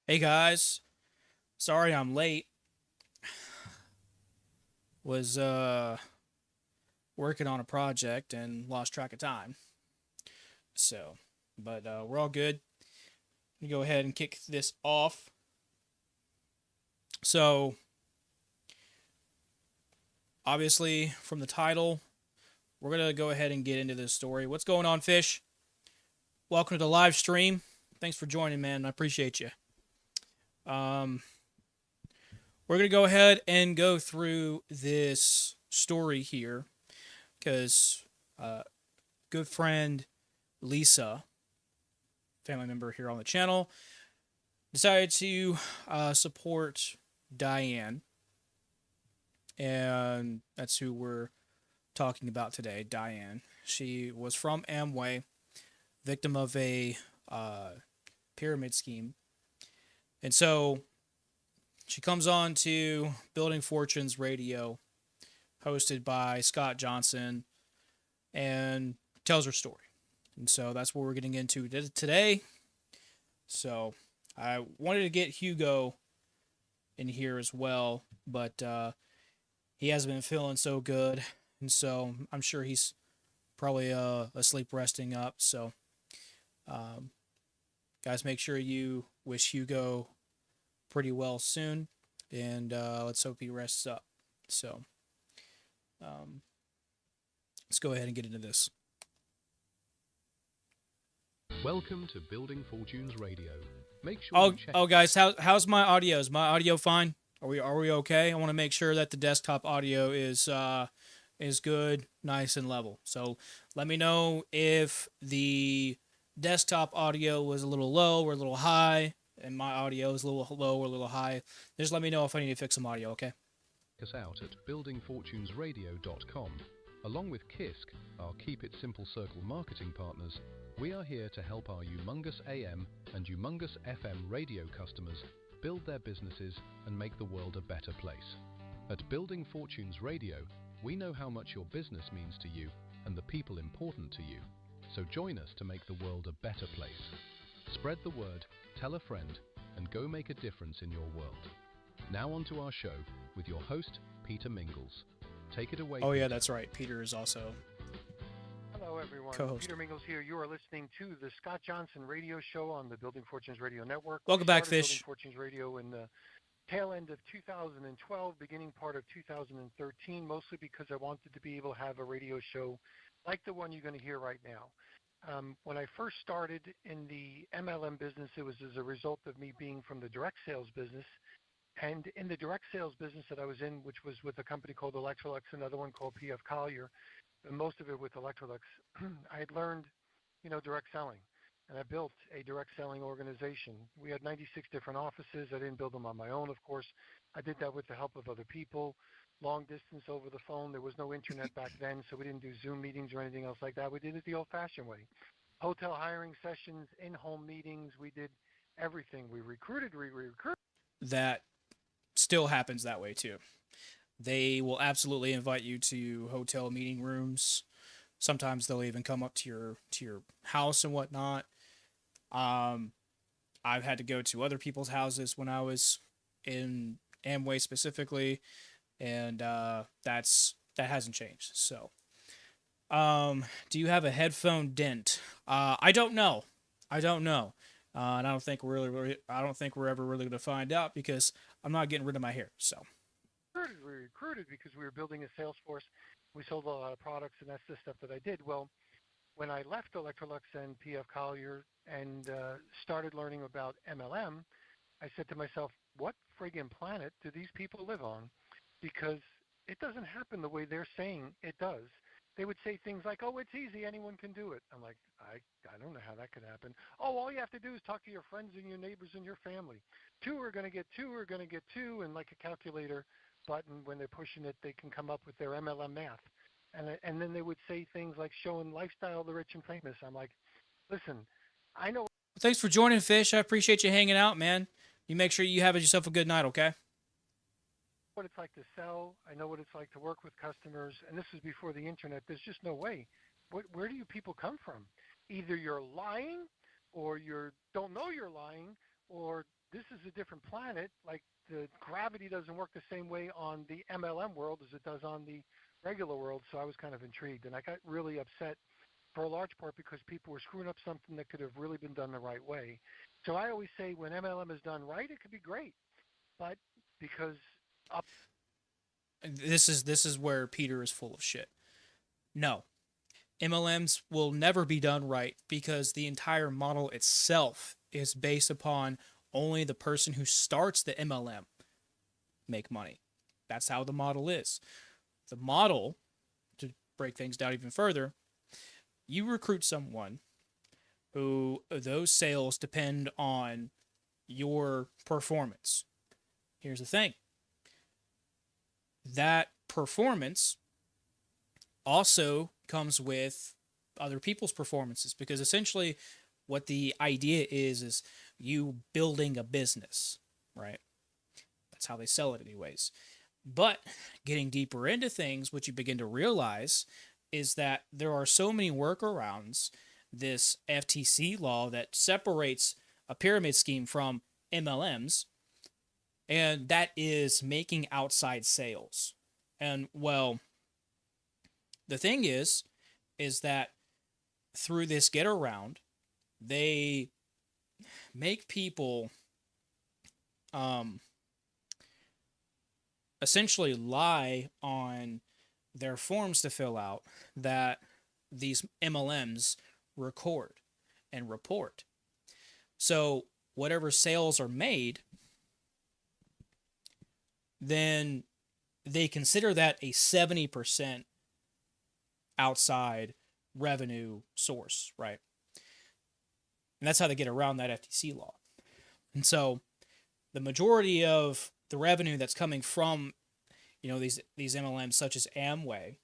Hey guys, sorry I'm late. Was working on a project and lost track of time. So, but we're all good. We go ahead and kick this off. So, obviously from the title, we're going to go ahead and get into this story. What's going on, Fish? Welcome to the live stream. Thanks for joining, man. I appreciate you. Um we're going to go ahead and go through this story here cuz good friend Lysa, family member here on the channel, decided to support Diane, and that's who we're talking about today. Diane. She was from Amway, victim of a uh, pyramid scheme, and so she comes on to Building Fortunes Radio, hosted by Scott Johnson, and tells her story. And so that's what we're getting into today. So I wanted to get Hugo in here as well, but he hasn't been feeling so good, and so I'm sure he's probably asleep, resting up. So, um, guys, make sure you wish Hugo pretty well soon, and let's hope he rests up. So, um, let's go ahead and get into this. Welcome to Building Fortunes Radio. Make sure Oh, you check. oh, guys, how's my audio? Is my audio fine? Are we okay? I want to make sure that the desktop audio is good, nice and level. So let me know if the desktop audio was a little low or a little high, and my audio is a little low or a little high. Just let me know if I need to fix some audio. Okay. Us out at buildingfortunesradio.com. Along with KISK, our Keep It Simple Circle marketing partners, we are here to help our humongous AM and humongous FM radio customers build their businesses and make the world a better place. At Building Fortunes Radio, we know how much your business means to you and the people important to you. So join us to make the world a better place. Spread the word, tell a friend, and go make a difference in your world. Now on to our show with your host, Peter Mingles. Take it away, Oh yeah, Peter. that's right. Peter is also Hello, everyone. co-host. Peter Mingles here. You are listening to the Scott Johnson Radio Show on the Building Fortunes Radio Network. We Welcome back, started Building Fish. Fortunes Radio in the tail end of 2012, beginning part of 2013, mostly because I wanted to be able to have a radio show like the one you're going to hear right now. When I first started in the MLM business, it was as a result of me being from the direct sales business. And in the direct sales business that I was in, which was with a company called Electrolux, another one called PF Collier, and most of it with Electrolux, I had learned, direct selling. And I built a direct selling organization. We had 96 different offices. I didn't build them on my own, of course. I did that with the help of other people, long distance over the phone. There was no internet back then, so we didn't do Zoom meetings or anything else like that. We did it the old-fashioned way. Hotel hiring sessions, in-home meetings. We did everything. We recruited. That still happens that way too. They will absolutely invite you to hotel meeting rooms. Sometimes they'll even come up to your house and whatnot. Um, I've had to go to other people's houses when I was in Amway specifically, and that hasn't changed. So, do you have a headphone dent? I don't know. I don't know. And I don't think we're ever really going to find out because I'm not getting rid of my hair. So, We recruited because we were building a sales force. We sold a lot of products, and that's the stuff that I did. Well, when I left Electrolux and PF Collier and started learning about MLM, I said to myself, what friggin' planet do these people live on? Because it doesn't happen the way they're saying it does. They would say things like, oh, it's easy, anyone can do it. I'm like, I don't know how that could happen. Oh, all you have to do is talk to your friends and your neighbors and your family. Two are going to get two are going to get two, and like a calculator button, when they're pushing it, they can come up with their MLM math. And then they would say things like showing lifestyle of the rich and famous. I'm like, listen, I know thanks for joining, Fish. I appreciate you hanging out, man. You make sure you have yourself a good night, okay? what it's like to sell. I know what it's like to work with customers. And this is before the internet. There's just no way. Where do you people come from? Either you're lying or you don't know you're lying, or this is a different planet. Like the gravity doesn't work the same way on the MLM world as it does on the regular world. So I was kind of intrigued, and I got really upset for a large part because people were screwing up something that could have really been done the right way. So I always say when MLM is done right, it could be great, but because up. This is where Peter is full of shit. No, MLMs will never be done right because the entire model itself is based upon only the person who starts the MLM make money. That's how the model is. The model, to break things down even further, you recruit someone who those sales depend on your performance. Here's the thing. That performance also comes with other people's performances, because essentially what the idea is you building a business, right? That's how they sell it anyways. But getting deeper into things, what you begin to realize is that there are so many workarounds, this FTC law that separates a pyramid scheme from MLMs, and that is making outside sales. And well, the thing is that through this get around, they make people essentially lie on their forms to fill out that these MLMs record and report. So whatever sales are made, then they consider that a 70% outside revenue source, right? And that's how they get around that FTC law. And so the majority of the revenue that's coming from, these MLMs such as Amway,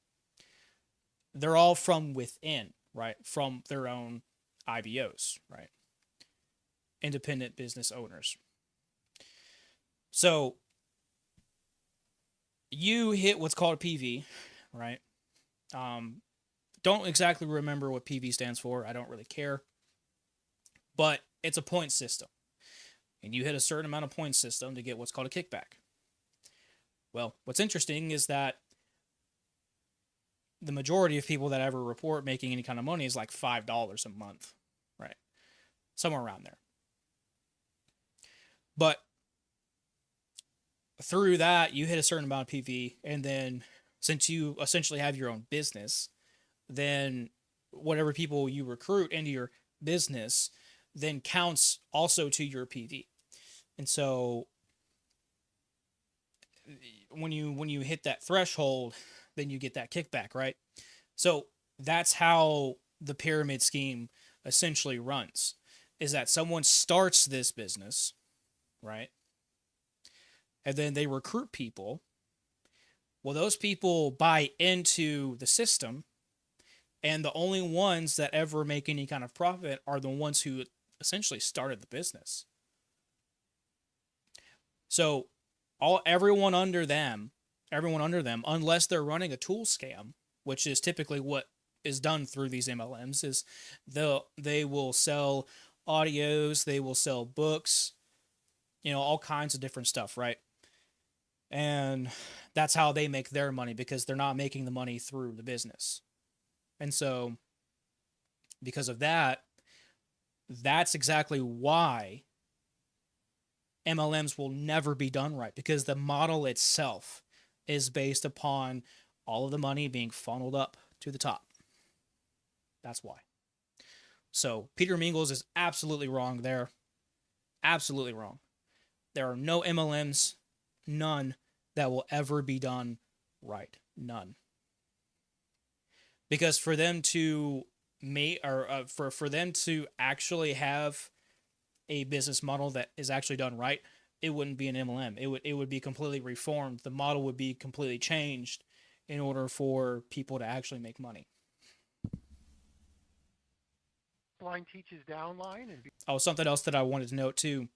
they're all from within, right? From their own IBOs, right? Independent business owners. So you hit what's called a PV, right? Don't exactly remember what PV stands for. I don't really care. But it's a point system. And you hit a certain amount of point system to get what's called a kickback. Well, what's interesting is that the majority of people that ever report making any kind of money is like $5 a month, right? Somewhere around there. But through that, you hit a certain amount of PV, and then since you essentially have your own business, then whatever people you recruit into your business then counts also to your PV. And so when you hit that threshold, then you get that kickback, right? So that's how the pyramid scheme essentially runs, is that someone starts this business, right? And then they recruit people. Well, those people buy into the system, and the only ones that ever make any kind of profit are the ones who essentially started the business. So everyone under them, unless they're running a tool scam, which is typically what is done through these MLMs, is they will sell audios, they will sell books, all kinds of different stuff, right? And that's how they make their money, because they're not making the money through the business. And so because of that, that's exactly why MLMs will never be done right, because the model itself is based upon all of the money being funneled up to the top. That's why. So Peter Mingles is absolutely wrong there. Absolutely wrong. There are no MLMs, none, that will ever be done right. None. Because for them to for them to actually have a business model that is actually done right, it wouldn't be an MLM. It would be completely reformed. The model would be completely changed in order for people to actually make money. Line teaches downline. Something else that I wanted to note too,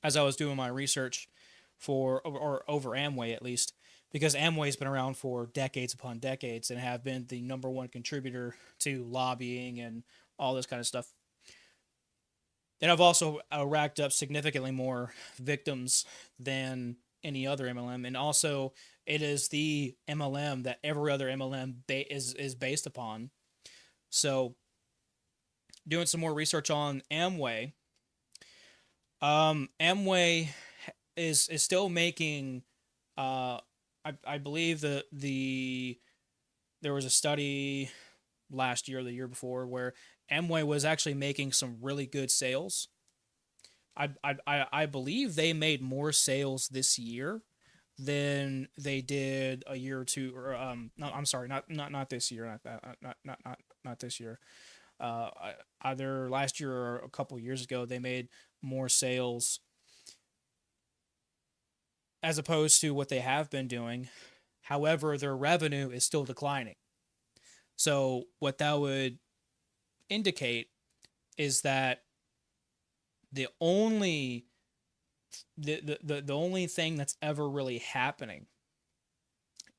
as I was doing my research for, or over Amway at least, because Amway's been around for decades upon decades and have been the number one contributor to lobbying and all this kind of stuff. And I've also racked up significantly more victims than any other MLM, and also it is the MLM that every other MLM is based upon. So, doing some more research on Amway, Amway is still making. I believe there was a study last year or the year before where Amway was actually making some really good sales. I believe they made more sales this year than they did a year or two, or no, I'm sorry, not this year, not that, not this year. Uh, Either last year or a couple years ago, they made more sales as opposed to what they have been doing. However, their revenue is still declining. So what that would indicate is that the only the only thing that's ever really happening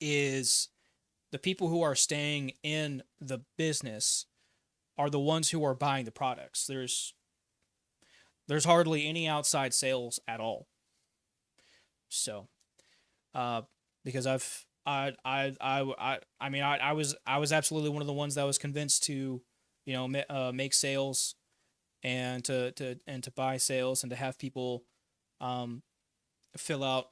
is the people who are staying in the business are the ones who are buying the products. There's hardly any outside sales at all. So, uh, because I was absolutely one of the ones that was convinced to, make sales and to buy sales and to have people, um, fill out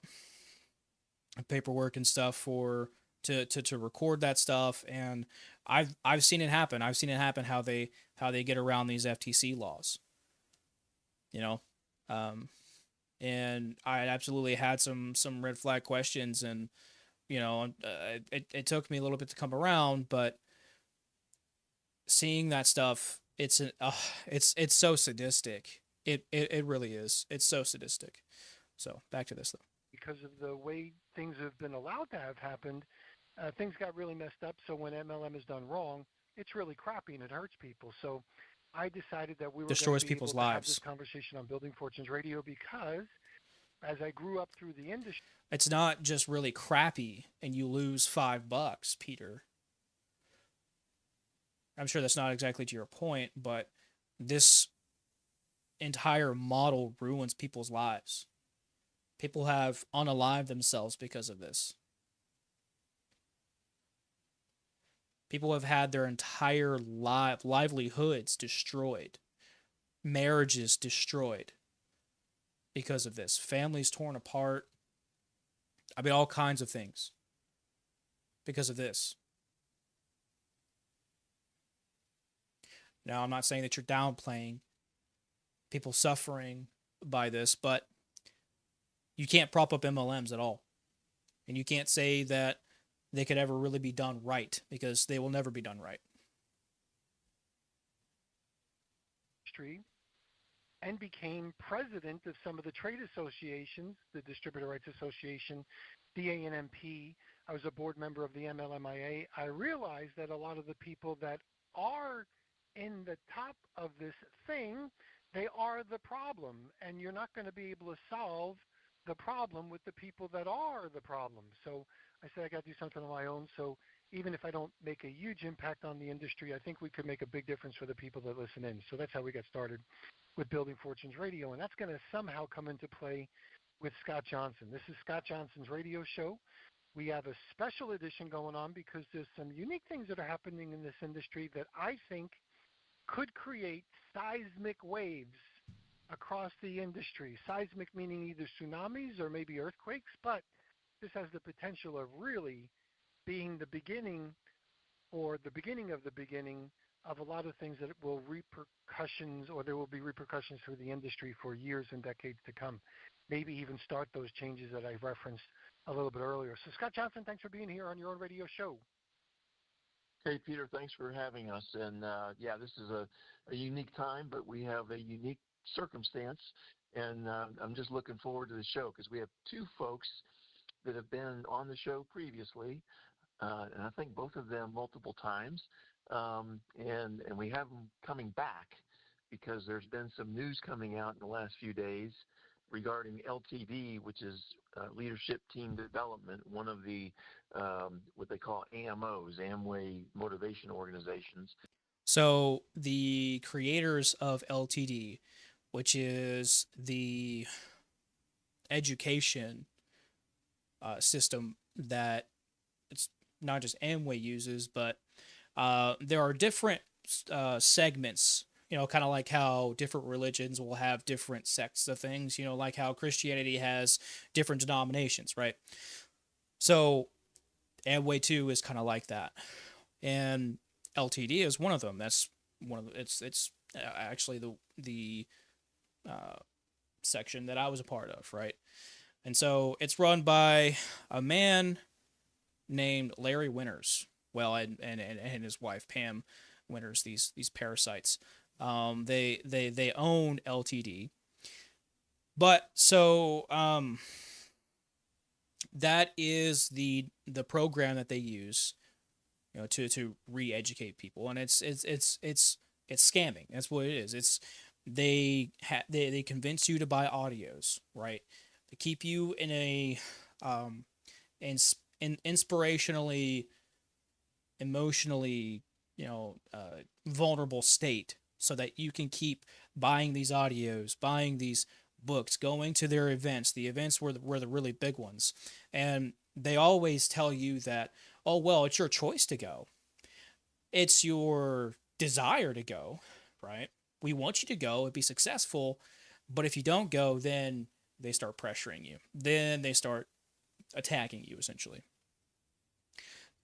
paperwork and stuff for to record that stuff. And I've seen it happen. I've seen it happen how they get around these FTC laws. You know, um, and I absolutely had some red flag questions, and it took me a little bit to come around, but seeing that stuff, it's so sadistic. It really is. It's so sadistic. So back to this though. because of the way things have been allowed to have happened, things got really messed up. So when MLM is done wrong, it's really crappy and it hurts people. So I decided that we were going to Destroys be able people's to have this lives. conversation on Building Fortunes Radio because as I grew up through the industry, It's not just really crappy and you lose $5, Peter. I'm sure that's not exactly to your point, but this entire model ruins people's lives. People have unalived themselves because of this. People have had their entire livelihoods destroyed, marriages destroyed because of this, families torn apart. I mean, all kinds of things because of this. Now, I'm not saying that you're downplaying people suffering by this, but you can't prop up MLMs at all. And you can't say that they could ever really be done right because they will never be done right. and became president of some of the trade associations, the Distributor Rights Association, DANMP. I was a board member of the MLMIA. I realized that a lot of the people that are in the top of this thing, they are the problem. And you're not going to be able to solve the problem with the people that are the problem. So I said I got to do something on my own. So even if I don't make a huge impact on the industry, I think we could make a big difference for the people that listen in. So that's how we got started with Building Fortunes Radio, and that's going to somehow come into play with Scott Johnson. This is Scott Johnson's radio show. We have a special edition going on because there's some unique things that are happening in this industry that I think could create seismic waves across the industry. Seismic meaning either tsunamis or maybe earthquakes, but this has the potential of really being the beginning or the beginning of a lot of things that will repercussions or there will be repercussions for the industry for years and decades to come. Maybe even start those changes that I referenced a little bit earlier. So Scott Johnson, thanks for being here on your own radio show. Hey, Peter, thanks for having us. And yeah, this is a unique time, but we have a unique circumstance. And I'm just looking forward to the show because we have two folks that have been on the show previously, and I think both of them multiple times. And we have them coming back because there's been some news coming out in the last few days regarding LTD, which is Leadership Team Development, one of the what they call AMOs, Amway Motivation Organizations. So the creators of LTD which is the education system that it's not just Amway uses, but there are different segments. Kind of like how different religions will have different sects of things. Like how Christianity has different denominations, right? So Amway 2 is kind of like that, and LTD is one of them. That's one of the, it's actually the uh, section that I was a part of, right? And so it's run by a man named Larry Winters. Well, and his wife Pam Winters. These parasites. They own LTD, but so that is the program that they use, to re-educate people, and it's scamming. That's what it is. They convince you to buy audios, right? To keep you in a inspirationally, emotionally, vulnerable state, so that you can keep buying these audios, buying these books, going to their events. The events were the really big ones, and they always tell you that, oh well, it's your choice to go. It's your desire to go, right? We want you to go and be successful, but if you don't go, then they start pressuring you. Then they start attacking you, essentially.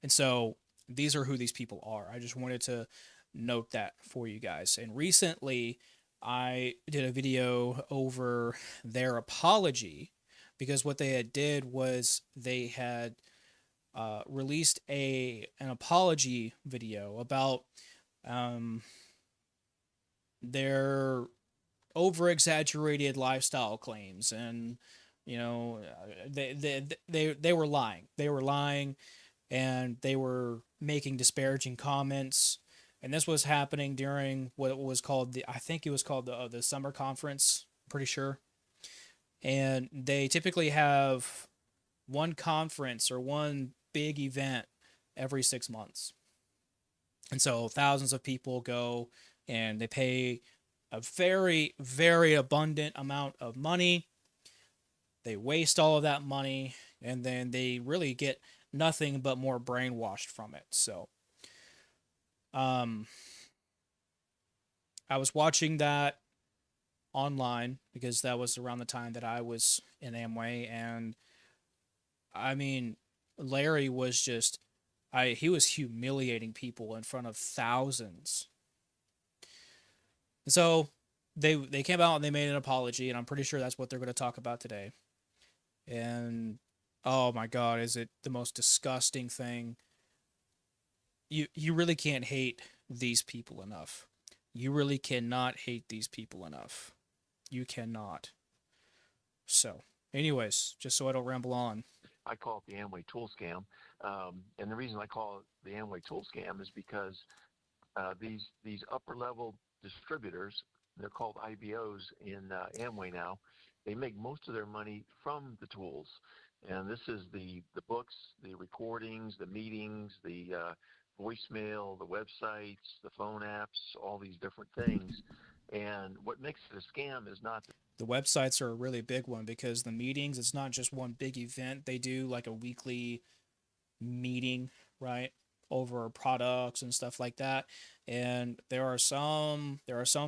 And so these are who these people are. I just wanted to note that for you guys. And recently, I did a video over their apology, because what they had did was they had released an apology video about their over exaggerated lifestyle claims, and they were lying. They were lying, and they were making disparaging comments. And this was happening during what was called I think it was called the summer conference. I'm pretty sure. And they typically have one conference or one big event every 6 months. And so thousands of people go, and they pay a very, very abundant amount of money. They waste all of that money, and then they really get nothing but more brainwashed from it. So, I was watching that online because that was around the time that I was in Amway, and I mean, Larry was just, he was humiliating people in front of thousands. And so they came out and they made an apology, and I'm pretty sure that's what they're going to talk about today. And oh my God, is it the most disgusting thing? You really can't hate these people enough. You really cannot hate these people enough. You cannot. So, anyways, just so I don't ramble on. I call it the Amway tool scam. And the reason I call it the Amway tool scam is because these upper level distributors, they're called IBOs in Amway now, they make most of their money from the tools. And this is the books, the recordings, the meetings, the voicemail, the websites, the phone apps, all these different things. And what makes it a scam is not The websites are a really big one, because the meetings, it's not just one big event. They do like a weekly meeting, right, over products and stuff like that. And there are some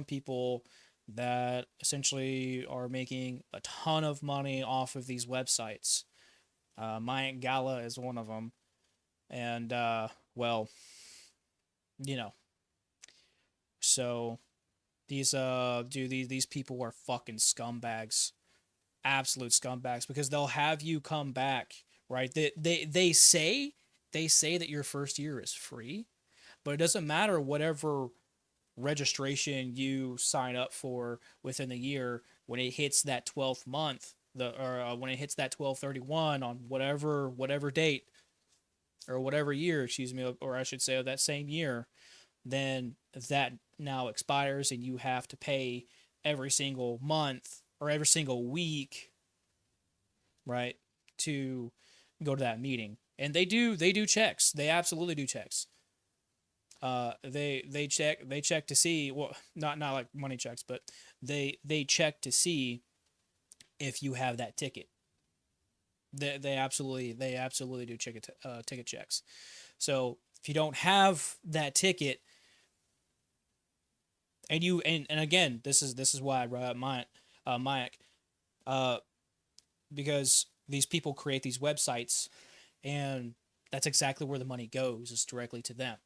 people that essentially are making a ton of money off of these websites. Mayan Gala is one of them, and well, you know, so these people are fucking scumbags, absolute scumbags, because they'll have you come back, right? They say that your first year is free, but it doesn't matter whatever registration you sign up for within the year. When it hits that 12th month, when it hits that 12/31 on whatever date or whatever year, excuse me, or I should say of that same year, then that now expires, and you have to pay every single month or every single week, right, to go to that meeting. And they do checks. They absolutely do checks. They check to see, well, not like money checks, but they check to see if you have that ticket. They absolutely do ticket checks. So if you don't have that ticket, and again, this is why I brought up Mike, uh, because these people create these websites, and that's exactly where the money goes, is directly to them.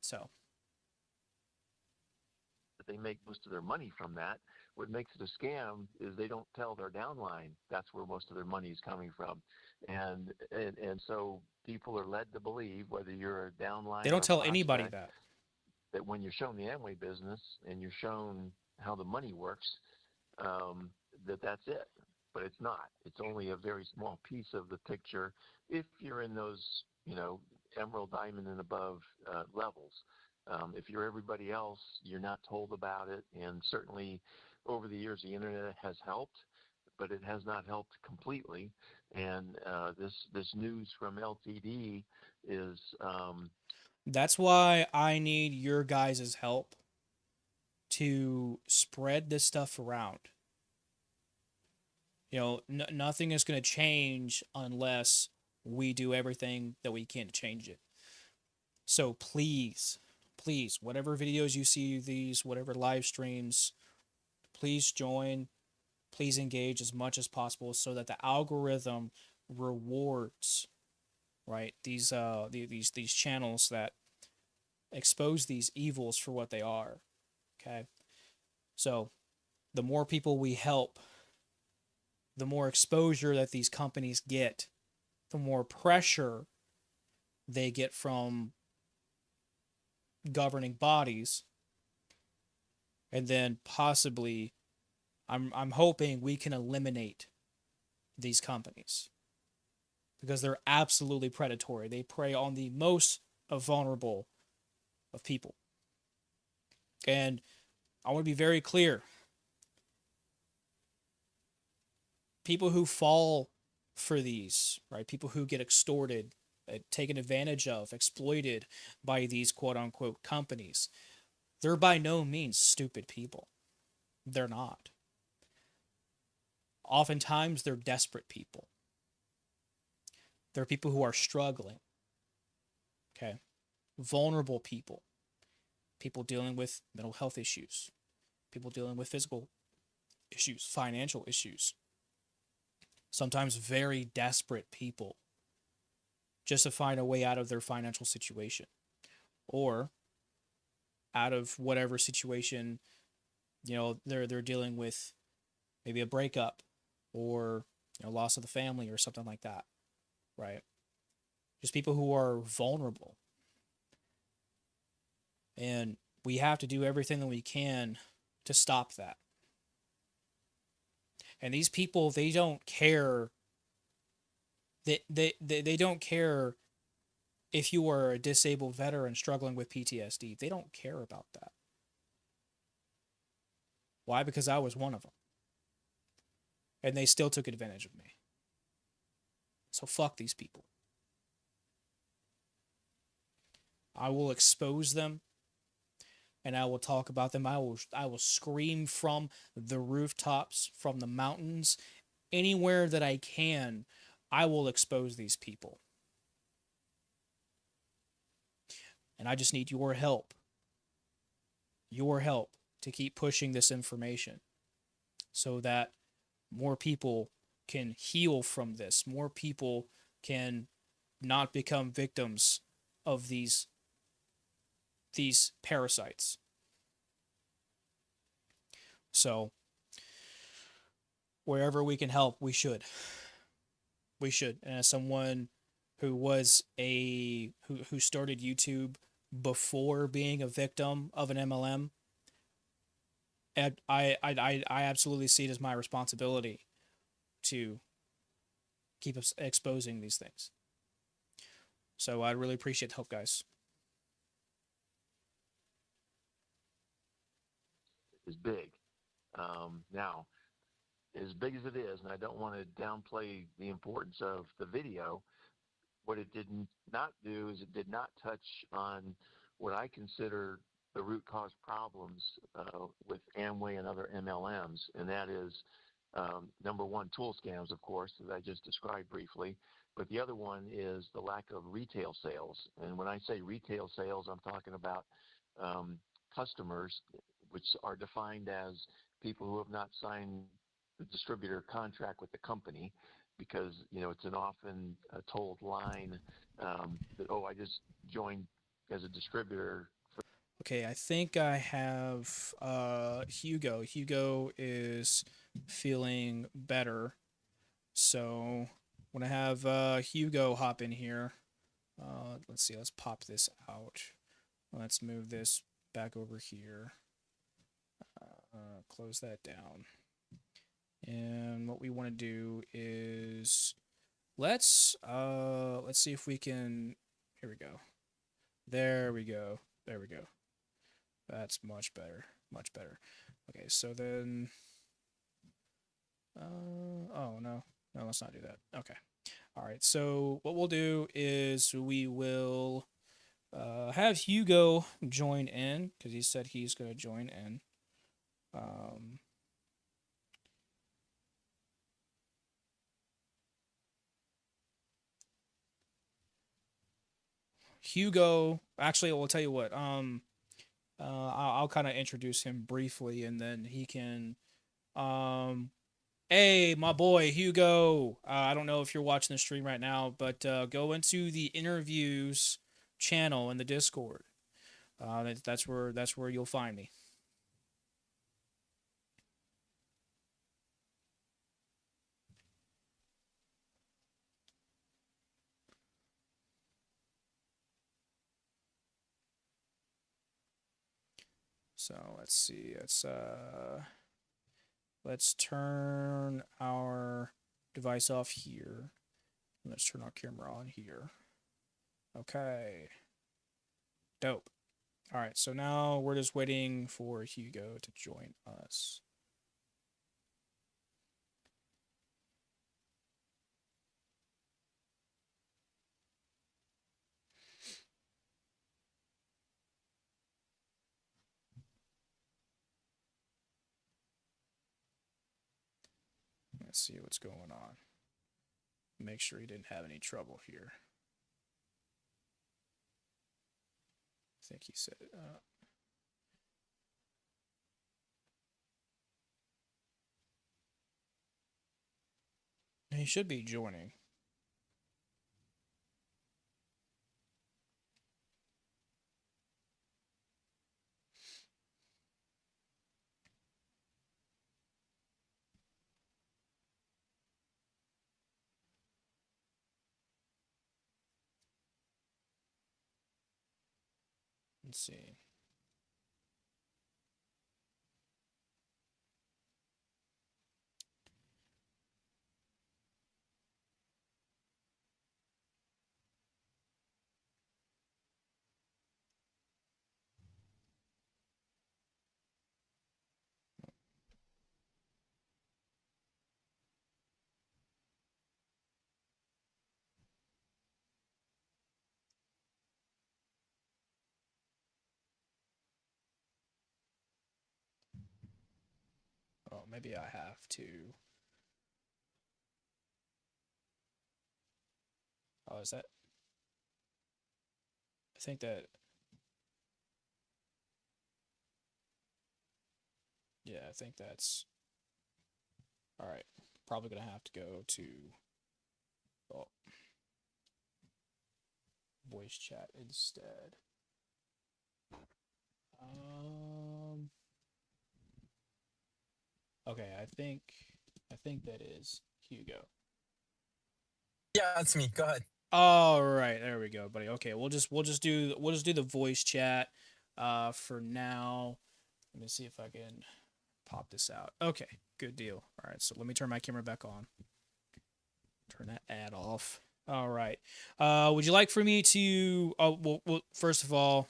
So They make most of their money from that. What makes it a scam is they don't tell their downline that's where most of their money is coming from, and so people are led to believe, whether you're a they downline don't or a tell anybody prospect, that. that when you're shown the Amway business and you're shown how the money works, um, that's it. But it's not. It's only a very small piece of the picture if you're in those, emerald, diamond, and above levels. If you're everybody else, you're not told about it. And certainly over the years, the internet has helped, but it has not helped completely. And this news from LTD is That's why I need your guys' help to spread this stuff around. Nothing is going to change unless we do everything that we can to change it. So please, please, whatever videos you see these, whatever live streams, please join, please engage as much as possible so that the algorithm rewards, right, these channels that expose these evils for what they are. Okay? So, the more people we help, the more exposure that these companies get, the more pressure they get from governing bodies, and then possibly I'm hoping we can eliminate these companies because they're absolutely predatory. They prey on the most vulnerable of people. And I want to be very clear. People who fall for these, right? People who get extorted, taken advantage of, exploited by these quote unquote companies, they're by no means stupid people. They're not. Oftentimes, they're desperate people. They're people who are struggling, okay? Vulnerable people, people dealing with mental health issues, people dealing with physical issues, financial issues, sometimes very desperate people just to find a way out of their financial situation or out of whatever situation they're dealing with, maybe a breakup or loss of the family or something like that, right? Just people who are vulnerable. And we have to do everything that we can to stop that. And these people, they don't care. They don't care if you are a disabled veteran struggling with PTSD. They don't care about that. Why? Because I was one of them. And they still took advantage of me. So fuck these people. I will expose them and I will talk about them. I will scream from the rooftops, from the mountains, anywhere that I can. I will expose these people. And I just need your help. Your help to keep pushing this information so that more people can heal from this. More people can not become victims of these parasites. So wherever we can help, we should. We should. And as someone who was who started YouTube before being a victim of an MLM, I absolutely see it as my responsibility to keep exposing these things. So I really appreciate the help, guys. is big. Now, as big as it is, and I don't want to downplay the importance of the video, what it did not do is it did not touch on what I consider the root cause problems with Amway and other MLMs, and that is number one, tool scams, of course, that I just described briefly. But the other one is the lack of retail sales. And when I say retail sales, I'm talking about customers, which are defined as people who have not signed the distributor contract with the company, because it's an often told line that, oh, I just joined as a distributor. Okay, I think I have Hugo. Hugo is feeling better. So when I have Hugo hop in here, let's see, let's pop this out. Let's move this back over here. Close that down. And what we want to do is let's see if we can. Here we go. There we go. There we go. That's much better. Much better. Okay, so then oh no. No, let's not do that. Okay. All right. So what we'll do is we will have Hugo join in because he said he's going to join in. Hugo, actually, I'll tell you what. I'll kind of introduce him briefly, and then he can. Hey, my boy Hugo. I don't know if you're watching the stream right now, but go into the interviews channel in the Discord. That's where you'll find me. So let's see. Let's turn our device off here. Let's turn our camera on here. Okay. Dope. All right, so now we're just waiting for Hugo to join us. Let's see what's going on. Make sure he didn't have any trouble here. I think he said it. He should be joining. Let's see. Oh, maybe I have to. Oh, is that? I think that. Yeah, I think that's. All right. Probably going to have to go to. Oh, voice chat instead. Okay, I think that is Hugo. Yeah, that's me. Go ahead. All right, there we go, buddy. Okay, we'll just do the voice chat for now. Let me see if I can pop this out. Okay, good deal. All right, so let me turn my camera back on. Turn that ad off. All right. Would you like for me to? Oh, well, first of all,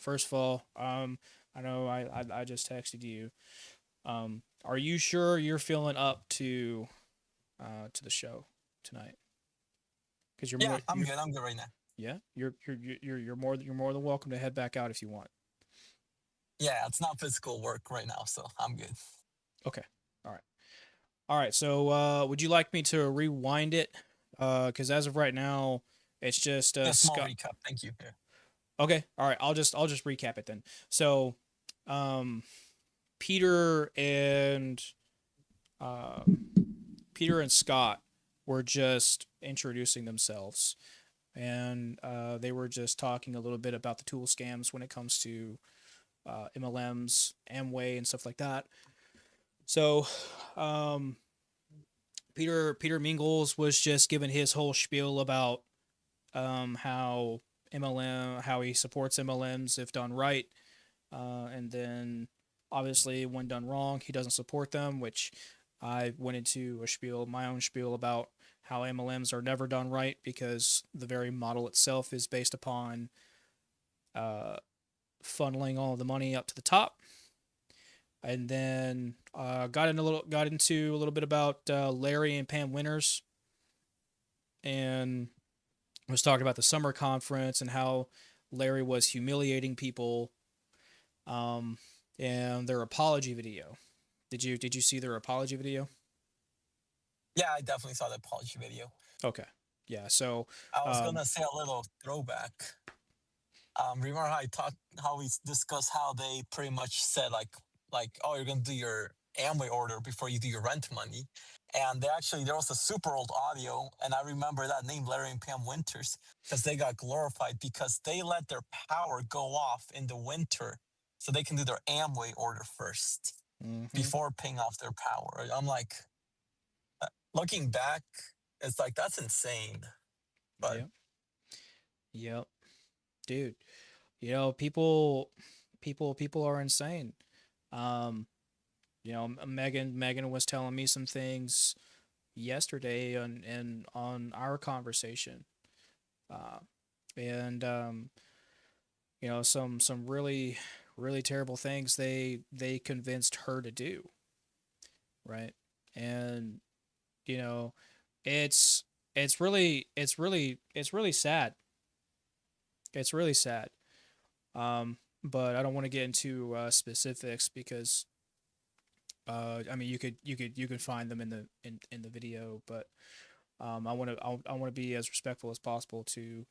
I know I just texted you. Are you sure you're feeling up to the show tonight? Because I'm good. I'm good right now. Yeah, you're more than welcome to head back out if you want. Yeah, it's not physical work right now, so I'm good. Okay. All right. All right. So, would you like me to rewind it? Because as of right now, it's just A small Scott. recap. Thank you. Yeah. Okay. All right. I'll just recap it then. So, um, Peter and um, Peter and Scott were just introducing themselves, and they were just talking a little bit about the tool scams when it comes to MLMs, Amway, and stuff like that. So, um, Peter Mingles was just giving his whole spiel about how how he supports MLMs if done right, and then obviously when done wrong, he doesn't support them. Which I went into a spiel, my own spiel about how MLMs are never done right because the very model itself is based upon uh, funneling all the money up to the top, and then got into a little bit about Larry and Pam Winters, and was talking about the summer conference and how Larry was humiliating people, um, and their apology video. Did you see their apology video? Yeah, I definitely saw the apology video. Okay, yeah. So, I was um, gonna say a little throwback. Remember how I talked, how we discussed how they pretty much said oh, you're gonna do your Amway order before you do your rent money, and they actually there was a super old audio, and I remember that name Larry and Pam Winters because they got glorified because they let their power go off in the winter so they can do their Amway order first mm-hmm, before paying off their power. I'm like, looking back, it's like that's insane, but yep, yep, dude. People are insane. Um, Megan was telling me some things yesterday on our conversation, uh, and some really terrible things they convinced her to do, right? And you know, it's it's really sad. It's really sad. But I don't want to get into specifics because I mean you could find them in the video, but I want to be as respectful as possible to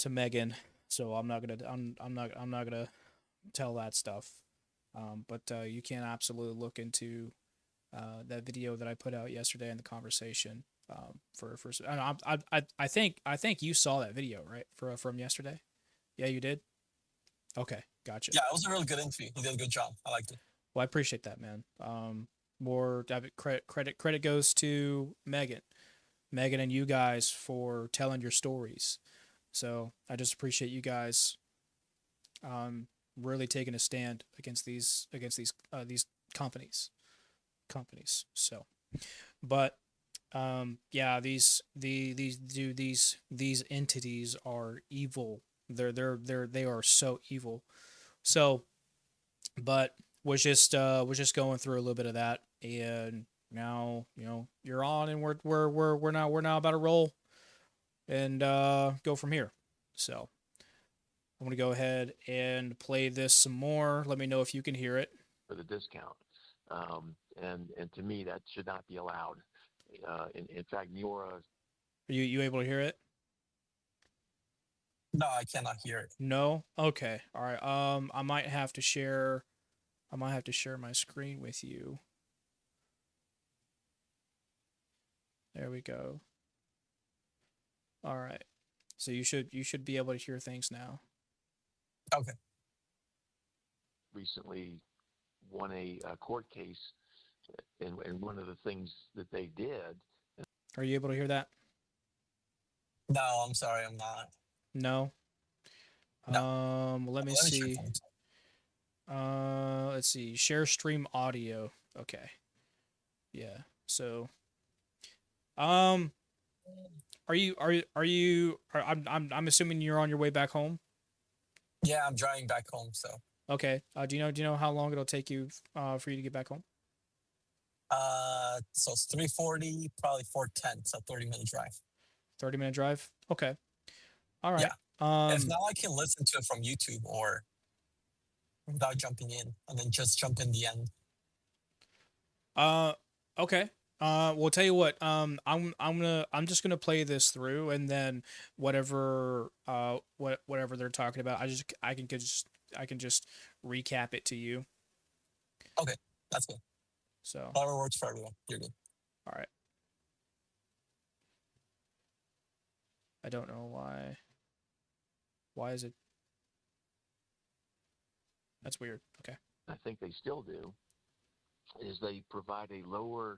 Megan, so I'm not gonna tell that stuff. But you can absolutely look into that video that I put out yesterday in the conversation. For I think you saw that video, right, from yesterday. Yeah, you did. Okay, gotcha. yeah, it was a really good interview. You did a good job. I liked it. Well, I appreciate that, man. More credit goes to Megan and you guys for telling your stories. So I just appreciate you guys um, really taking a stand against these companies. So, but yeah, these entities are evil. They are so evil. So, but was just going through a little bit of that, and now you're on, and we're now about to roll and go from here. So I'm gonna go ahead and play this some more. Let me know if you can hear it. for the discount. And to me, that should not be allowed. In fact, Neora. Are you able to hear it? No, I cannot hear it. No. Okay. All right. I might have to share. I might have to share my screen with you. There we go. All right. So you should be able to hear things now. Okay. Recently won a court case, and one of the things that they did. Are you able to hear that? No, I'm sorry, I'm not. No. No. Let me Let me check see. something. Let's see. Share stream audio. Okay. Yeah. So, um, I'm assuming you're on your way back home. Yeah, I'm driving back home, so Okay. Do you know how long it'll take you for you to get back home? so it's 3:40, probably 4:10, so 30-minute drive. 30-minute drive. Okay. All right. Yeah. If not, I can listen to it from YouTube or without jumping in, and then just jump in the end. Uh, okay. Well, tell you what. I'm just gonna play this through, and then whatever they're talking about, I can just recap it to you. Okay, that's good. So, Whatever works for everyone. You're good. all right. I don't know why. Why is it? That's weird. Okay. I think they still do, is they provide a lower,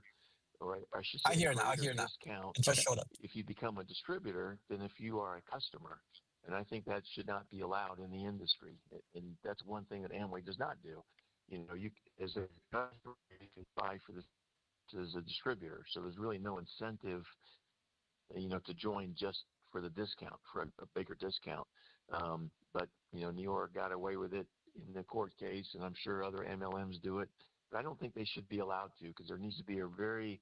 or I should I say a hear now. I greater hear now. discount It just Okay. showed up. if you become a distributor than if you are a customer. And I think that should not be allowed in the industry. And that's one thing that Amway does not do. You know, you as a customer, you can buy for this as a distributor. So there's really no incentive, to join just for the discount, for a bigger discount. But New York got away with it in the court case, and I'm sure other MLMs do it. But I don't think they should be allowed to, because there needs to be a very,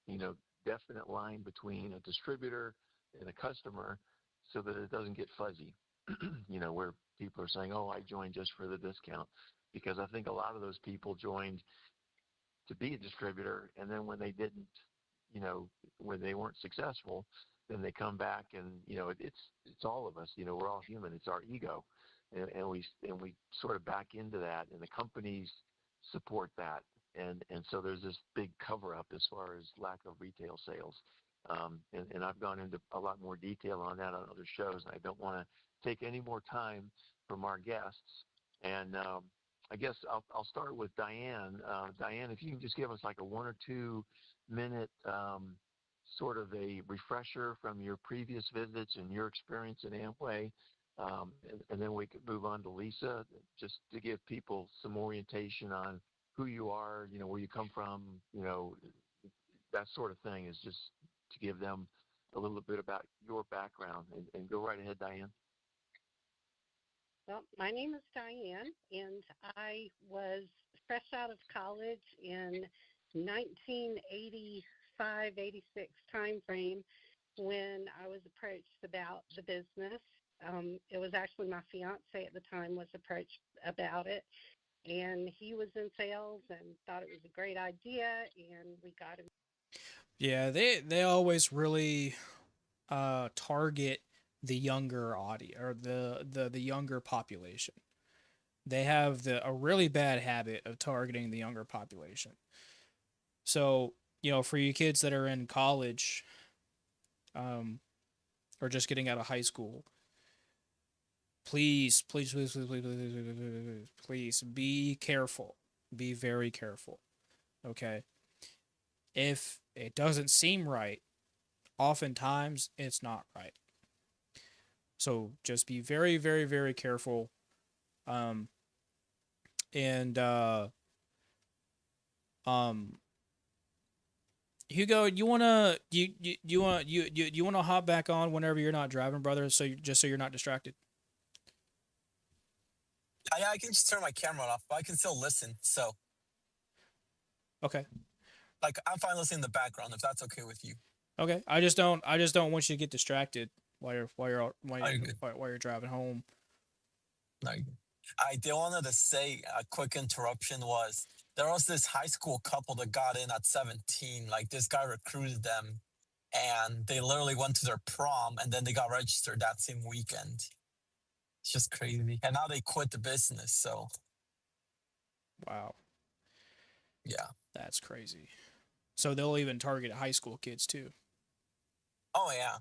you know, definite line between a distributor and a customer, so that it doesn't get fuzzy. Where people are saying, "Oh, I joined just for the discount," because I think a lot of those people joined to be a distributor, and then when they didn't, you know, when they weren't successful, then they come back, and it's all of us. We're all human. It's our ego, and we sort of back into that, and the companies support that, and so there's this big cover up as far as lack of retail sales. And I've gone into a lot more detail on that on other shows, and I don't want to take any more time from our guests. And I guess I'll start with Diane. Diane, if you can just give us like a 1 or 2 minute sort of a refresher from your previous visits and your experience in Amway, and then we could move on to Lysa, just to give people some orientation on who you are, where you come from, that sort of thing, is just to give them a little bit about your background. And go right ahead, Diane. Well, my name is Diane, and I was fresh out of college in 1985, 86 time frame when I was approached about the business. It was actually my fiance at the time was approached about it, and he was in sales and thought it was a great idea, and we got him. Yeah, they always really target the younger audience, or the younger population. They have a really bad habit of targeting the younger population. So, for you kids that are in college, um, or just getting out of high school, please, please, please, please, please, please, please, please, please be careful. Be very careful. Okay. If it doesn't seem right, oftentimes it's not right. So just be very, very, very careful. Um, and um, Hugo, you wanna hop back on whenever you're not driving, brother? So you're not distracted. I can just turn my camera off, but I can still listen. So, Okay. like, I'm fine listening in the background if that's okay with you. Okay. I just don't want you to get distracted Are you good? while you're driving home. No, you're good. I did wanted to say a quick interruption was there was this high school couple that got in at 17. Like this guy recruited them and they literally went to their prom and then they got registered that same weekend. It's just crazy. And now they quit the business. So Wow, yeah. that's crazy. So they'll even target high school kids too. Oh yeah.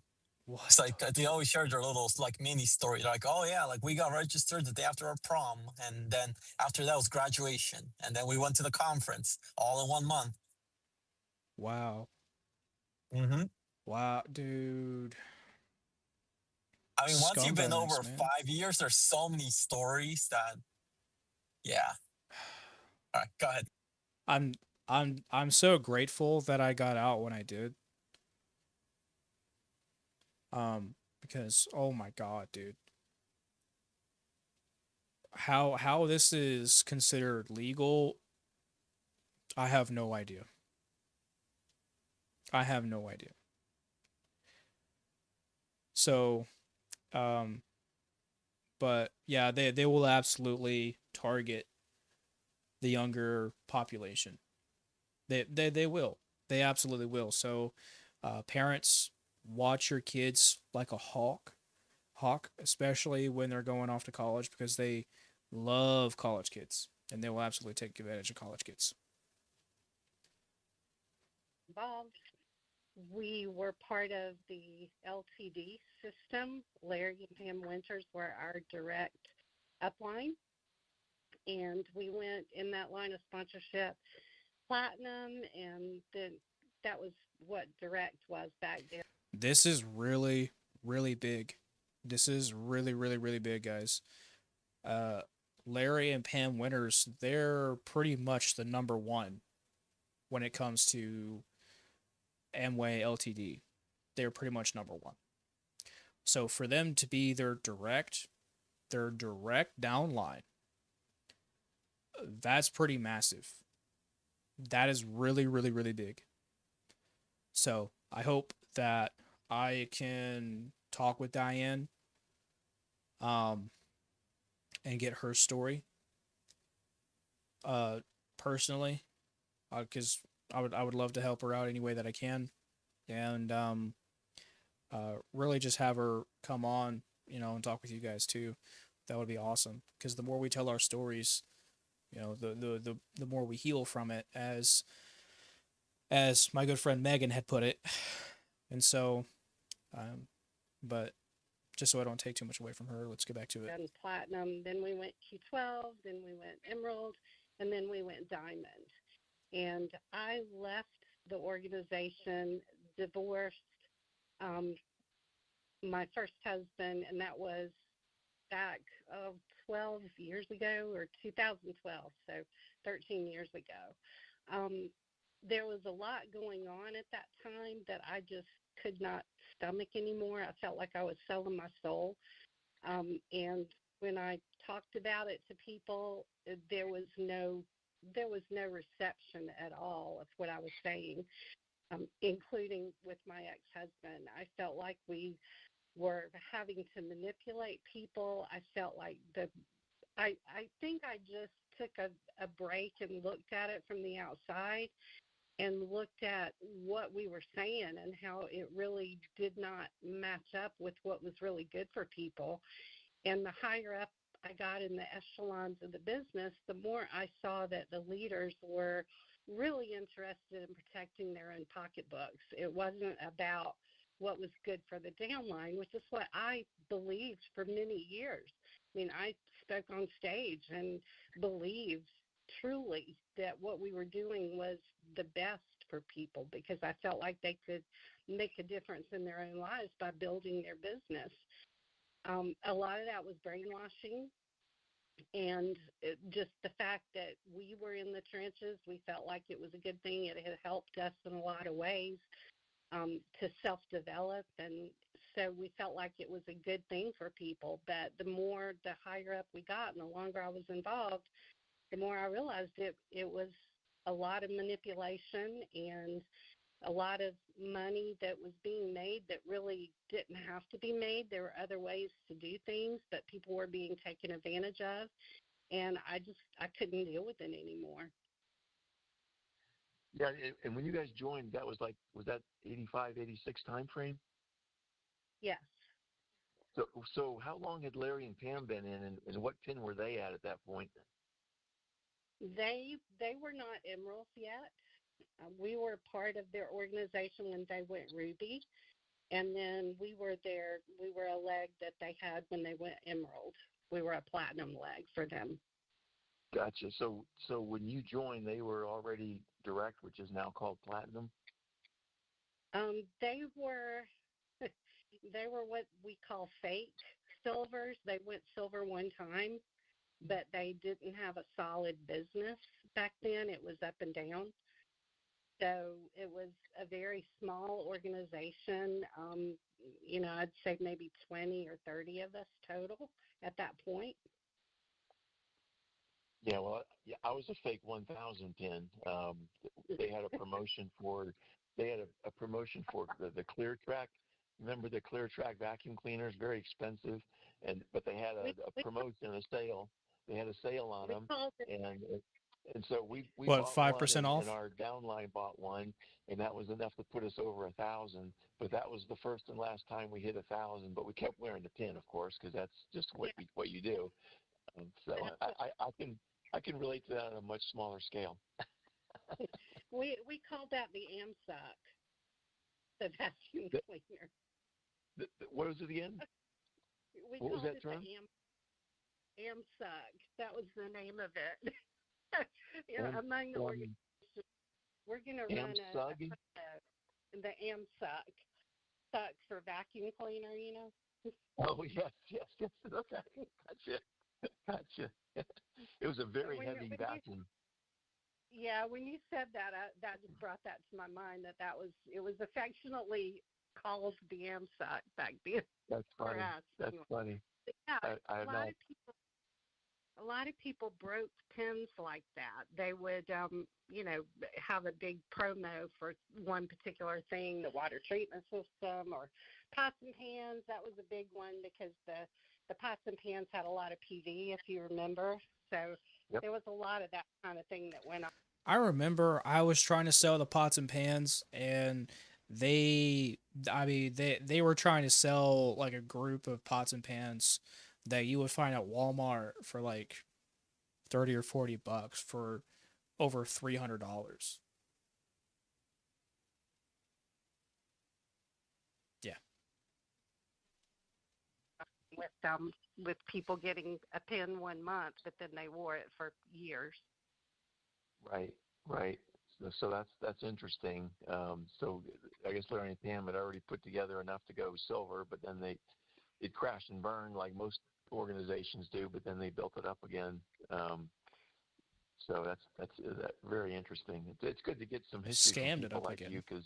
What It's like they always share their little like mini story. Like, oh yeah, like we got registered the day after our prom, and then after that was graduation, and then we went to the conference all in 1 month. Wow. Mm-hmm. Wow, dude. I mean, once you've been Scumbags, over man. 5 years, there's so many stories that, yeah. All right, go ahead. I'm I'm so grateful that I got out when I did. Because oh my god, dude. How this is considered legal, I have no idea. I have no idea. So, um But yeah, they will absolutely target the younger population. They will. They absolutely will. So, parents, watch your kids like a hawk, especially when they're going off to college because they love college kids and they will absolutely take advantage of college kids. Involved. We were part of the LTD system. Larry and Pam Winters were our direct upline, and we went in that line of sponsorship platinum, and then that was what direct was back then. This is really, really big. This is really, really, really big, guys. Uh, Larry and Pam Winters, they're pretty much the number one when it comes to Amway LTD. They're pretty much number one. So for them to be their direct downline, that's pretty massive. That is really, really, really big. So I hope that I can talk with Diane, um, and get her story, uh, personally, because I would love to help her out any way that I can, and really just have her come on, and talk with you guys too. That would be awesome. Because the more we tell our stories, the more we heal from it, as my good friend Megan had put it. And so, um, but just so I don't take too much away from her, let's get back to it. Done platinum, then we went Q12, then we went emerald, and then we went diamond. And I left the organization, divorced um, my first husband, and that was back 12 years ago, or 2012, so 13 years ago. Um, there was a lot going on at that time that I just could not stomach anymore. I felt like I was selling my soul. And when I talked about it to people, there was no reception at all of what I was saying, including with my ex-husband. I felt like we were having to manipulate people. I felt like I think I just took a break and looked at it from the outside and looked at what we were saying and how it really did not match up with what was really good for people. And the higher up I got in the echelons of the business, the more I saw that the leaders were really interested in protecting their own pocketbooks. It wasn't about what was good for the downline, which is what I believed for many years. I mean, I spoke on stage and believed truly that what we were doing was the best for people because I felt like they could make a difference in their own lives by building their business. A lot of that was brainwashing, and just the fact that we were in the trenches, we felt like it was a good thing. It had helped us in a lot of ways to self-develop, and so we felt like it was a good thing for people. But the higher up we got and the longer I was involved, the more I realized it was a lot of manipulation and a lot of money that was being made that really didn't have to be made. There were other ways to do things, but people were being taken advantage of, and I couldn't deal with it anymore. Yeah, and when you guys joined, was that 85, 86 time frame? Yes. So how long had Larry and Pam been in, and what pin were they at that point? They were not emeralds yet. We were part of their organization when they went ruby, and then we were a leg that they had when they went emerald. We were a platinum leg for them. Gotcha. So when you joined, they were already direct, which is now called platinum. They were they were what we call fake silvers. They went silver one time, but they didn't have a solid business back then. It was up and down. So it was a very small organization. I'd say maybe 20 or 30 of us total at that point. Yeah, well, yeah, I was a fake 1,000 pin. They had a promotion for the clear track. Remember the clear track vacuum cleaners, very expensive, but they had we a promotion, a sale. They had a sale on we them, called it. and so we What, bought one, 5% and off? our downline bought one, and that was enough to put us over 1,000. But that was the first and last time we hit 1,000. But we kept wearing the pin, of course, because that's just Yeah, what you do. So that's what I can relate to that on a much smaller scale. we called that the AMSUC, the vacuum The, cleaner. what was it again? We What was called that it the term? AMSUC. That was the name of it. Am Among the um, organizations, we're going to run a Amsug? promo, the AMSUC. Suck for vacuum cleaner, Oh yes. Okay, gotcha, gotcha. It was a And very heavy vacuum. when you said that, that just brought that to my mind it was affectionately called the AMSUC back then That's for funny. us. That's Anyway. funny. Yeah, I a have lot not. of people a lot of people broke pins like that. They would, have a big promo for one particular thing, the water treatment system or pots and pans. That was a big one because the pots and pans had a lot of PV, if you remember. So Yep. there was a lot of that kind of thing that went on. I remember I was trying to sell the pots and pans, and they, I mean, they were trying to sell like a group of pots and pans that you would find at Walmart for like 30 or $40 for over $300. Yeah. With people getting a pin 1 month, but then they wore it for years. Right, right. So that's interesting. So I guess Larry and Pam had already put together enough to go silver, but then it crashed and burned like most organizations do. But then they built it up again. So that's very interesting. It's good to get some history from Scammed it people up like you again. because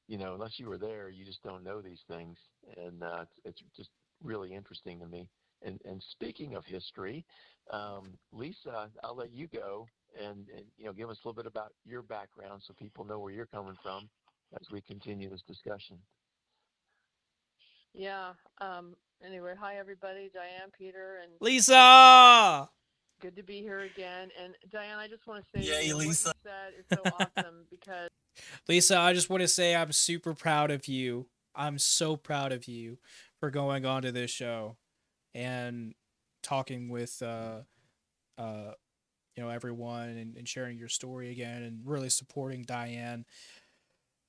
unless you were there, you just don't know these things, and it's just really interesting to me. And speaking of history, Lysa, I'll let you go and give us a little bit about your background so people know where you're coming from as we continue this discussion. Yeah. Anyway, hi everybody, Diane, Peter, and Scott. Lisa! Good to be here again. And Diane, I just want to say, Yay, what you Lisa. said is so awesome because Lisa, I just want to say I'm super proud of you. I'm so proud of you for going on to this show and talking with uh everyone, and sharing your story again and really supporting Diane.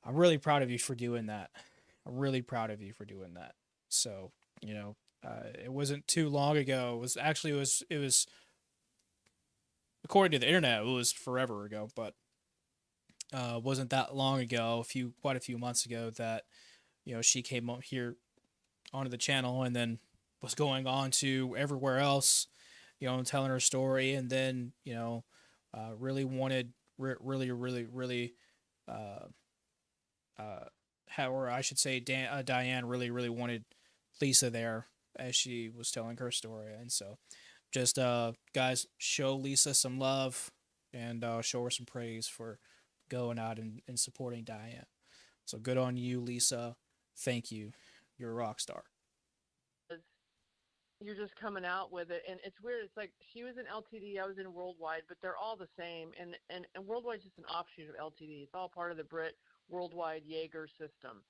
I'm really proud of you for doing that. I'm really proud of you for doing that. So, it wasn't too long ago. It was according to the internet, it was forever ago, but wasn't that long ago, quite a few months ago, that she came up here onto the channel, and then was going on to everywhere else, telling her story, and then really wanted, really, uh, how, or I should say, Diane really, really wanted Lysa there as she was telling her story, and so just guys, show Lysa some love, and show her some praise for going out and supporting Diane. So good on you, Lysa. Thank you. You're a rock star. you're just coming out with it. And it's weird. It's like she was in LTD, I was in Worldwide, but they're all the same. And Worldwide's just an offshoot of LTD. It's all part of the Brit Worldwide Jaeger system.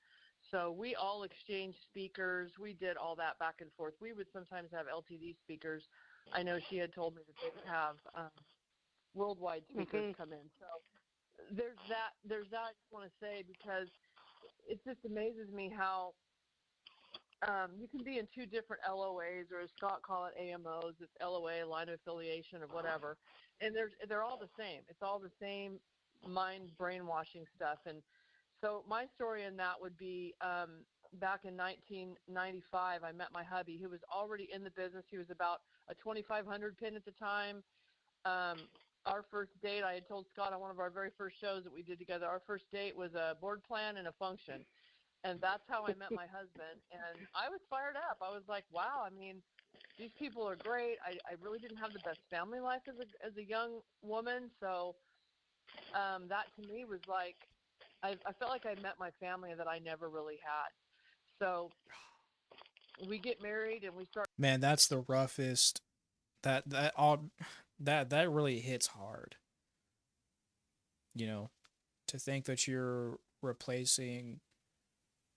So we all exchanged speakers. We did all that back and forth. We would sometimes have LTD speakers. I know she had told me that they would have Worldwide speakers Hmm. come in. So there's that. I just want to say because it just amazes me how you can be in two different LOAs, or as Scott call it, AMOs. It's LOA, line of affiliation, or whatever, and they're all the same. It's all the same mind brainwashing stuff. And so my story in that would be back in 1995, I met my hubby, who was already in the business. He was about a 2,500 pin at the time. Our first date, I had told Scott on one of our very first shows that we did together, our first date was a board plan and a function. And that's how I met my husband. And I was fired up. I was like, wow, I mean, these people are great. I really didn't have the best family life as a young woman. So that to me was like, I felt like I met my family that I never really had. So we get married and we start. Man, that's the roughest. That all that really hits hard. You know, to think that you're replacing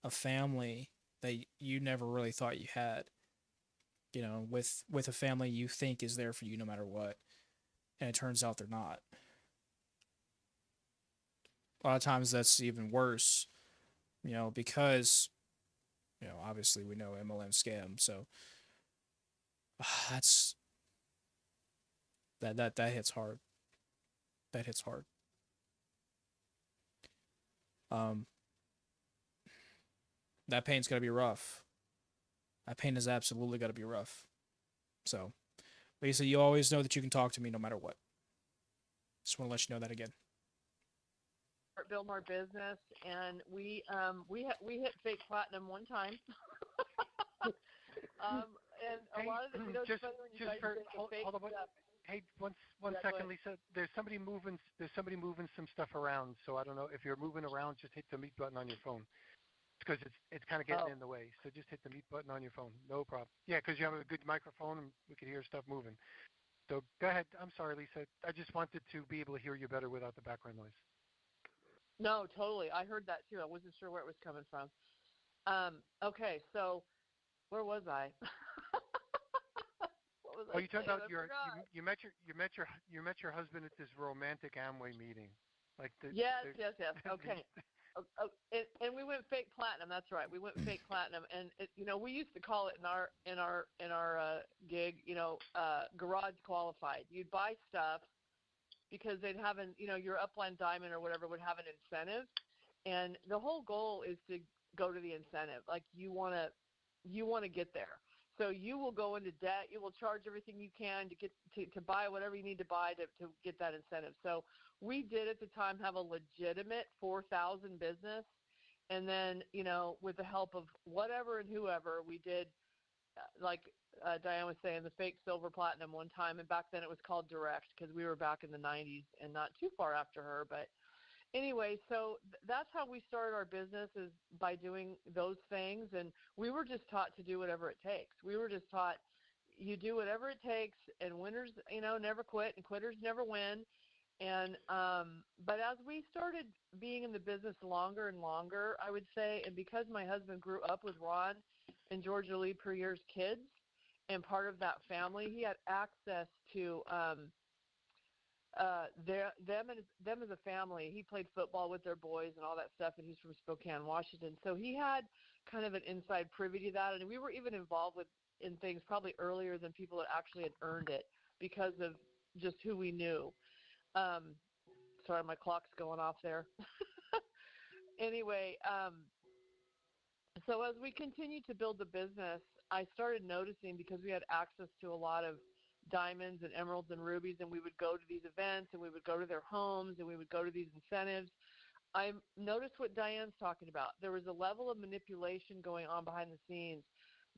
a family that you never really thought you had. You know, with a family you think is there for you no matter what, and it turns out they're not. A lot of times that's even worse. You know, because obviously we know MLM scam, so that's that hits hard. That hits hard. Um, that pain's got to be rough. That pain is absolutely got to be rough. So, Lisa, you always know that you can talk to me no matter what. Just want to let you know that again. Build our business, and we hit fake platinum one time. And a lot of the, just funny when you just guys for say the fake hold on. stuff. Hey, one Yeah, second, Lisa. There's somebody moving some stuff around. So I don't know if you're moving around. Just hit the mute button on your phone because it's kind of getting in the way. So just hit the mute button on your phone. No problem. Yeah, because you have a good microphone and we can hear stuff moving. So go ahead. I'm sorry, Lisa. I just wanted to be able to hear you better without the background noise. No, totally. I heard that too. I wasn't sure where it was coming from. Okay, so where was I? What was I You talked saying? about you met your husband at this romantic Amway meeting, like the yes. Okay. And we went fake platinum. That's right. We went fake platinum, and we used to call it in our gig, garage qualified. You'd buy stuff because they'd have your upline diamond or whatever would have an incentive, and the whole goal is to go to the incentive. Like you want to get there. So you will go into debt. You will charge everything you can to get to buy whatever you need to buy to get that incentive. So we did at the time have a legitimate 4,000 business, and then with the help of whatever and whoever, we did like Diane was saying, the fake silver platinum one time, and back then it was called direct because we were back in the 90s and not too far after her, but. Anyway, so that's how we started our business, is by doing those things. And we were just taught to do whatever it takes. We were just taught you do whatever it takes, and winners, never quit, and quitters never win. And but as we started being in the business longer and longer, I would say, and because my husband grew up with Ron and Georgia Lee Perrier's kids and part of that family, he had access to them as a family. He played football with their boys and all that stuff, and he's from Spokane, Washington. So he had kind of an inside privy to that, and we were even involved in things probably earlier than people that actually had earned it because of just who we knew. Sorry, my clock's going off there. Anyway, so as we continued to build the business, I started noticing, because we had access to a lot of diamonds and emeralds and rubies, and we would go to these events and we would go to their homes and we would go to these incentives. I noticed what Diane's talking about. There was a level of manipulation going on behind the scenes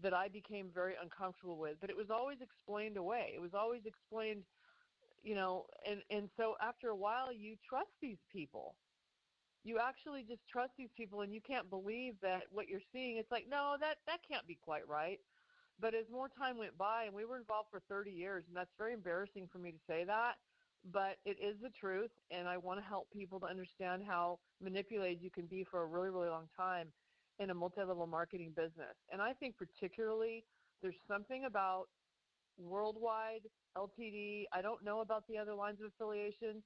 that I became very uncomfortable with, but it was always explained away. It was always explained, and so after a while you trust these people. You actually just trust these people, and you can't believe that what you're seeing, it's like, no, that can't be quite right. But as more time went by, and we were involved for 30 years, and that's very embarrassing for me to say that, but it is the truth, and I want to help people to understand how manipulated you can be for a really, really long time in a multi-level marketing business. And I think particularly there's something about Worldwide, LTD, I don't know about the other lines of affiliation,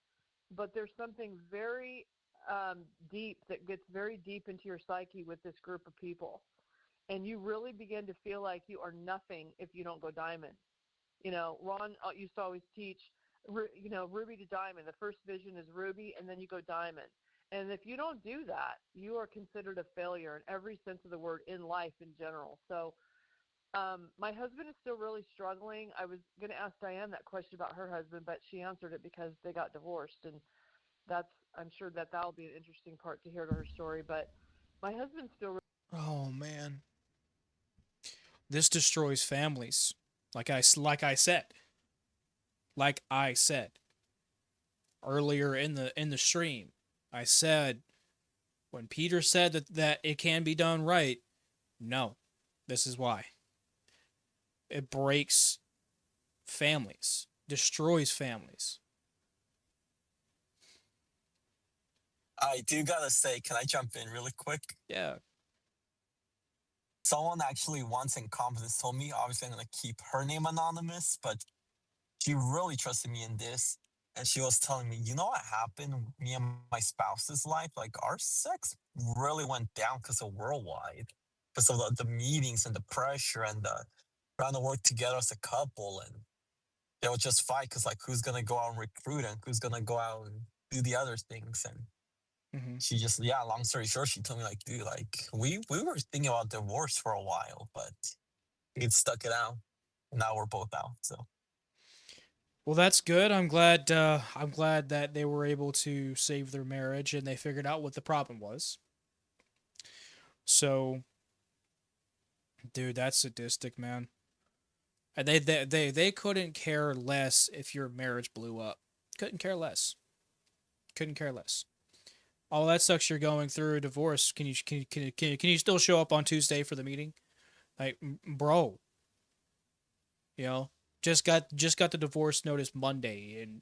but there's something very deep that gets very deep into your psyche with this group of people. And you really begin to feel like you are nothing if you don't go diamond. Ron used to always teach, ruby to diamond. The first vision is ruby, and then you go diamond. And if you don't do that, you are considered a failure in every sense of the word in life in general. So my husband is still really struggling. I was going to ask Diane that question about her husband, but she answered it because they got divorced. And I'm sure that'll be an interesting part to hear to her story. But my husband's still. Oh man, this destroys families. Like I said earlier in the stream, I said when Peter said that it can be done right. No, this is why. it breaks families, destroys families. I do gotta say, can I jump in really quick? Yeah. Someone actually once in confidence told me, obviously I'm gonna keep her name anonymous, but she really trusted me in this. And she was telling me, you know what happened in me and my spouse's life? Like our sex really went down because of worldwide, because of the meetings and the pressure and the trying to work together as a couple. And they would just fight because like who's gonna go out and recruit and who's gonna go out and do the other things. And Hmm. she just, yeah, long story short, she told me like, dude, like we were thinking about divorce for a while, but it stuck it out. Now we're both out. So Well, that's good. I'm glad. I'm glad that they were able to save their marriage and they figured out what the problem was. So, dude, that's sadistic, man. And they couldn't care less if your marriage blew up. Couldn't care less. Couldn't care less. All that sucks. You're going through a divorce. Can you still show up on Tuesday for the meeting? Like, bro, you know, just got the divorce notice Monday, and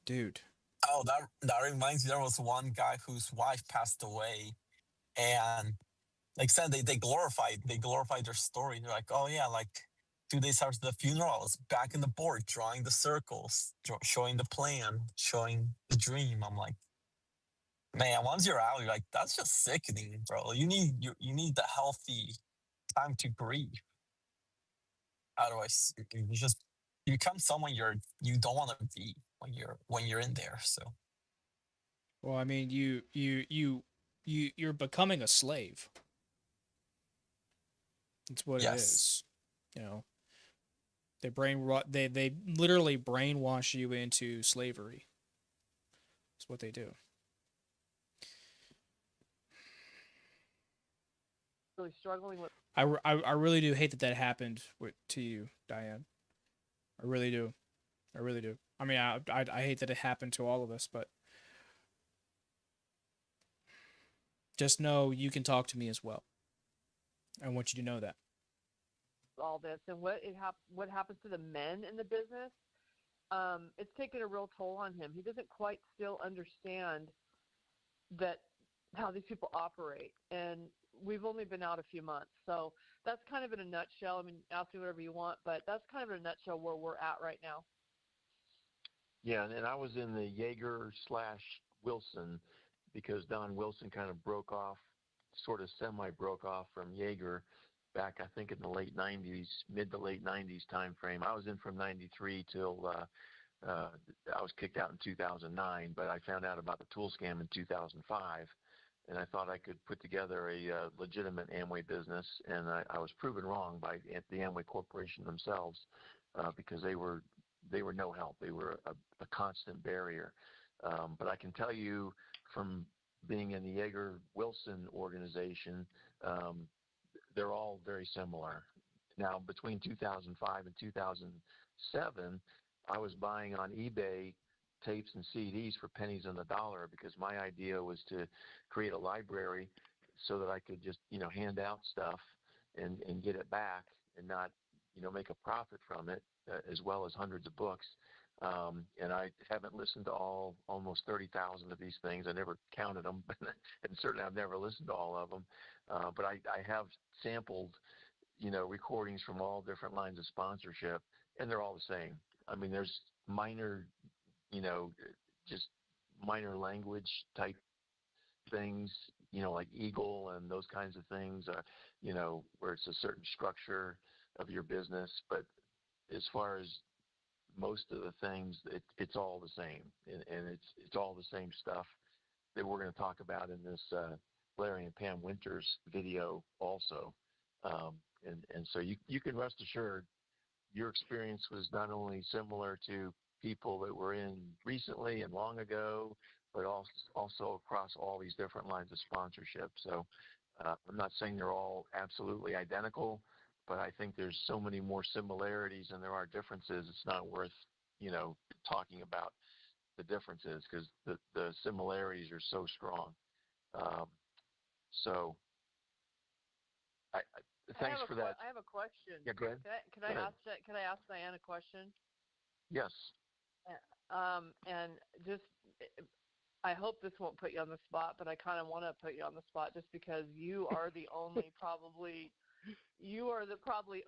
dude. oh, that reminds me. There was one guy whose wife passed away, and like said, they glorified their story. They're like, oh yeah, like 2 days after the funeral, I was back in the board, drawing the circles, showing the plan, showing the dream. I'm like, man, once you're out, you're like, that's just sickening, bro. You need the healthy time to grieve. Otherwise, you just you become someone you don't want to be when you're in there. So Well, I mean, you're becoming a slave. That's what it yes, is. You know, they literally brainwash you into slavery. That's what they do. Really struggling with. I really do hate that that happened to you, Diane. I really do. I really do. I mean, I hate that it happened to all of us, but just know you can talk to me as well. I want you to know that. All this and what happens to the men in the business. It's taken a real toll on him. He doesn't quite still understand that how these people operate, and we've only been out a few months, so that's kind of in a nutshell. I mean, ask me whatever you want, but that's kind of in a nutshell where we're at right now. Yeah, and I was in the Jaeger slash Wilson because Don Wilson kind of broke off, sort of semi broke off from Jaeger back, I think, in the late 90s, mid to late 90s time frame. I was in from 93 till uh, I was kicked out in 2009, but I found out about the tool scam in 2005. And I thought I could put together a legitimate Amway business, and I was proven wrong by the Amway Corporation themselves because they were no help. They were a constant barrier. But I can tell you from being in the Jaeger Wilson organization, um, they're all very similar. Now, between 2005 and 2007, I was buying on eBay tapes and CDs for pennies on the dollar because my idea was to create a library so that I could just, hand out stuff and get it back and not, make a profit from it, as well as hundreds of books. And I haven't listened to almost 30,000 of these things. I never counted them, and certainly I've never listened to all of them. But I have sampled, recordings from all different lines of sponsorship, and they're all the same. I mean, there's minor, you know, just minor language type things, like Eagle and those kinds of things, where it's a certain structure of your business. But as far as most of the things, it's all the same, and it's all the same stuff that we're going to talk about in this Larry and Pam Winters video also. And so you can rest assured your experience was not only similar to people that were in recently and long ago, but also across all these different lines of sponsorship. So I'm not saying they're all absolutely identical, but I think there's so many more similarities than there are differences. It's not worth, talking about the differences because the similarities are so strong. Um, so Thanks for that. I have a question. Yeah, go ahead. Can I ask that? Can I ask Diane a question? Yes. And just, I hope this won't put you on the spot, but I kind of want to put you on the spot just because you are the only probably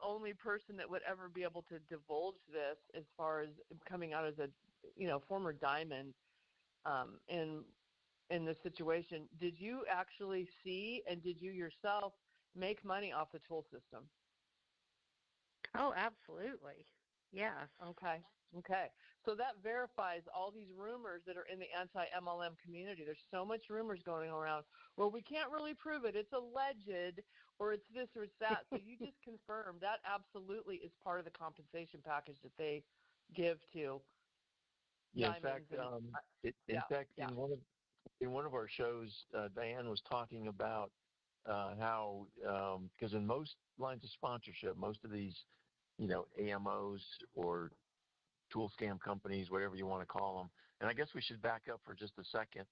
only person that would ever be able to divulge this as far as coming out as a former diamond in this situation. Did you actually see and did you yourself make money off the tool system? Oh, absolutely. Yes. Okay. So that verifies all these rumors that are in the anti-MLM community. There's so much rumors going around. Well, we can't really prove it. It's alleged, or it's this or it's that. So you just confirmed that absolutely is part of the compensation package that they give to diamonds. In one of our shows, Diane was talking about how because in most lines of sponsorship, most of these AMOs or tool scam companies, whatever you want to call them. And I guess we should back up for just a second.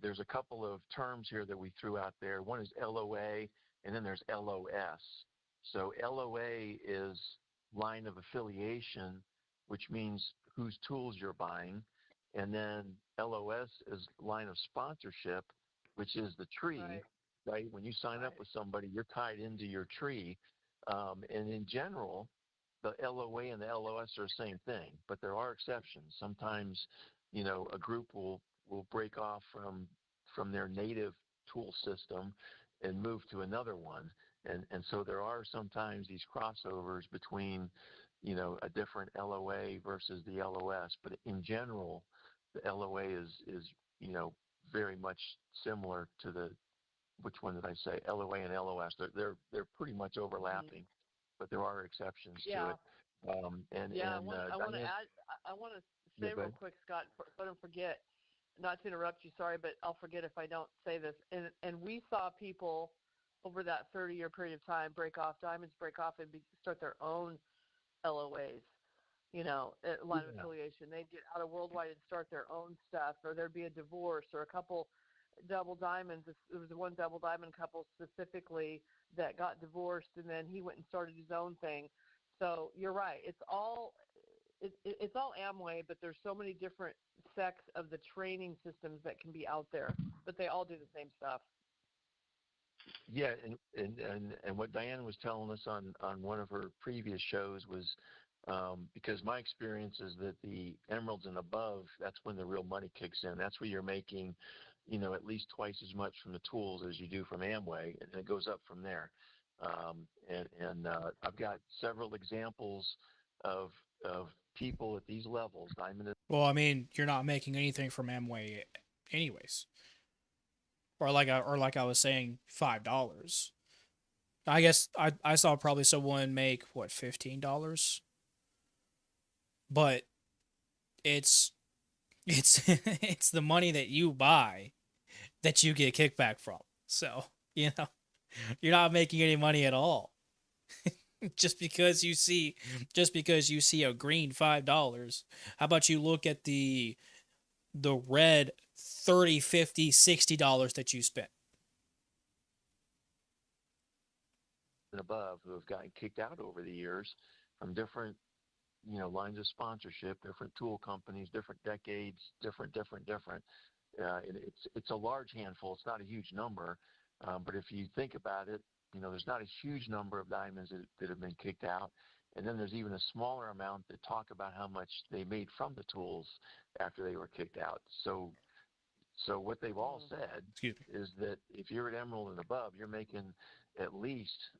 There's a couple of terms here that we threw out there. One is LOA, and then there's LOS. So LOA is line of affiliation, which means whose tools you're buying. And then LOS is line of sponsorship, which is the tree, right? When you sign up with somebody, you're tied into your tree. And in general, the LOA and the LOS are the same thing, but there are exceptions. Sometimes, a group will break off from their native tool system and move to another one. And so there are sometimes these crossovers between, a different LOA versus the LOS. But in general, the LOA is very much similar to which one did I say? LOA and LOS. They're pretty much overlapping. But there are exceptions to it. I want to add. I want to say real quick, Scott, so I don't forget. Not to interrupt you, sorry, but I'll forget if I don't say this. And we saw people over that 30-year period of time break off diamonds, and start their own LOAs. Line of affiliation. They'd get out of Worldwide and start their own stuff, or there'd be a divorce, or a couple double diamonds. There was one double diamond couple specifically that got divorced, and then he went and started his own thing. So you're right. It's all Amway, but there's so many different sects of the training systems that can be out there, but they all do the same stuff. Yeah, and what Diane was telling us on one of her previous shows was because my experience is that the emeralds and above, that's when the real money kicks in. That's where you're making at least twice as much from the tools as you do from Amway, and it goes up from there. I've got several examples of people at these levels. Well, I mean, you're not making anything from Amway, anyways. Or like I was saying, $5. I guess I saw probably someone make $15, but it's it's the money that you buy that you get kickback from. So, you're not making any money at all. just because you see a green $5. How about you look at the red $30, $50, $60 that you spent? And above who have gotten kicked out over the years from different lines of sponsorship, different tool companies, different decades, different. It's a large handful. It's not a huge number, but if you think about it, there's not a huge number of diamonds that have been kicked out, and then there's even a smaller amount that talk about how much they made from the tools after they were kicked out. So what they've all said is that if you're at Emerald and above, you're making at least,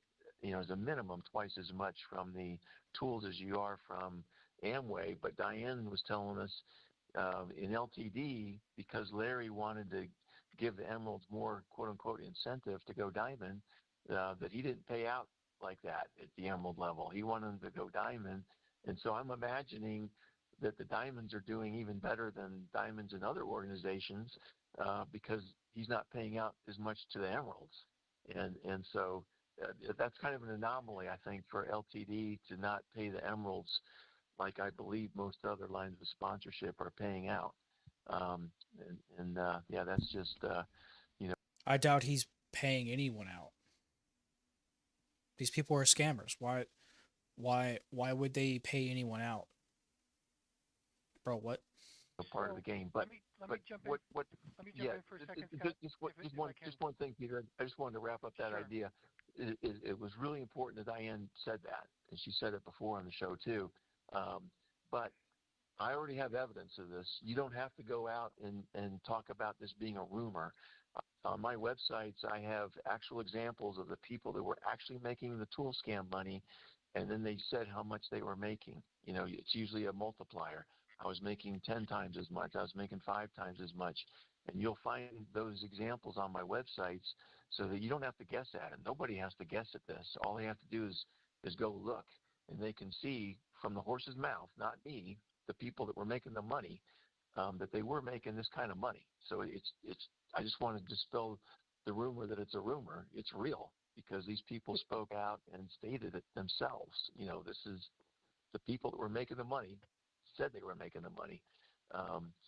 as a minimum, twice as much from the tools as you are from Amway. But Diane was telling us in LTD, because Larry wanted to give the Emeralds more quote-unquote incentive to go diamond, that he didn't pay out like that at the Emerald level. He wanted them to go diamond. And so I'm imagining that the diamonds are doing even better than diamonds in other organizations because he's not paying out as much to the Emeralds. And so that's kind of an anomaly, I think, for LTD to not pay the Emeralds like I believe most other lines of sponsorship are paying out. That's just, I doubt he's paying anyone out. These people are scammers. Why would they pay anyone out? Bro, what? A part of the game. But let me jump in. what Let me jump in for a second, Scott, just one thing, Peter. I just wanted to wrap up that Sure. idea. It was really important that Diane said that, and she said it before on the show too. But I already have evidence of this. You don't have to go out and talk about this being a rumor. On my websites, I have actual examples of the people that were actually making the tool scam money, and then they said how much they were making. It's usually a multiplier. I was making 10 times as much. I was making 5 times as much. And you'll find those examples on my websites so that you don't have to guess at it. Nobody has to guess at this. All they have to do is go look, and they can see from the horse's mouth, not me, the people that were making the money, that they were making this kind of money. So I just want to dispel the rumor that it's a rumor. It's real because these people spoke out and stated it themselves. This is the people that were making the money said they were making the money.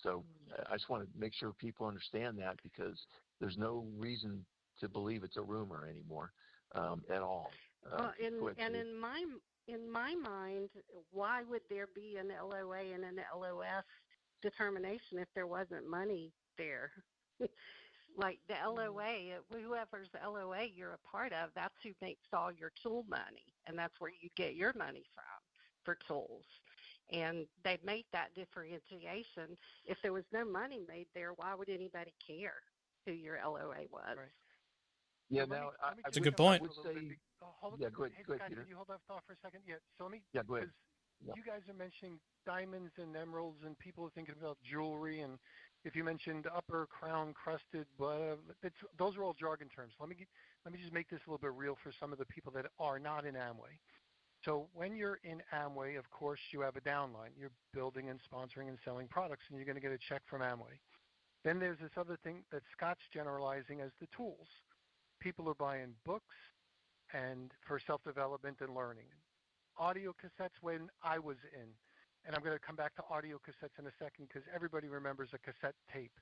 So I just want to make sure people understand that because there's no reason to believe it's a rumor anymore at all. In my mind, why would there be an LOA and an LOS determination if there wasn't money there? Like the LOA, whoever's LOA you're a part of, that's who makes all your tool money, and that's where you get your money from for tools. And they've made that differentiation. If there was no money made there, why would anybody care who your LOA was? Right. Yeah, That's a good point. Go ahead, Scott, Peter. can you hold that thought for a second? Yeah, so let me, Yeah, go ahead. because you guys are mentioning diamonds and emeralds, and people are thinking about jewelry, and if you mentioned upper crown crusted, those are all jargon terms. Let me just make this a little bit real for some of the people that are not in Amway. So when you're in Amway, of course, you have a downline. You're building and sponsoring and selling products, and you're going to get a check from Amway. Then there's this other thing that Scott's generalizing as the tools. People are buying books and for self-development and learning. Audio cassettes when I was in, and I'm going to come back to audio cassettes in a second because everybody remembers a cassette tape.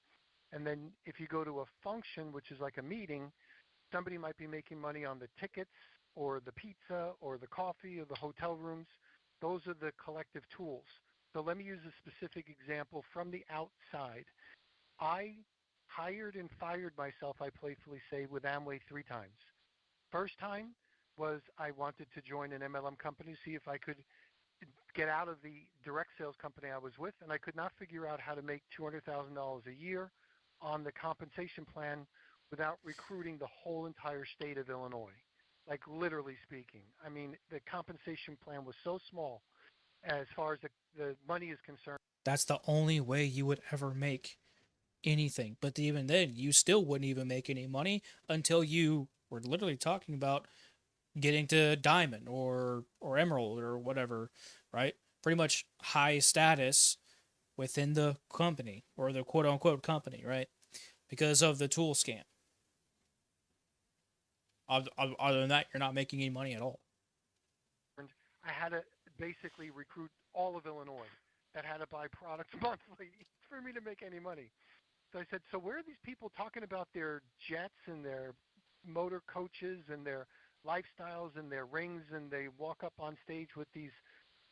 And then if you go to a function, which is like a meeting, somebody might be making money on the tickets or the pizza or the coffee or the hotel rooms. Those are the collective tools. So let me use a specific example from the outside. I hired and fired myself, I playfully say, with Amway 3 times. First time was I wanted to join an MLM company, see if I could get out of the direct sales company I was with, and I could not figure out how to make $200,000 a year on the compensation plan without recruiting the whole entire state of Illinois. Like literally speaking. I mean, the compensation plan was so small as far as the money is concerned. That's the only way you would ever make anything. But even then, you still wouldn't even make any money until you were literally talking about getting to diamond or emerald or whatever, right? Pretty much high status within the company or the quote unquote company, right? Because of the tool scam. Other than that, you're not making any money at all. I had to basically recruit all of Illinois that had to buy products monthly for me to make any money. So I said, so where are these people talking about their jets and their motor coaches and their lifestyles and their rings, and they walk up on stage with these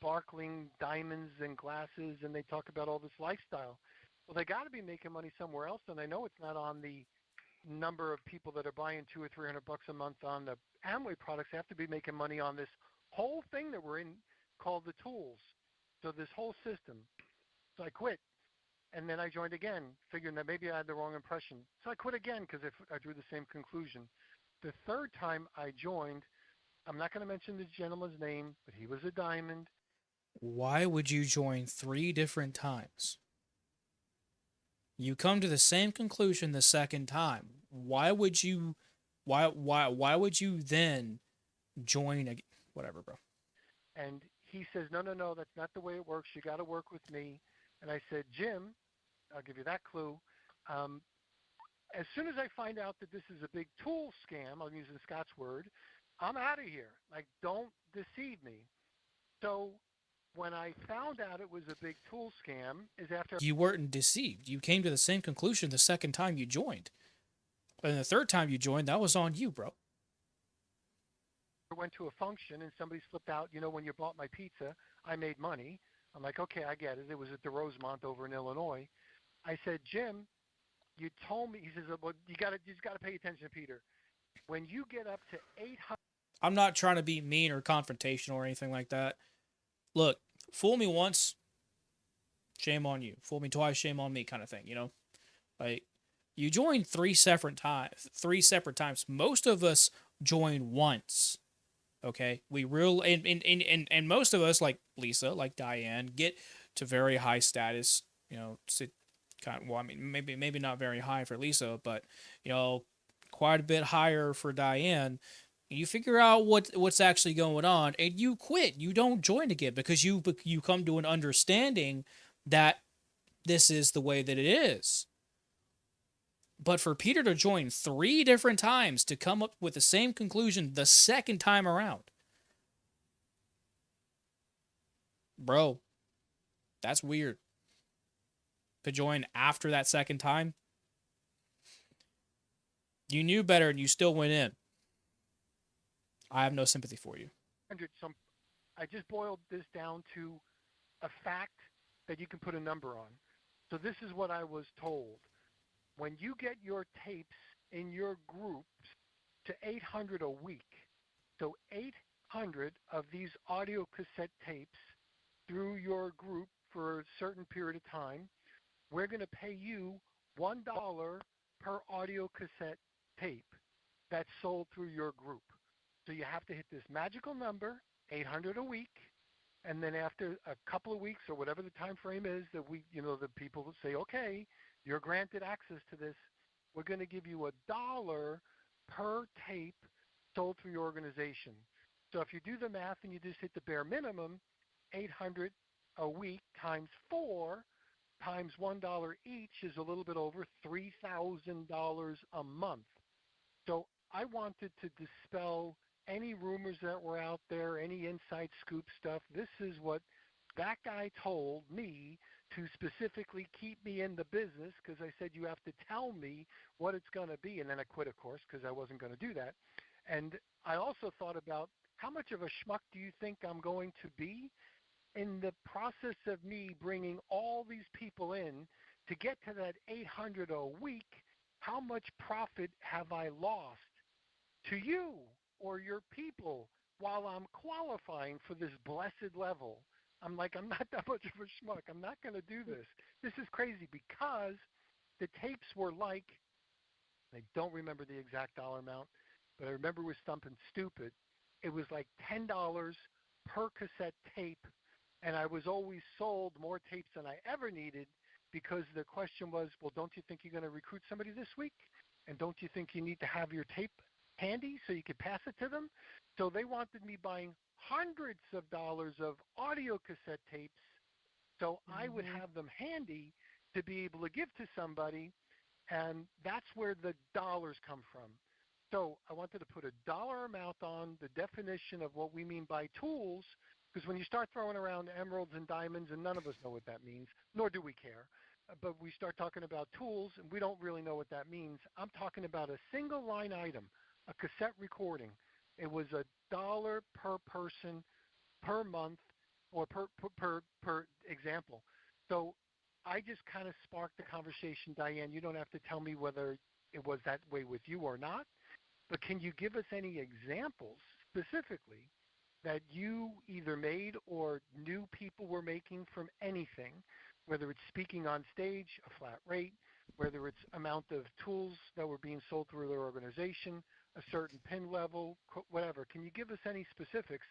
sparkling diamonds and glasses, and they talk about all this lifestyle? Well, they got to be making money somewhere else, and I know it's not on the number of people that are buying $200 or $300 a month on the Amway products. They have to be making money on this whole thing that we're in called the tools. So this whole system. So I quit. And then I joined again, figuring that maybe I had the wrong impression. So I quit again because I drew the same conclusion. The third time I joined, I'm not going to mention the gentleman's name, but he was a diamond. Why would you join 3 different times? You come to the same conclusion the second time. Why would you would you then join whatever, bro? And he says, no, that's not the way it works. You got to work with me. And I said, Jim, I'll give you that clue. As soon as I find out that this is a big tool scam, I'm using Scott's word, I'm out of here. Like, don't deceive me. So when I found out it was a big tool scam is after... You weren't deceived. You came to the same conclusion the second time you joined. And the third time you joined, that was on you, bro. went to a function and somebody slipped out, when you bought my pizza, I made money. I'm like, okay, I get it. It was at the Rosemont over in Illinois. I said, Jim, you told me. He says, well, you just got to pay attention, Peter. When you get up to 800. I'm not trying to be mean or confrontational or anything like that. Look, fool me once, shame on you. Fool me twice, shame on me, kind of thing. Like you joined three separate times. Most of us join once. Okay, we real and most of us, like Lysa, like Diane, get to very high status. Well, I mean, maybe not very high for Lysa, but quite a bit higher for Diane. You figure out what's actually going on, and you quit. You don't join again because you come to an understanding that this is the way that it is. But for Peter to join three different times to come up with the same conclusion the second time around, bro, that's weird. To join after that second time, you knew better and you still went in. I have no sympathy for you. Some, I just boiled this down to a fact that you can put a number on. So this is what I was told. When you get your tapes in your groups to 800 a week, so 800 of these audio cassette tapes through your group for a certain period of time, we're going to pay you $1 per audio cassette tape that's sold through your group. So you have to hit this magical number, 800 a week, and then after a couple of weeks or whatever the time frame is that the people say, okay, you're granted access to this, we're going to give you $1 per tape sold through your organization. So if you do the math and you just hit the bare minimum, 800 a week times 4 times $1 each is a little bit over $3,000 a month. So I wanted to dispel any rumors that were out there, any inside scoop stuff. This is what that guy told me to specifically keep me in the business, because I said you have to tell me what it's going to be. And then I quit, of course, because I wasn't going to do that. And I also thought about how much of a schmuck do you think I'm going to be in the process of me bringing all these people in to get to that 800 a week. How much profit have I lost to you or your people while I'm qualifying for this blessed level? I'm like, I'm not that much of a schmuck. I'm not going to do this. This is crazy, because the tapes were like, I don't remember the exact dollar amount, but I remember it was something stupid. It was like $10 per cassette tape, and I was always sold more tapes than I ever needed, because the question was, well, don't you think you're going to recruit somebody this week? And don't you think you need to have your tape handy so you could pass it to them? So they wanted me buying hundreds of dollars of audio cassette tapes so I would have them handy to be able to give to somebody, and that's where the dollars come from. So I wanted to put a dollar amount on the definition of what we mean by tools, because when you start throwing around emeralds and diamonds, and none of us know what that means, nor do we care, but we start talking about tools, and we don't really know what that means. I'm talking about a single line item, a cassette recording. It was $1 per person per month, or per example. So I just kind of sparked the conversation, Diane. You don't have to tell me whether it was that way with you or not, but can you give us any examples specifically that you either made or knew people were making from anything, whether it's speaking on stage, a flat rate, whether it's amount of tools that were being sold through their organization, a certain pin level, whatever. Can you give us any specifics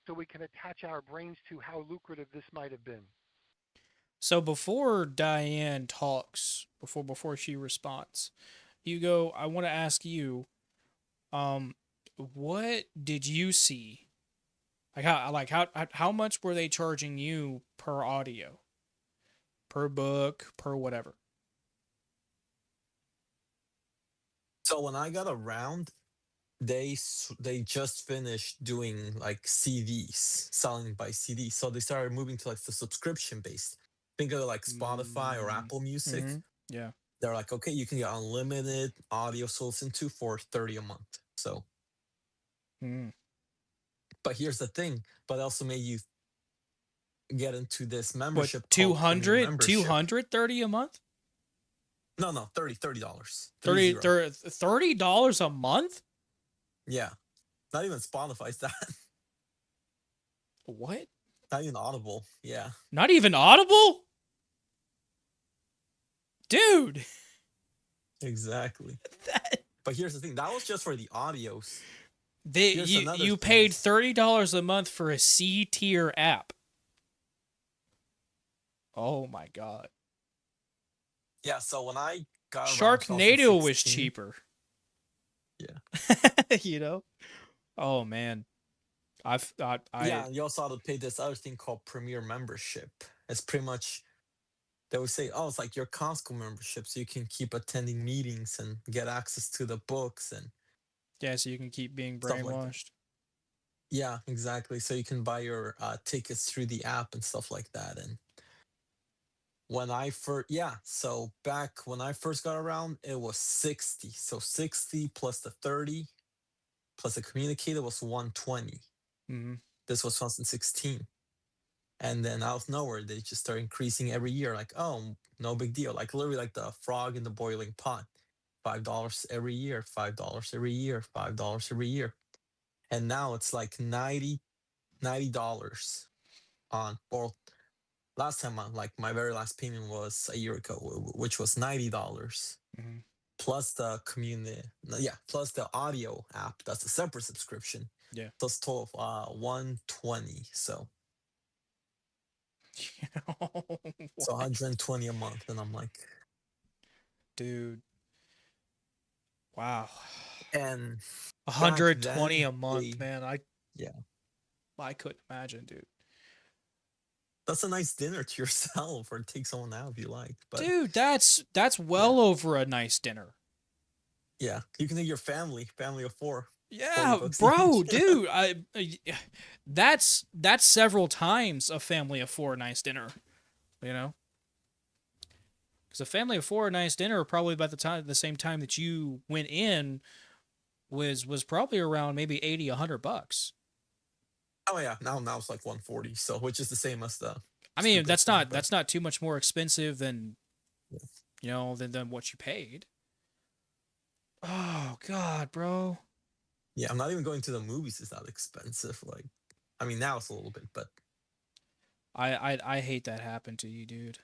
so we can attach our brains to how lucrative this might have been? So before Diane talks, before she responds, Hugo, I want to ask you, um, what did you see? How much were they charging you per audio, per book, per whatever? So when I got around, they just finished doing like CDs, selling by CD. So they started moving to like the subscription based. Think of it like Spotify or Mm, Apple Music. mm-hmm. Yeah. They're like, okay, you can get unlimited audio source into for 30 a month. So Mm. But here's the thing. But it also made you get into this What, membership called premium 200, membership. 230 a month? No, $30. 30, 30. $30 a month? Yeah. Not even Spotify's that. What? Not even Audible. Yeah. Not even Audible? Dude. Exactly. That, But here's the thing. That was just for the audios. they Here's you, another you thing. paid $30 a month for a C tier app. Oh my god. Yeah, so when I got around Sharknado was 2016, cheaper. Yeah. You know? Oh man. Yeah, you also had to pay this other thing called Premier Membership. It's pretty much, they would say, oh, it's like your Costco membership, so you can keep attending meetings and get access to the books and yeah, so you can keep being stuff like that. brainwashed. Yeah, exactly. So you can buy your tickets through the app and stuff like that. And when I first, yeah, so back when I first got around, it was 60. So 60 plus the 30 plus the communicator was 120. Mm-hmm. This was 2016. And then out of nowhere, they just start increasing every year. Like, oh, no big deal. Like literally like the frog in the boiling pot. $5 every year, $5 every year, $5 every year. And now it's like $90 on, or last time on, like my very last payment was a year ago, which was $90 Mm-hmm. plus the community, yeah, plus the audio app. That's a separate subscription. Yeah. Plus 12, 120. So What? 120 a month. And I'm like, Dude. Wow. and back 120 then, a month, man. yeah, I couldn't imagine, dude. that's a nice dinner to yourself or take someone out if you like. But Dude, that's well over a nice dinner. yeah, you can take your family of four. Yeah, $40 bro, each. dude, that's several times a family of four nice dinner, you know? Because a family of four nice dinner probably by the same time that you went in was probably around maybe 80, $100. Oh yeah, now it's like 140. So which is the same as the I mean, stupid thing, but that's not too much more expensive than yeah. than what you paid. Oh God, bro. Yeah, I'm not even going to the movies. It's not expensive. Like, I mean, now it's a little bit, but I hate that happened to you, dude.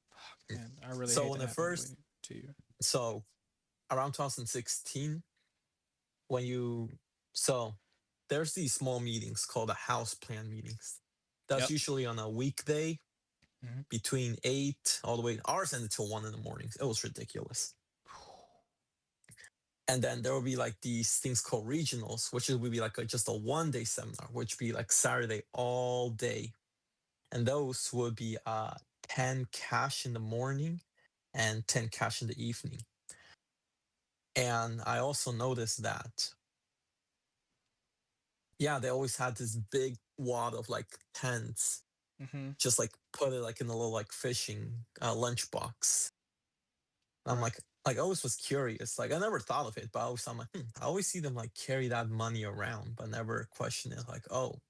Fuck, man, I really so hate when that it first, happened to you. so around 2016, when you, so there's these small meetings called the house plan meetings. That's Yep. usually on a weekday Mhm. between 8 all the way, ours ended till 1 in the mornings. It was ridiculous. And then there will be like these things called regionals, which would be like just a 1 day seminar, which would be like Saturday all day. And those would be 10 cash in the morning and 10 cash in the evening. And I also noticed that, yeah, they always had this big wad of like tents, Mm-hmm. just like put it like in a little like fishing lunchbox. I'm Right. like I always was curious. Like I never thought of it, but I'm like, I always see them like carry that money around, but never question it. Like, oh,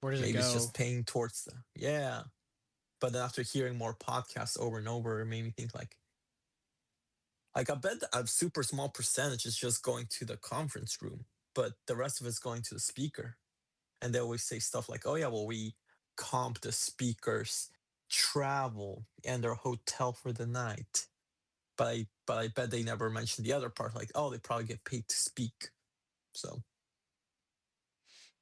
Where does it maybe it's go? just paying towards the, yeah. But then after hearing more podcasts over and over, it made me think like I bet a super small percentage is just going to the conference room, but the rest of it's going to the speaker. And they always say stuff like, oh yeah, well, we comp the speakers travel and their hotel for the night. But I bet they never mentioned the other part, like, oh, they probably get paid to speak. So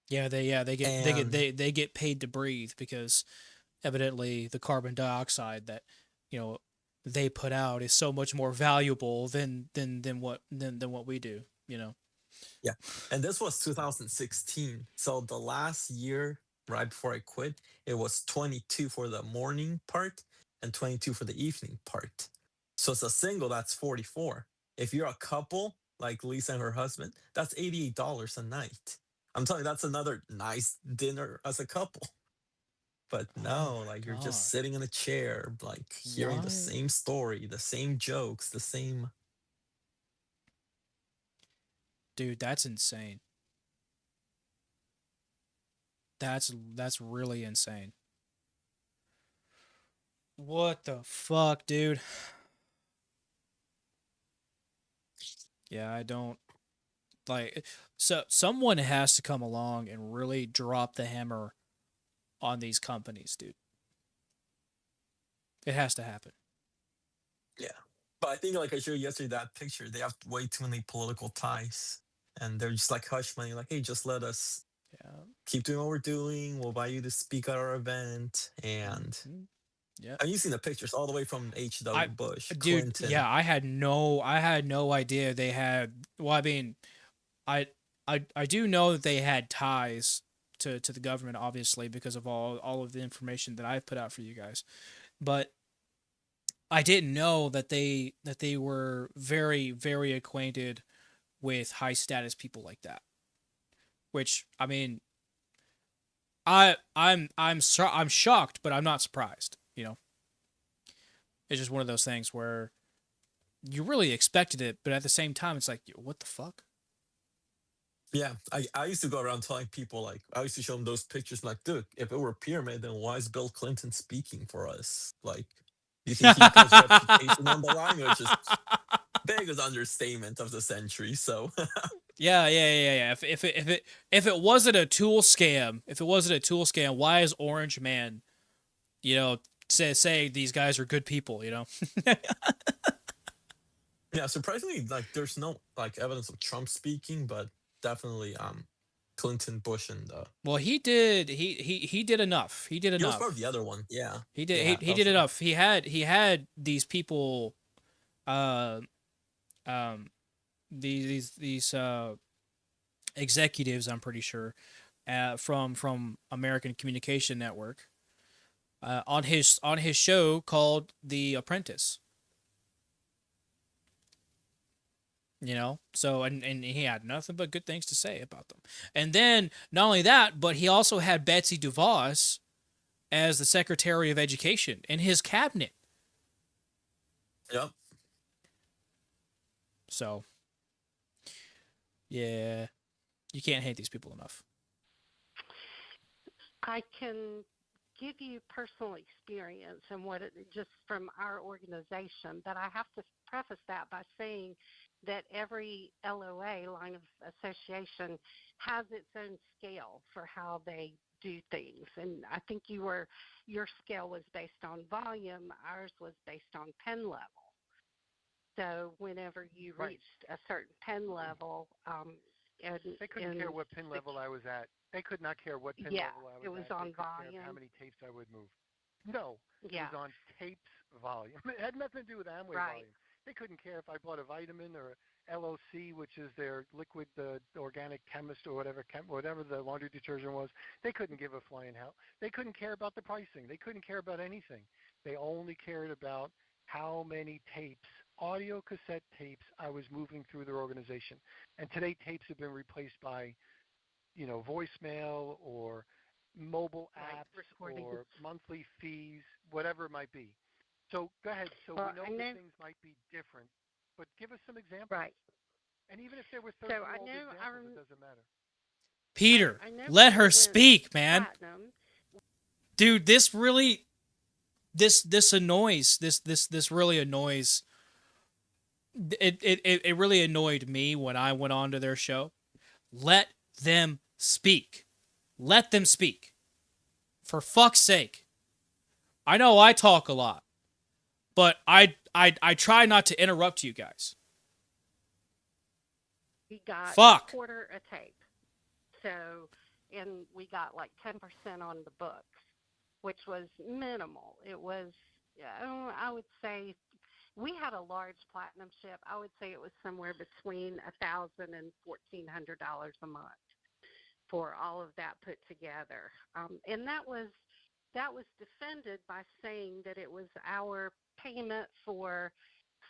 Yeah, and they get paid to breathe because evidently the carbon dioxide that you know they put out is so much more valuable than what we do. You know. yeah, and this was 2016. So the last year, right before I quit, it was 22 for the morning part and 22 for the evening part. So it's a single, that's 44. If you're a couple, like Lisa and her husband, that's $88 a night. I'm telling you, that's another nice dinner as a couple. But Oh no, my like you're just God. sitting in a chair, like hearing the Why, same story, the same jokes, the same. dude? That's insane. That's really insane. What the fuck, dude? Yeah, I don't like so someone has to come along and really drop the hammer on these companies, dude. It has to happen. Yeah. But I think, like I showed you yesterday, that picture, they have way too many political ties. And they're just like hush money, like, hey, just let us Yeah. keep doing what we're doing. We'll buy you to speak at our event. And Hmm. Yeah. have you seen the pictures all the way from I H.W. Bush, dude, Clinton? yeah, I had no idea they had well, I mean, I I do know that they had ties to the government obviously because of all of the information that I've put out for you guys. But I didn't know that they were very acquainted with high status people like that. Which I mean, I'm shocked, but I'm not surprised. You know, it's just one of those things where you really expected it, but at the same time, it's like, what the fuck? Yeah, I used to go around telling people, like, I used to show them those pictures, like, dude, if it were a pyramid, then why is Bill Clinton speaking for us? Like, you think he put his reputation on the line, which is biggest understatement of the century. So, Yeah. If it wasn't a tool scam, why is Orange Man, you know, say these guys are good people, you know? yeah, surprisingly, like, there's no like evidence of Trump speaking, but definitely Clinton, Bush, and Well, he did. He did enough. He did he was part of enough. the other one. Yeah, He did. yeah, He did also. enough. He had these people. Uh, um, these executives. I'm pretty sure. From American Communication Network. On his show called The Apprentice. You know, so and he had nothing but good things to say about them. And then not only that, but he also had Betsy DeVos as the Secretary of Education in his cabinet. Yep. So yeah, you can't hate these people enough. I can give you personal experience and what it just from our organization, but I have to preface that by saying that every LOA line of association has its own scale for how they do things. And I think your scale was based on volume, ours was based on pen level. So whenever you Right. reached a certain pen level, and They couldn't care in what pin the level I was at. They could not care what pin yeah, level I it was was at. They on could care how volume. many tapes I would move. No, it Yeah, was on tapes volume. It had nothing to do with Amway right. volume. They couldn't care if I bought a vitamin or LOC, which is their liquid organic chemist or whatever the laundry detergent was. They couldn't give a flying hell. They couldn't care about the pricing. They couldn't care about anything. They only cared about how many tapes, audio cassette tapes, I was moving through their organization. And today tapes have been replaced by voicemail or mobile Right, apps recordings. or monthly fees, whatever it might be. So go ahead. So we Well, know I that know, things might be different, but give us some examples. right. And even if they were So I third-world know, examples, it doesn't matter. Peter, I know let when we her went speak, man. platinum. Dude, this annoys this really annoys it really annoyed me when I went on to their show. Let them speak. Let them speak. For fuck's sake. I know I talk a lot, but I try not to interrupt you guys. We got a Fuck. quarter a tape. So, and we got like 10% on the books, which was minimal. It was, I would say, we had a large platinum ship. I would say it was somewhere between $1,000 and $1,400 a month for all of that put together. And that was defended by saying that it was our payment for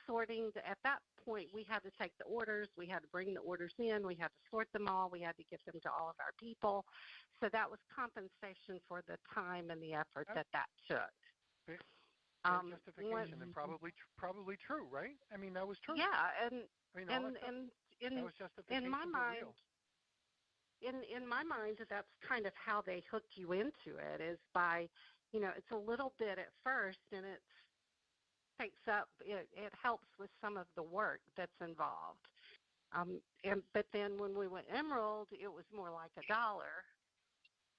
sorting. At that point, we had to take the orders, we had to bring the orders in, we had to sort them all, we had to get them to all of our people. So that was compensation for the time and the effort That's that took. fair, fair Um, what, justification and probably true, right? I mean, that was true. yeah, I mean, all that and stuff, and that in was in justification my for mind, real. in my mind, that's kind of how they hook you into it, is by, it's a little bit at first, and it helps with some of the work that's involved. But then when we went Emerald, it was more like $1,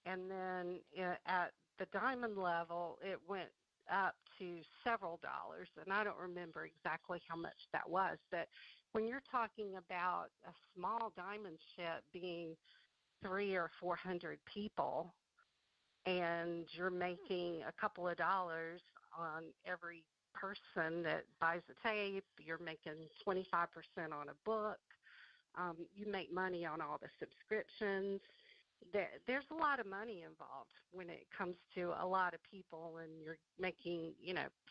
and then at the diamond level, it went up to several dollars, and I don't remember exactly how much that was. But when you're talking about a small diamond ship being 300 or 400 people, and you're making a couple of dollars on every person that buys a tape, you're making 25% on a book. You make money on all the subscriptions. There's a lot of money involved when it comes to a lot of people, and you're making,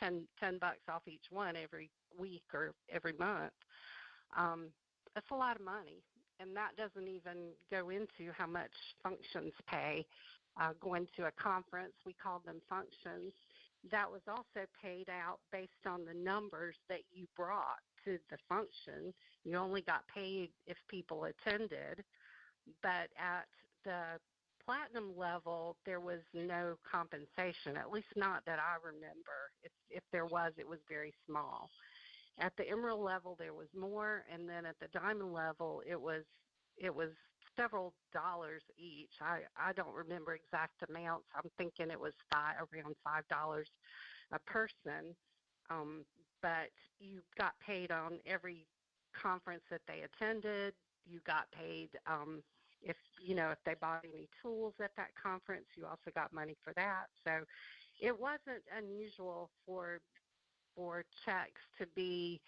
$10 off each one every week or every month. That's a lot of money, and that doesn't even go into how much functions pay. Going to a conference, we called them functions. That was also paid out based on the numbers that you brought to the function. You only got paid if people attended, but at the platinum level, there was no compensation, at least not that I remember. If there was, it was very small. At the emerald level, there was more, and then at the diamond level, it was several dollars each. I don't remember exact amounts. I'm thinking it was around $5 a person, but you got paid on every conference that they attended. You got paid if they bought any tools at that conference. You also got money for that. So it wasn't unusual for checks to be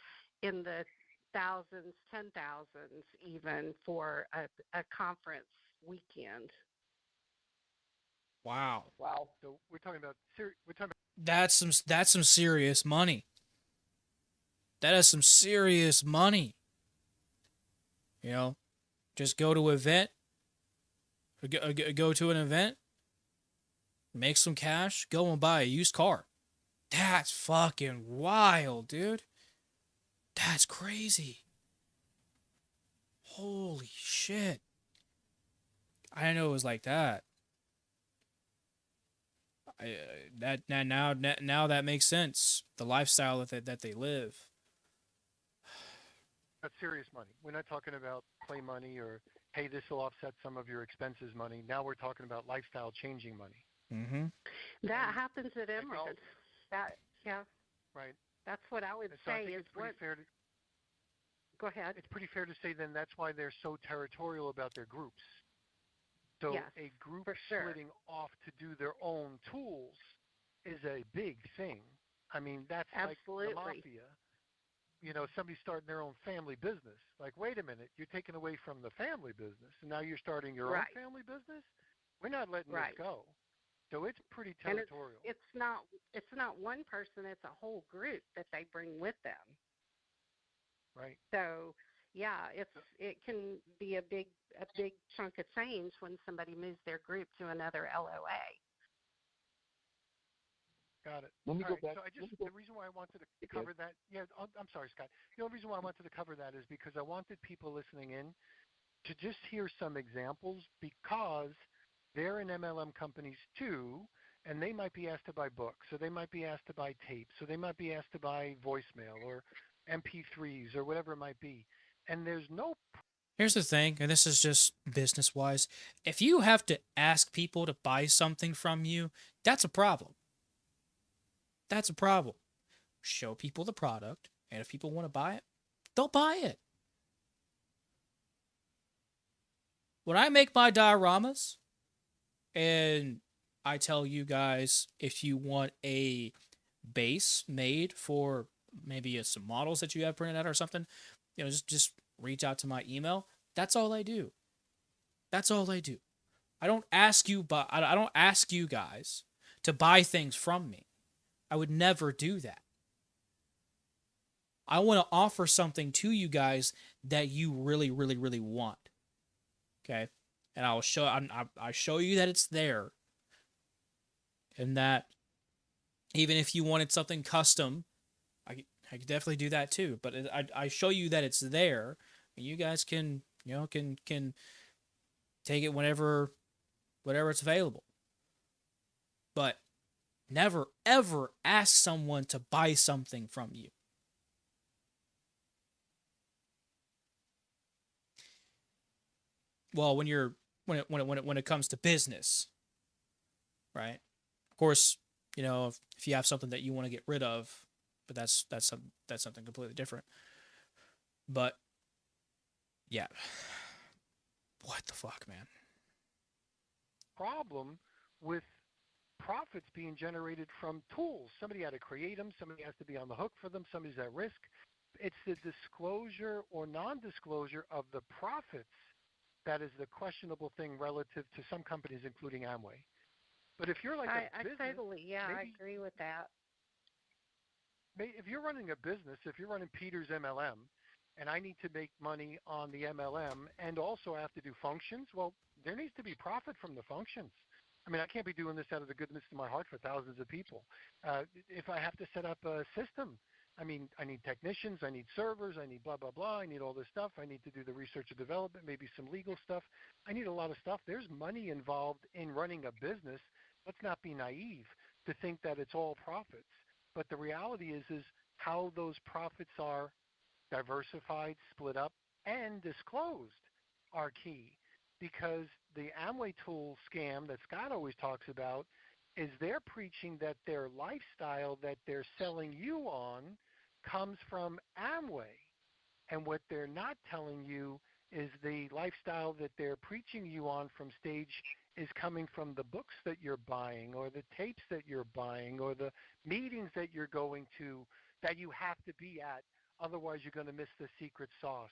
in the thousands, 10,000s even for a conference weekend. Wow. Wow. So we're talking about That's some serious money. That is some serious money. Just go to an event, go to an event, make some cash, go and buy a used car. That's fucking wild, dude. That's crazy. Holy shit. I didn't know it was like that. Now that makes sense. The lifestyle that they live. that's serious money. We're not talking about play money or, hey, this will offset some of your expenses money. Now we're talking about lifestyle changing money. Mm-hmm. That And happens at I think Emerald. Yeah, right. that's what I would And so I say think is it's pretty what. fair to Go ahead. it's pretty fair to say then that's why they're so territorial about their groups. So Yes, a group for sure. splitting off to do their own tools is a big thing. I mean, that's like the Absolutely. mafia. Somebody starting their own family business. Like, wait a minute, you're taking away from the family business, and now you're starting your own Right. family business? We're not letting Right. this go. So it's pretty And territorial. it's not one person, it's a whole group that they bring with them. Right. So yeah, it can be a big chunk of change when somebody moves their group to another LOA. Got it. Let me All go right. back. So the reason why I wanted to cover that, I'm sorry, Scott. The only reason why I wanted to cover that is because I wanted people listening in to just hear some examples, because they're in MLM companies too, and they might be asked to buy books, or they might be asked to buy tapes, or they might be asked to buy voicemail or MP3s or whatever it might be. And there's no Here's the thing, and this is just business wise. If you have to ask people to buy something from you, that's a problem. That's a problem. Show people the product, and if people want to buy it, they'll buy it. When I make my dioramas, and I tell you guys if you want a base made for maybe some models that you have printed out or something, just reach out to my email. That's all I do. That's all I do. I don't ask you, but I don't ask you guys to buy things from me. I would never do that. I want to offer something to you guys that you really, really, really want. Okay, and I show you that it's there, and that even if you wanted something custom, I could definitely do that too. But I show you that it's there, and you guys can can take it whenever it's available. But never ever ask someone to buy something from you. Well, when it comes to business, right? Of course, if you have something that you want to get rid of, but that's something completely different. But yeah, what the fuck, man? Problem with profits being generated from tools. Somebody had to create them. Somebody has to be on the hook for them. Somebody's at risk. It's the disclosure or non-disclosure of the profits that is the questionable thing relative to some companies, including Amway. But if you're like a I business, totally, yeah, I maybe agree with that. if you're running a business, if you're running Peter's MLM, and I need to make money on the MLM and also I have to do functions, well, there needs to be profit from the functions. I mean, I can't be doing this out of the goodness of my heart for thousands of people. If I have to set up a system, I mean, I need technicians, I need servers, I need blah, blah, blah, I need all this stuff. I need to do the research and development, maybe some legal stuff. I need a lot of stuff. There's money involved in running a business. Let's not be naive to think that it's all profits. But the reality is how those profits are diversified, split up, and disclosed are key. Because the Amway tool scam that Scott always talks about is they're preaching that their lifestyle that they're selling you on comes from Amway. And what they're not telling you is the lifestyle that they're preaching you on from stage is coming from the books that you're buying or the tapes that you're buying or the meetings that you're going to that you have to be at. Otherwise, you're going to miss the secret sauce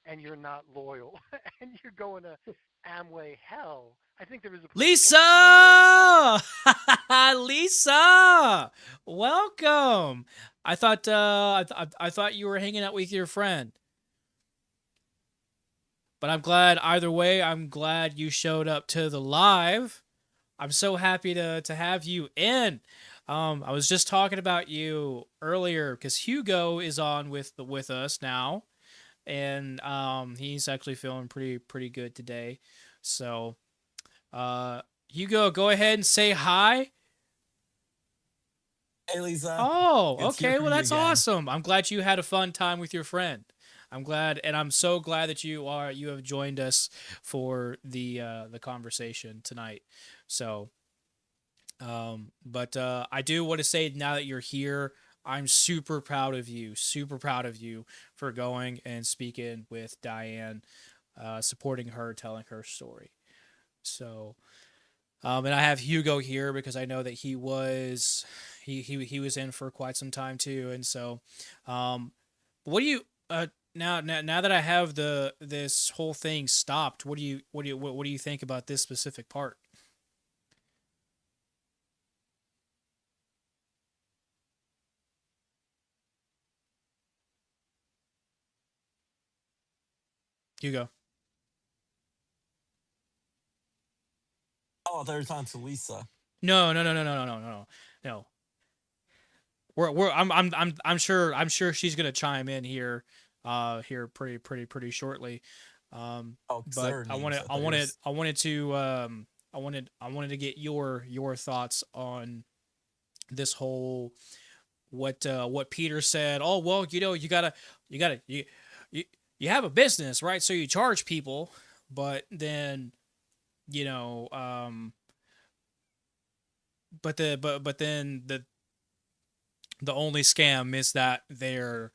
and you're not loyal and you're going to Amway hell. I think there is a place called Amway hell. Lisa, Lisa, welcome. I thought you were hanging out with your friend, but I'm glad either way. I'm glad you showed up to the live. I'm so happy to have you in. I was just talking about you earlier because Hugo is on with us now, and he's actually feeling pretty good today. So, Hugo, go ahead and say hi. Hey, Lisa. Oh, Good to hear okay. from Well, you that's again. awesome. I'm glad you had a fun time with your friend. I'm glad, and I'm so glad that you have joined us for the conversation tonight. So, but I do want to say now that you're here, I'm super proud of you for going and speaking with Diane, supporting her, telling her story. So, and I have Hugo here because I know that he was in for quite some time too, and so, um, what do you now that I have this whole thing stopped? What do you think about this specific part, Hugo? Oh, third time to Lisa. No, no, no, no, no, no, no, no, no. I'm sure she's gonna chime in here, here pretty shortly. Oh, because But there are names. I thought yours. I wanted to get your thoughts on this whole what Peter said. Oh well, you you have a business, right? So you charge people, but then you know but then the only scam is that they're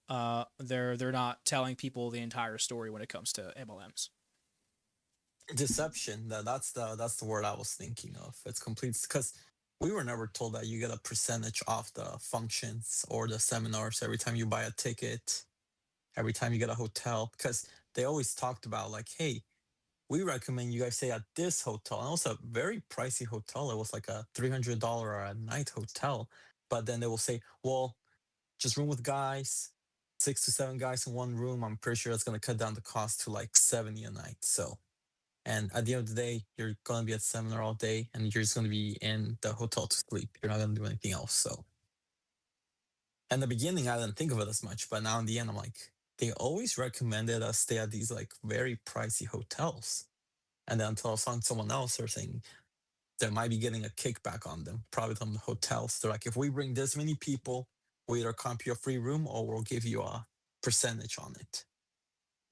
not telling people the entire story when it comes to MLMs. Deception. That's the word I was thinking of. It's complete because we were never told that you get a percentage off the functions or the seminars every time you buy a ticket, every time you get a hotel. Because they always talked about like, hey, we recommend you guys stay at this hotel, and it was a very pricey hotel. It was like a $300 a night hotel. But then they will say, well, just room with guys, 6 to 7 guys in one room. I'm pretty sure that's gonna cut down the cost to like 70 a night. So, and at the end of the day, you're gonna be at seminar all day, and you're just gonna be in the hotel to sleep. You're not gonna do anything else. So, in the beginning, I didn't think of it as much, but now in the end, I'm like, they always recommended us stay at these like very pricey hotels. and then until someone else or thing, they might be getting a kickback on them, probably from the hotels. They're like, if we bring this many people, we either comp you a free room or we'll give you a percentage on it.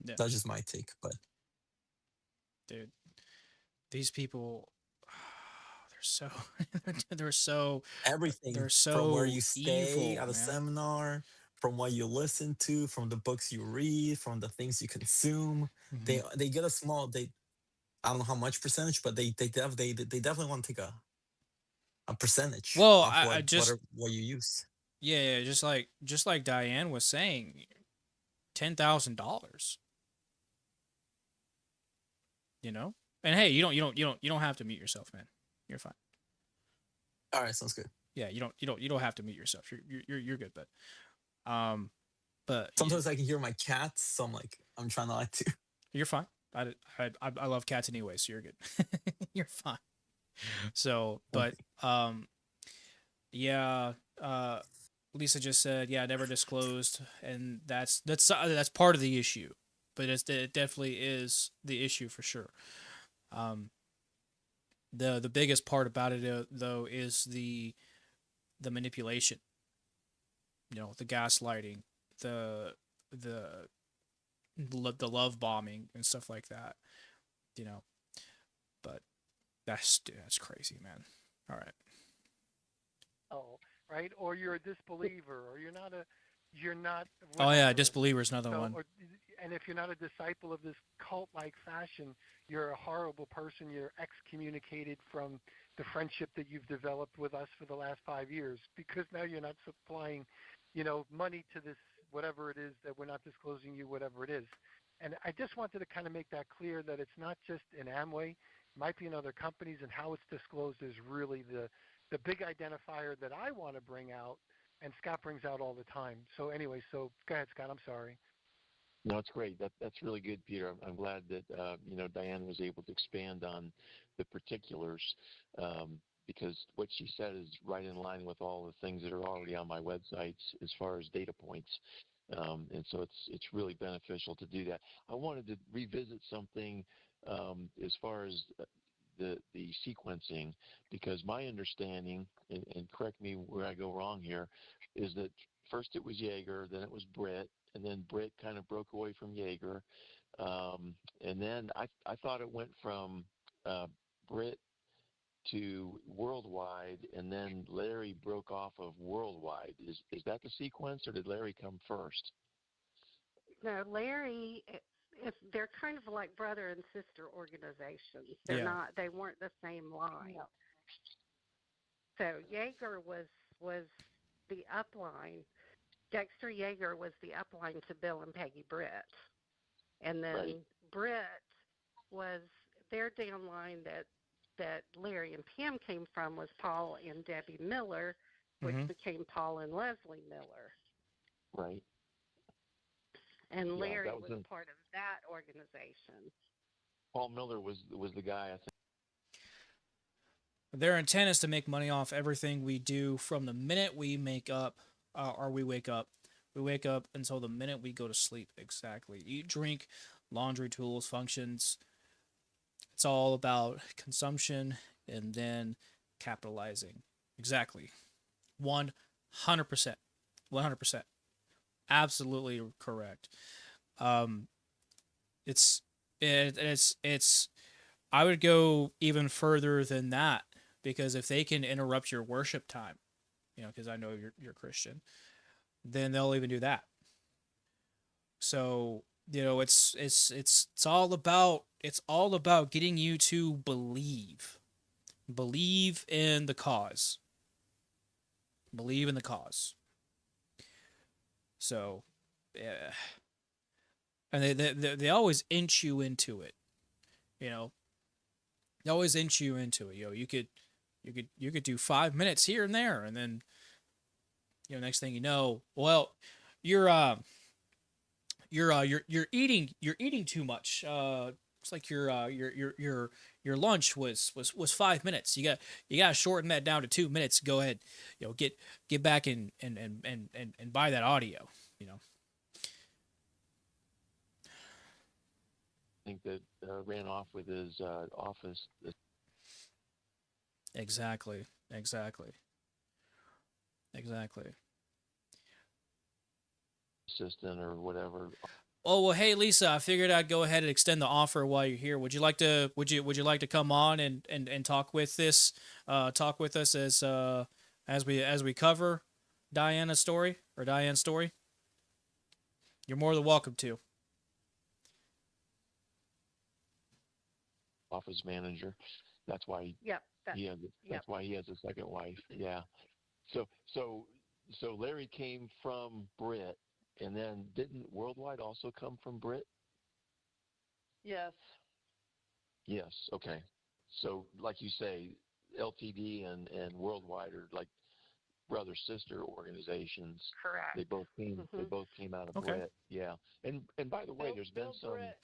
Yeah, That's just my take, but dude, these people, they're so, they're so, everything they're from where so you stay evil, at a man. seminar, from what you listen to, from the books you read, from the things you consume, Hmm. they get a small they I don't know how much percentage, but they definitely want to take a percentage Well, off I just, what you use. yeah, yeah, just like Diane was saying, $10,000. You know, and hey, you don't have to mute yourself, man. You're fine. All right, sounds good. Yeah, you don't have to mute yourself. You're good, um, but Sometimes I can hear my cats, so I'm like, I'm trying not to. you're fine. I love cats anyway, so you're good. You're fine. So, but Okay. yeah, Lysa just said, yeah, never disclosed, and that's part of the issue, but it definitely is the issue for sure. Um, the biggest part about it though is the manipulation. You know, the gaslighting, the the the love bombing and stuff like that. You know, but that's crazy, man. All right. Oh, right? Or you're a disbeliever, or you're not Oh yeah, whatever. disbeliever is another So, one. and if you're not a disciple of this cult-like fashion, you're a horrible person. You're excommunicated from the friendship that you've developed with us for the last 5 years because now you're not supplying, money to this whatever it is that we're not disclosing you, whatever it is. And I just wanted to kind of make that clear that it's not just in Amway, it might be in other companies, and how it's disclosed is really the big identifier that I want to bring out, and Scott brings out all the time. So anyway, so go ahead, Scott. I'm sorry. No, it's great. That's really good, Peter. I'm glad that Diane was able to expand on the particulars, because what she said is right in line with all the things that are already on my websites as far as data points, and so it's really beneficial to do that. I wanted to revisit something as far as the sequencing, because my understanding, and correct me where I go wrong here, is that first it was Jaeger, then it was Britt, and then Britt kind of broke away from Jaeger, and then I thought it went from Britt to Worldwide, and then Larry broke off of Worldwide. Is that the sequence, or did Larry come first? No, Larry, they're kind of like brother and sister organizations. They're Yeah. not. They weren't the same line. So Yeager was the upline. Dexter Yeager was the upline to Bill and Peggy Britt, and Right. then Britt was their downline that Larry and Pam came from was Paul and Debbie Miller, which Hmm. became Paul and Leslie Miller. Right. And Yeah, Larry that was was part of that organization. Paul Miller was the guy. I think. Their intent is to make money off everything we do from the minute we make up, or we wake up. We wake up until the minute we go to sleep. Exactly. Eat, drink, laundry, tools, functions. It's all about consumption and then capitalizing. Exactly. 100%. 100%. Absolutely correct. Um, it's it's I would go even further than that, because if they can interrupt your worship time, because I know you're Christian, then they'll even do that. So it's all about getting you to believe in the cause, believe in the cause. So, yeah, and they always inch you into it. You know, they always inch you into it. You could do 5 minutes here and there, and then next thing you know, well, you're you're eating too much. It's like your lunch was 5 minutes. You got to shorten that down to 2 minutes. Go ahead, get back and buy that audio. You know. think, that ran off with his office Exactly. Exactly. Exactly. assistant or whatever. Oh well, hey Lisa, I figured I'd go ahead and extend the offer while you're here. Would you like to? Would you like to come on and talk with this? Talk with us as we cover Diane's story. You're more than welcome to. Office manager. That's why Yep. he has. Yep. That's why he has a second wife. Yeah. So so so Larry came from Brit, and then didn't Worldwide also come from Brit? Yes. Yes. Okay. So like you say, LTD and Worldwide are like brother sister organizations. Correct. They Mhm. both came out of Okay. Brit. Yeah. And by the way, Bill there's been Bill some. Britt.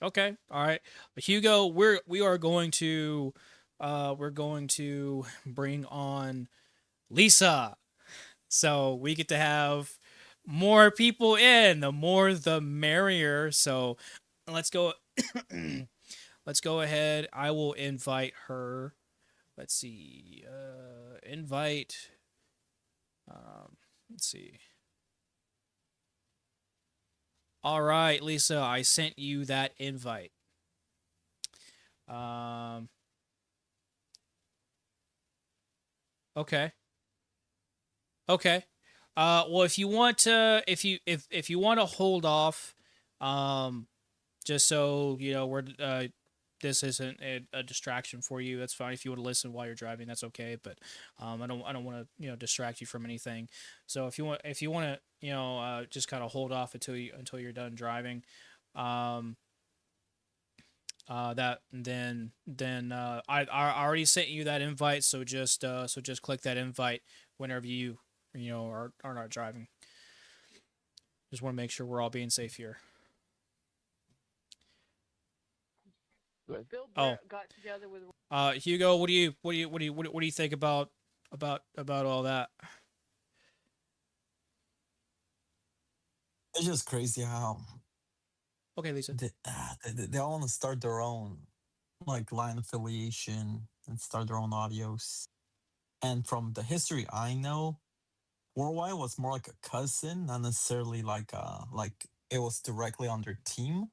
Okay. All right. Hugo, we are going to we're going to bring on Lisa. So we get to have more people in. The more the merrier. So let's go let's go ahead. I will invite her. Let's see. Invite let's see. All right, Lisa, I sent you that invite. Um okay. Okay. Well, if you want to, if you want to hold off, um, just so you know, we're this isn't a distraction for you. That's fine. If you want to listen while you're driving, that's okay. But I don't want to distract you from anything. So if you want to just kind of hold off until you're done driving, um, that I already sent you that invite. So just click that invite whenever are not driving. Just want to make sure we're all being safe here. Good. Bill Oh, Britt got together with. Hugo, what do you think about all that? It's just crazy how Okay, Lisa. they all want to start their own like line affiliation and start their own audios. And from the history I know, Worldwide was more like a cousin, not necessarily like it was directly on their team.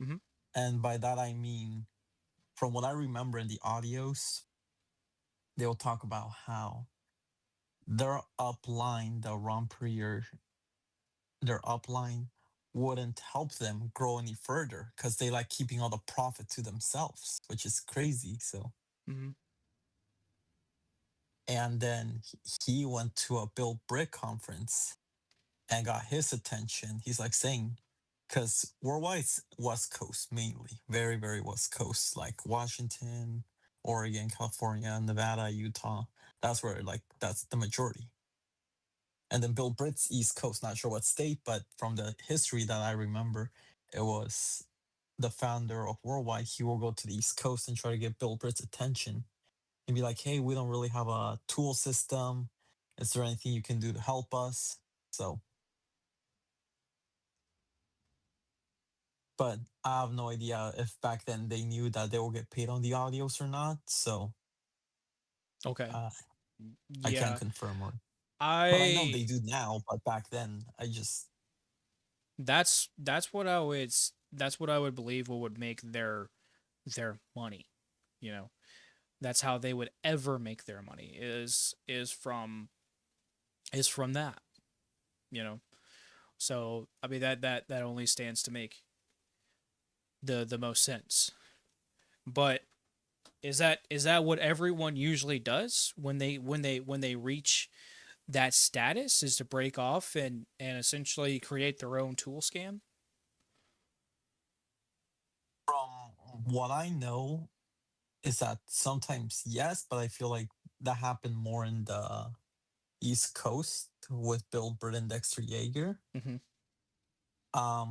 Mm-hmm. And by that I mean, from what I remember in the audios, they'll talk about how their upline, the Romprier, their upline wouldn't help them grow any further because they like keeping all the profit to themselves, which is crazy. So, Mm-hmm. and then he went to a Bill Brick conference and got his attention. He's like saying, because Worldwide's West Coast mainly, very, very West Coast, like Washington, Oregon, California, Nevada, Utah. That's where, like, that's the majority. And then Bill Britt's East Coast, not sure what state, but from the history that I remember, it was the founder of Worldwide. He will go to the East Coast and try to get Bill Britt's attention and be like, hey, we don't really have a tool system. Is there anything you can do to help us? So, but I have no idea if back then they knew that they will get paid on the audios or not. So Okay. uh, I can't Yeah. confirm or, but I know they I do now. But back then, I just that's what I would that's what I would believe what would make their money. You know, that's how they would ever make their money is from that. You know, so I mean that only stands to make the most sense. But is that what everyone usually does when they reach that status is to break off and essentially create their own tool scam? from what I know is that sometimes yes, but I feel like that happened more in the East Coast with Bill Britt and Dexter Yeager. Mm-hmm.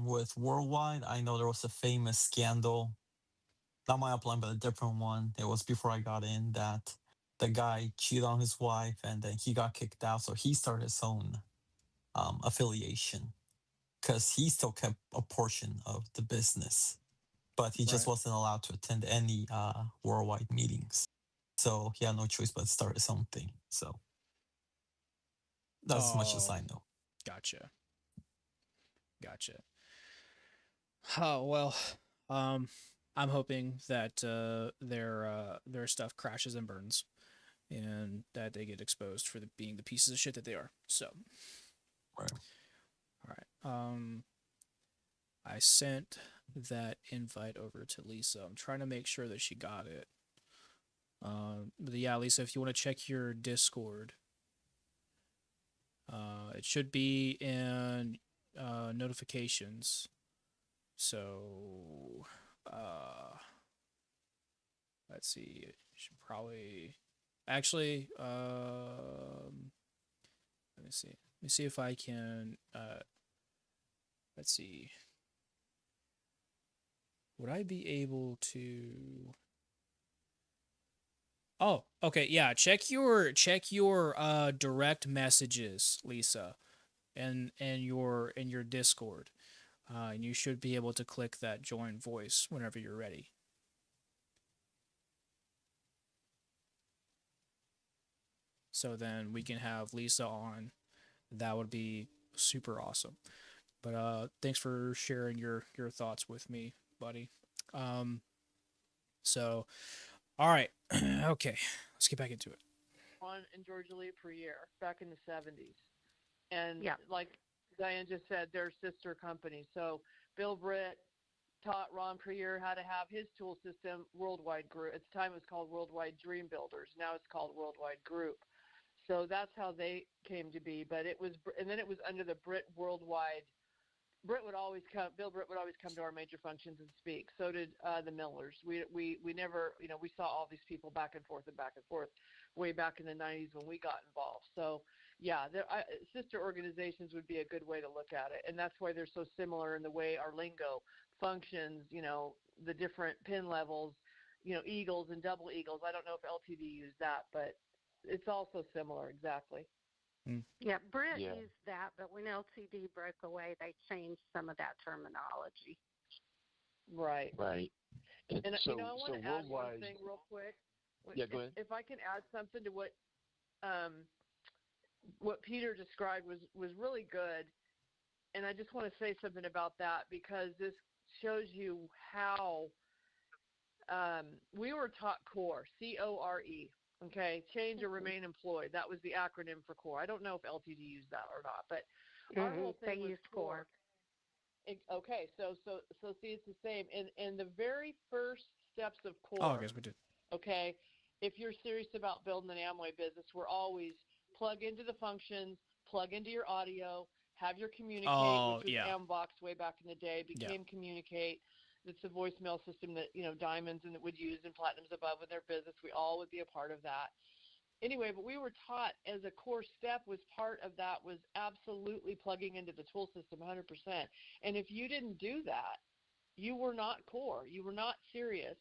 With Worldwide, I know there was a famous scandal, not my upline, but a different one. It was before I got in that the guy cheated on his wife and then he got kicked out. So he started his own affiliation because he still kept a portion of the business. but he just Right. wasn't allowed to attend any worldwide meetings. So he had no choice but to start his own thing. So that's as much as Oh, I know. gotcha. Gotcha. Oh well, um, I'm hoping that their stuff crashes and burns, and that they get exposed for being the pieces of shit that they are. So, Right. all right. I sent that invite over to Lisa. I'm trying to make sure that she got it. But yeah, Lisa, if you want to check your Discord, it should be in notifications. So, let's see. It should probably actually. Let me see. Let me see if I can. Let's see. Would I be able to? Oh, okay. Yeah, check your direct messages, Lisa, and your Discord. And you should be able to click that join voice whenever you're ready. So then we can have Lisa on. That would be super awesome. But thanks for sharing your thoughts with me, buddy. Um, so all right, okay, let's get back into it. One in Georgia Lee per year back in the 70s. And Yeah. like Diane just said, they're sister companies. So Bill Britt taught Ron Prieur how to have his tool system, Worldwide Group. At the time, it was called Worldwide Dream Builders. Now it's called Worldwide Group. So that's how they came to be. But it was, and then it was under the Britt Worldwide. Britt would always come. Bill Britt would always come to our major functions and speak. So did the Millers. We never, we saw all these people back and forth, way back in the 90s when we got involved. So yeah, sister organizations would be a good way to look at it, and that's why they're so similar in the way our lingo functions. The different pin levels. Eagles and double eagles. I don't know if LTD used that, but it's also similar. Exactly. Mm. Yeah, Britt Yeah. used that, but when LTD broke away, they changed some of that terminology. Right. Right. And So, I want so to add one worldwide. thing real quick. Yeah, go ahead. If I can add something to what Peter described was really good, and I just want to say something about that because this shows you how we were taught CORE, CORE. Okay, change or remain employed. That was the acronym for CORE. I don't know if LTD used that or not, but our whole They thing was used CORE. Okay, so see, it's the same. And the very first steps of Oh, I CORE, guess we did. okay, if you're serious about building an Amway business, we're always plug into the functions, plug into your audio, have your Communicate, Oh, which was yeah. Ambox way back in the day, Yeah. became Communicate. It's a voicemail system that, Diamonds and that would use and Platinums above in their business. We all would be a part of that. Anyway, but we were taught as a core step was part of that was absolutely plugging into the tool system 100%. And if you didn't do that, you were not core. You were not serious.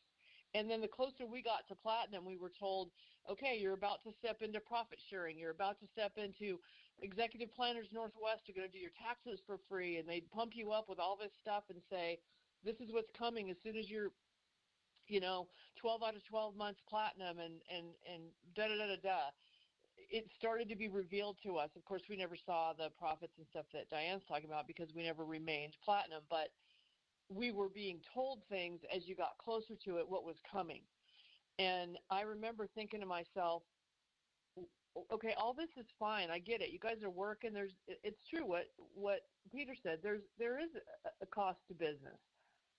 And then the closer we got to platinum, we were told, okay, you're about to step into profit sharing. You're about to step into Executive Planners Northwest are going to do your taxes for free. And they'd pump you up with all this stuff and say, this is what's coming as soon as you're 12 out of 12 months platinum and da da da da da. It started to be revealed to us. Of course, we never saw the profits and stuff that Diane's talking about because we never remained platinum, but we were being told things as you got closer to it, what was coming. And I remember thinking to myself, okay, all this is fine. I get it. You guys are working. It's true what Peter said. There is a cost to business.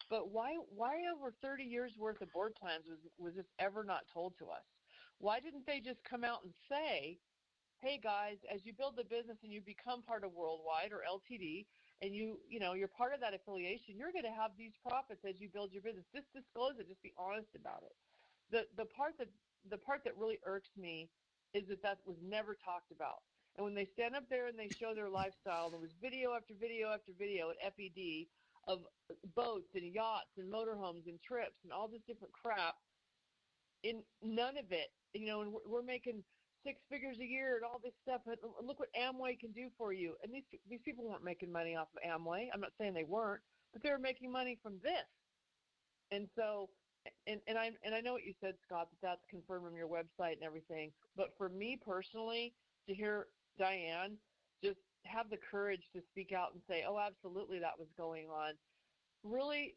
But why over 30 years worth of board plans was this ever not told to us? Why didn't they just come out and say, hey guys, as you build the business and you become part of Worldwide or LTD and you're part of that affiliation, you're going to have these profits as you build your business. Just disclose it, just be honest about it. The part that really irks me is that was never talked about. And when they stand up there and they show their lifestyle, there was video after video after video at FED of boats and yachts and motorhomes and trips and all this different crap. In none of it, and we're making 6 figures a year and all this stuff. And look what Amway can do for you. And these people weren't making money off of Amway. I'm not saying they weren't, but they were making money from this. And so, and I know what you said, Scott, that that's confirmed on your website and everything. But for me personally, to hear Diane just have the courage to speak out and say, "Oh, absolutely, that was going on," really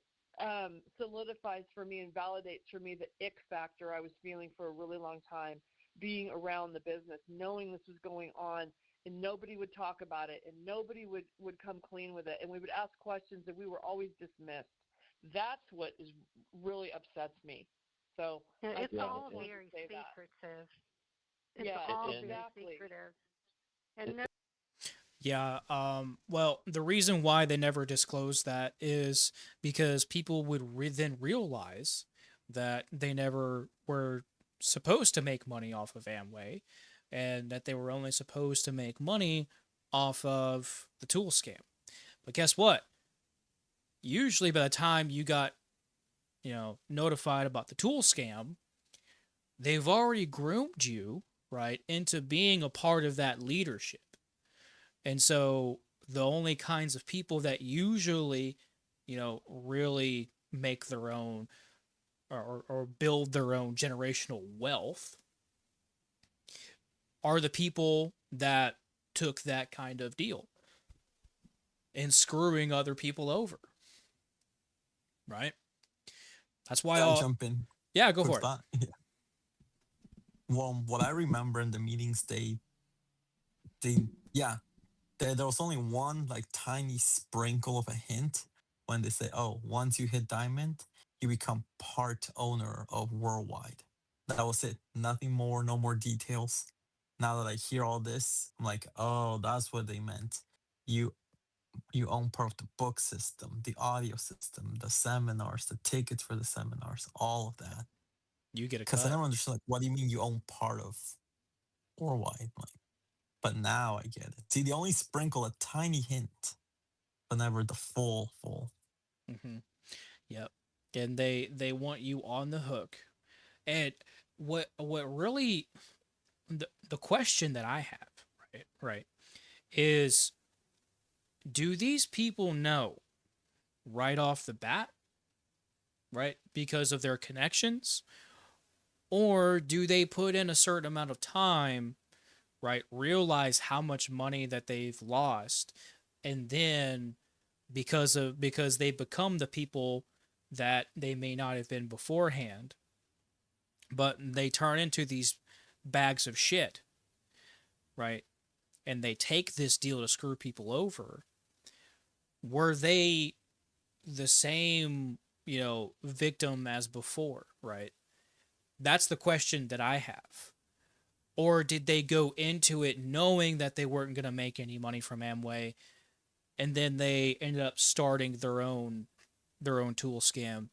solidifies for me and validates for me the ick factor I was feeling for a really long time, being around the business, knowing this was going on, and nobody would talk about it, and nobody would come clean with it, and we would ask questions, and we were always dismissed. That's what is really upsets me. So Yeah, I it's just all wanted very to say that. secretive. It's Yeah, all And very exactly. secretive. And no, Yeah. Well, the reason why they never disclosed that is because people would then realize that they never were supposed to make money off of Amway, and that they were only supposed to make money off of the tool scam. But guess what? Usually, by the time you got notified about the tool scam, they've already groomed you right into being a part of that leadership. And so the only kinds of people that usually, really make their own or build their own generational wealth are the people that took that kind of deal and screwing other people over, right? That's why Can I all. jump in Yeah, go with for it. that? Yeah. Well, what I remember in the meetings, yeah, there was only one like tiny sprinkle of a hint when they say, "Oh, once you hit diamond, you become part owner of Worldwide." That was it. Nothing more. No more details. Now that I hear all this, I'm like, "Oh, that's what they meant. You you own part of the book system, the audio system, the seminars, the tickets for the seminars, all of that." You get a Because I cut. never understood like, what do you mean you own part of Worldwide? Like, but now I get it. See, they only sprinkle a tiny hint, but never the full. Mm-hmm. Yep. And they want you on the hook. And what really the question that I have, right, is do these people know right off the bat, right, because of their connections, or do they put in a certain amount of time, right, realize how much money that they've lost, and then because they become the people that they may not have been beforehand, but they turn into these bags of shit, right? And they take this deal to screw people over. Were they the same, victim as before, right? That's the question that I have. Or did they go into it knowing that they weren't going to make any money from Amway, and then they ended up starting their own tool scam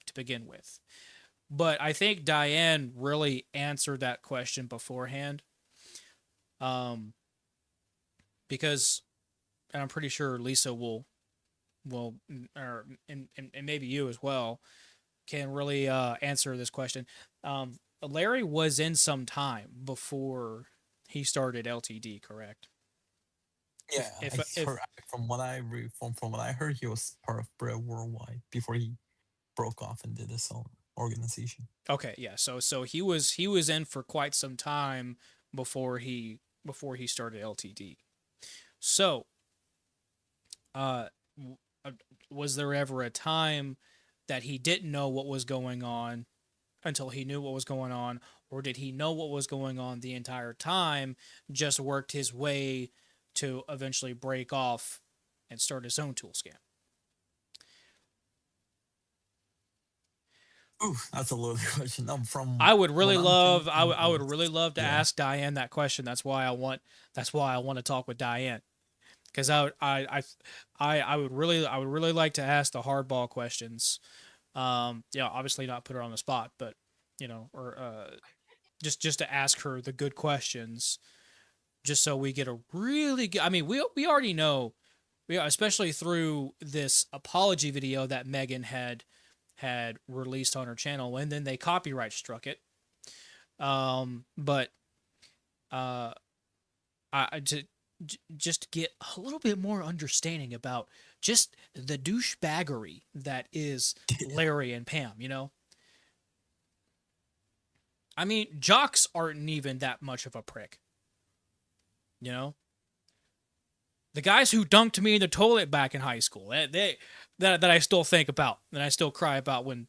to begin with? But I think Diane really answered that question beforehand, um, because and I'm pretty sure Lysa will or and maybe you as well can really answer this question. Larry was in some time before he started LTD, correct? Yeah, If heard from what from what I heard, he was part of Bread Worldwide before he broke off and did his own organization. Okay, yeah. So he was in for quite some time before he started LTD. So, uh, was there ever a time that he didn't know what was going on until he knew what was going on, or did he know what was going on the entire time, just worked his way to eventually break off and start his own tool scam? Ooh, that's a loaded question. From I would what really I'm love I thinking would I would really is, love to yeah, ask Diane that question. That's why I want to talk with Diane, because I would really like to ask the hardball questions. Obviously not put her on the spot, but or just to ask her the good questions, just so we get a really good. I mean, we already know, especially through this apology video that Megan had released on her channel, and then they copyright struck it. But uh, I just to get a little bit more understanding about just the douchebaggery that is Larry and Pam, you know? I mean, jocks aren't even that much of a prick, you know? The guys who dunked me in the toilet back in high school, that I still think about, and I still cry about when,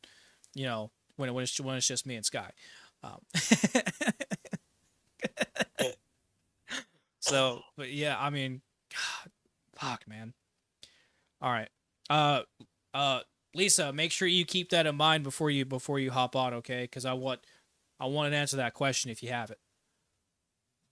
you know, when it's just me and Sky. Um, so, but yeah, I mean, God, fuck, man. All right, uh, Lysa, make sure you keep that in mind before you hop on, okay? Because I want to answer that question if you have it.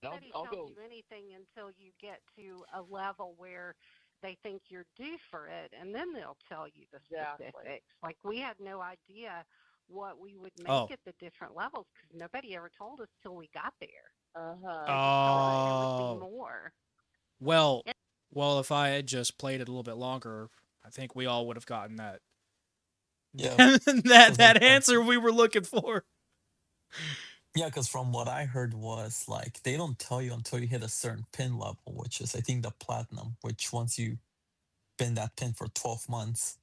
Nobody I'll tells go. you anything until you get to a level where they think you're due for it, and then they'll tell you the Exactly. specifics. Like we had no idea what we would make Oh, at the different levels because nobody ever told us till we got there. Uh-huh. They just told us Right. there would be oh, more. well, well, if I had just played it a little bit longer, I think we all would have gotten that Yeah, that because like that answer we were looking for. yeah, because from what I heard was like they don't tell you until you hit a certain pin level, which is I think the platinum. Which once you pin that pin for 12 months,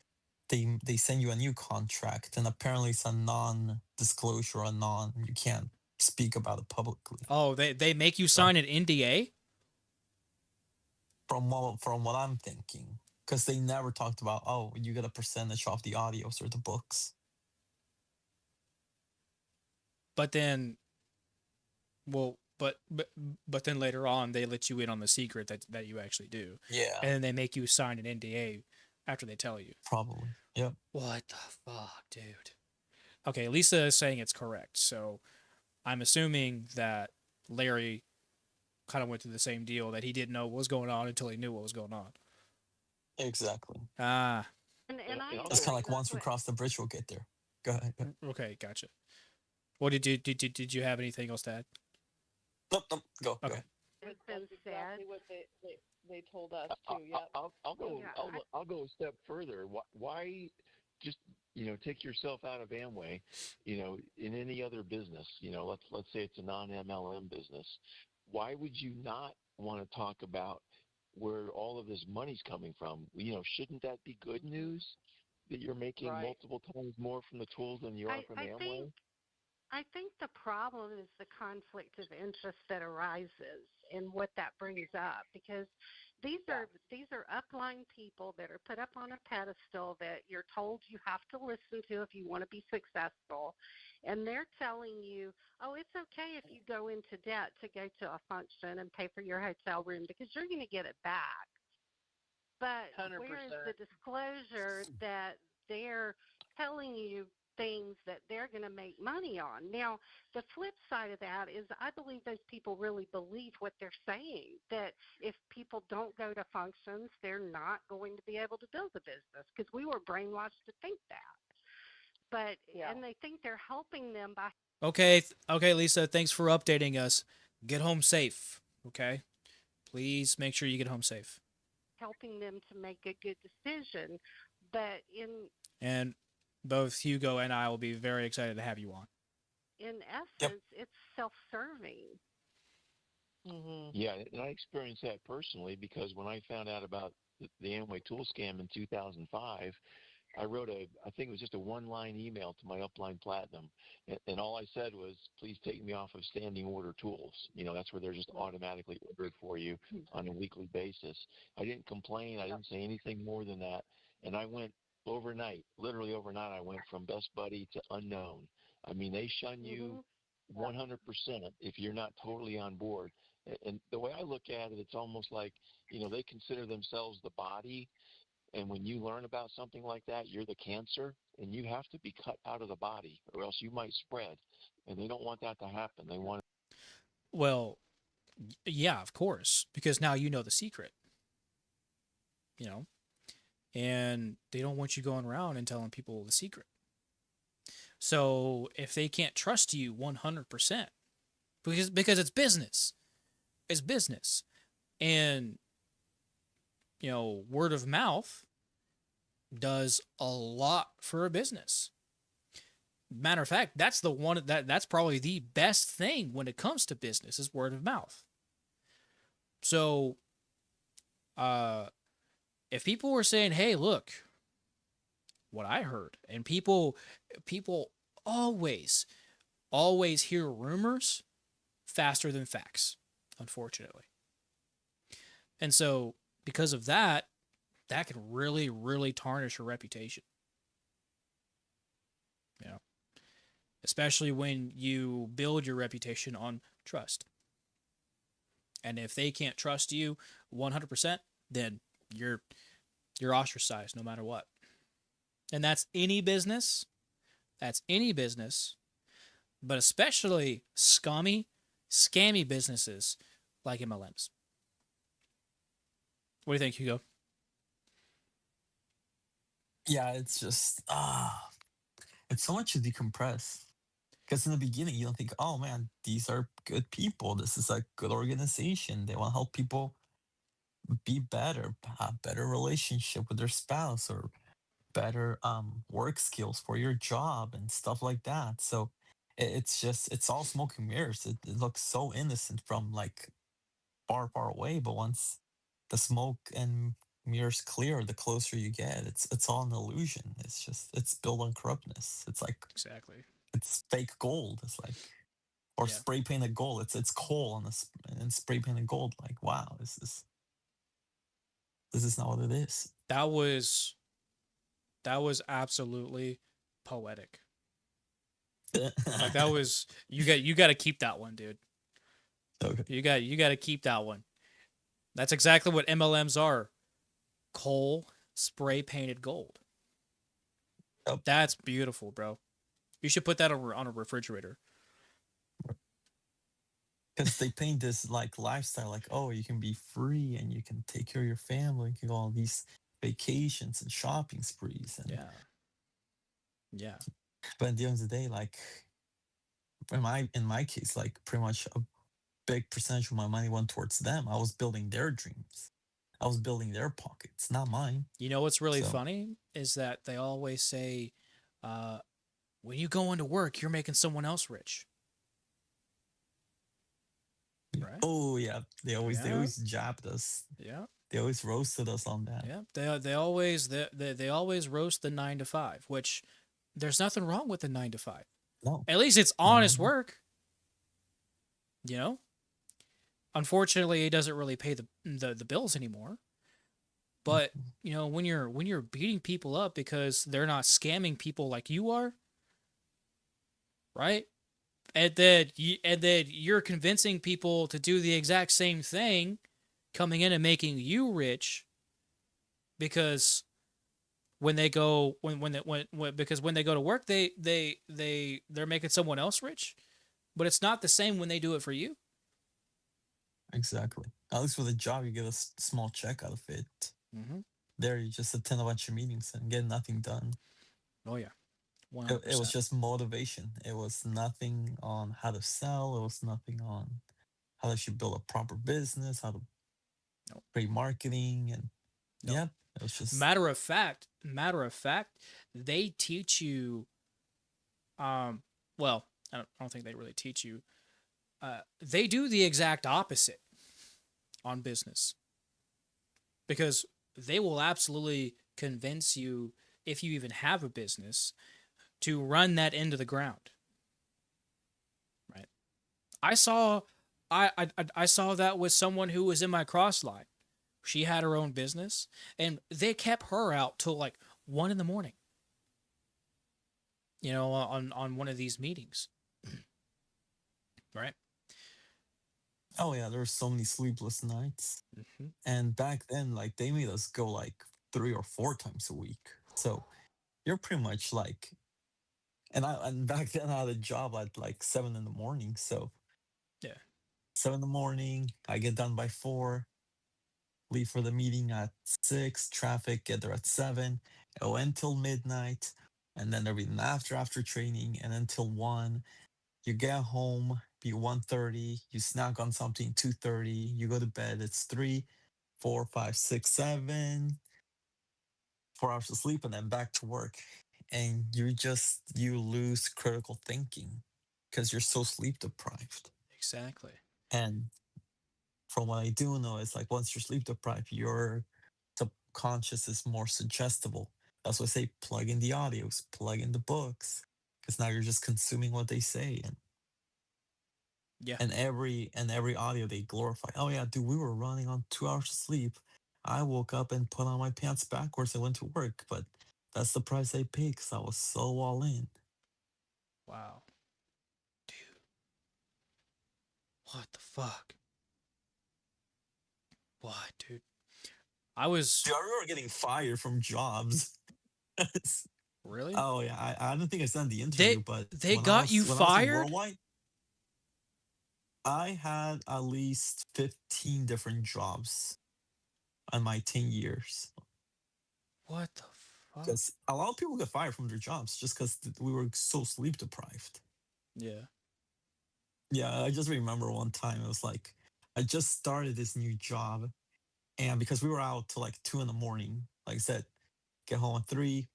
they send you a new contract, and apparently it's a non-disclosure, a non you can't speak about it publicly. Oh, they make you So sign an NDA? from what I'm thinking, because they never talked about oh you get a percentage off the audios or the books. But then well, but then later on they let you in on the secret that you actually do. Yeah, And then they make you sign an NDA after they tell you. probably. Yep. What the fuck, dude? Okay, Lisa is saying it's correct. So I'm assuming that Larry kind of went through the same deal that he didn't know what was going on until he knew what was going on. Exactly. Ah, And I I'll It's go. kind of agree like with once we what cross the bridge, we'll get there. Go ahead. okay, gotcha. What did you have anything else to add? Nope, nope. Go. Okay. has That's been said. exactly what they told us I- too. Yep. I'll go. Yeah, I'll go a step further. Why just take yourself out of Amway? In any other business. Let's say it's a non-MLM business. Why would you not want to talk about where all of this money's coming from? Shouldn't that be good news that you're making Right. multiple times more from the tools than you are I, from I think Amway? I think the problem is the conflict of interest that arises and what that brings up because these are upline people that are put up on a pedestal that you're told you have to listen to if you want to be successful, and they're telling you, oh, it's okay if you go into debt to go to a function and pay for your hotel room because you're going to get it back. But where is 100%. the disclosure that they're telling you things that they're going to make money on? Now, the flip side of that is I believe those people really believe what they're saying, that if people don't go to functions, they're not going to be able to build a business because we were brainwashed to think that. But, Yeah. and they think they're helping them by Okay, okay, Lisa, thanks for updating us. Get home safe, okay? Please make sure you get home safe. helping them to make a good decision. But And both Hugo and I will be very excited to have you on. in Yep. essence, it's self-serving. Mhm. Yeah, and I experienced that personally because when I found out about the Amway tool scam in 2005, I wrote I think it was just a one-line email to my upline platinum, and all I said was, "Please take me off of standing order tools." That's where they're just automatically ordered for you on a weekly basis. I didn't complain. I Yep. didn't say anything more than that, and I went overnight, literally overnight. I went from best buddy to unknown. I mean, they shun you Mhm. 100% if you're not totally on board. And the way I look at it, it's almost like they consider themselves the body, and when you learn about something like that, you're the cancer, and you have to be cut out of the body, or else you might spread. And they don't want that to happen. They want Well, yeah, of course, because now you know the secret, you know, and they don't want you going around and telling people the secret. So if they can't trust you 100%, because it's business, and word of mouth does a lot for a business. Matter of fact, that's the one that's probably the best thing when it comes to business is word of mouth. So, uh, If people were saying, "Hey, look, what I heard," and people always always hear rumors faster than facts, unfortunately. And so because of that, that can really, really tarnish your reputation. You know, especially when you build your reputation on trust. And if they can't trust you 100%, then you're you're ostracized no matter what. And that's any business. That's any business, but especially scammy businesses like MLMs. What do you think, Hugo? Yeah, it's just it's so much to decompress. Because in the beginning, you don't think, oh man, these are good people. This is a good organization. They want to help people be better, have better relationship with their spouse, or better work skills for your job and stuff like that. So it's just it's all smoke and mirrors. It looks so innocent from like far away, but once the smoke and mirrors clear, the closer you get, it's all an illusion. It's just it's built on corruptness. It's like Exactly. it's fake gold. It's like or Yeah. spray painted gold. It's coal on this and spray painted gold. Like wow, this is not what it is. That was absolutely poetic. Like that was you got to keep that one, dude. Okay. You got to keep that one. That's exactly what MLMs are. Coal spray painted gold. Yep. That's beautiful, bro. You should put that on a refrigerator. Because they paint this like lifestyle, like oh, you can be free and you can take care of your family, you can go on these vacations and shopping sprees, and Yeah. Yeah. but at the end of the day, like in my case, like pretty much a big percentage of my money went towards them. I was building their dreams. I was building their pockets, not mine. You know what's really So funny is that they always say, uh, when you go into work, you're making someone else rich, yeah. right? Oh yeah, they Yeah. always jabbed us. Yeah. They always roasted us on that. Yeah. They always roast the 9 to 5, which there's nothing wrong with the 9 to 5. No, At least it's no, no, honest no. work. You know. Unfortunately, it doesn't really pay the bills anymore. But Mhm. you know, when you're beating people up because they're not scamming people like you are, right? And then you're convincing people to do the exact same thing, coming in and making you rich because when they go when because when they go to work they're making someone else rich, but it's not the same when they do it for you. Exactly. At least with a job, you get a small check out of it. Mm-hmm. There, you just attend a bunch of meetings and get nothing done. Oh yeah, one hundred It was percent. just motivation. It was nothing on how to sell. It was nothing on how they should build a proper business, how to No, create marketing, and no. yeah, it was just Matter of fact, they teach you. Um, well, I don't think they really teach you. They do the exact opposite on business because they will absolutely convince you, if you even have a business, to run that into the ground. Right? I saw, I saw that with someone who was in my cross line. She had her own business, and they kept her out till like 1 in the morning. You know, on one of these meetings, right? oh yeah, there were so many sleepless nights. Mm-hmm. And back then, like they made us go like 3 or 4 times a week. So you're pretty much like, and back then I had a job at like 7 in the morning. So Yeah, 7 in the morning, I get done by 4, leave for the meeting at 6, traffic, get there at 7, go until midnight, and then everything after training, and until 1. You get home, be 1:30, you snack on something 2:30, you go to bed, it's 3, 4, 5, 6, 7, 4 hours of sleep, and then back to work. And you lose critical thinking because you're so sleep deprived. exactly. And from what I do know, it's like once you're sleep deprived, your subconscious is more suggestible. That's why I say plug in the audios, plug in the books, because now you're just consuming what they say, Yeah. and every audio they glorify. Oh yeah, dude, we were running on 2 hours of sleep. I woke up and put on my pants backwards and went to work, but that's the price I paid because I was so all in. Wow. Dude, what the fuck? What, dude? I was Dude, I remember getting fired from jobs. really? Oh yeah, I don't think I said in the They interview, but they when I got was you when I was in fired? Worldwide, I had at least 15 different jobs in my 10 years. What the fuck? Because a lot of people get fired from their jobs just because we were so sleep deprived. Yeah. Yeah, I just remember one time it was like I just started this new job, and because we were out till like 2 in the morning, like I said, get home at 3,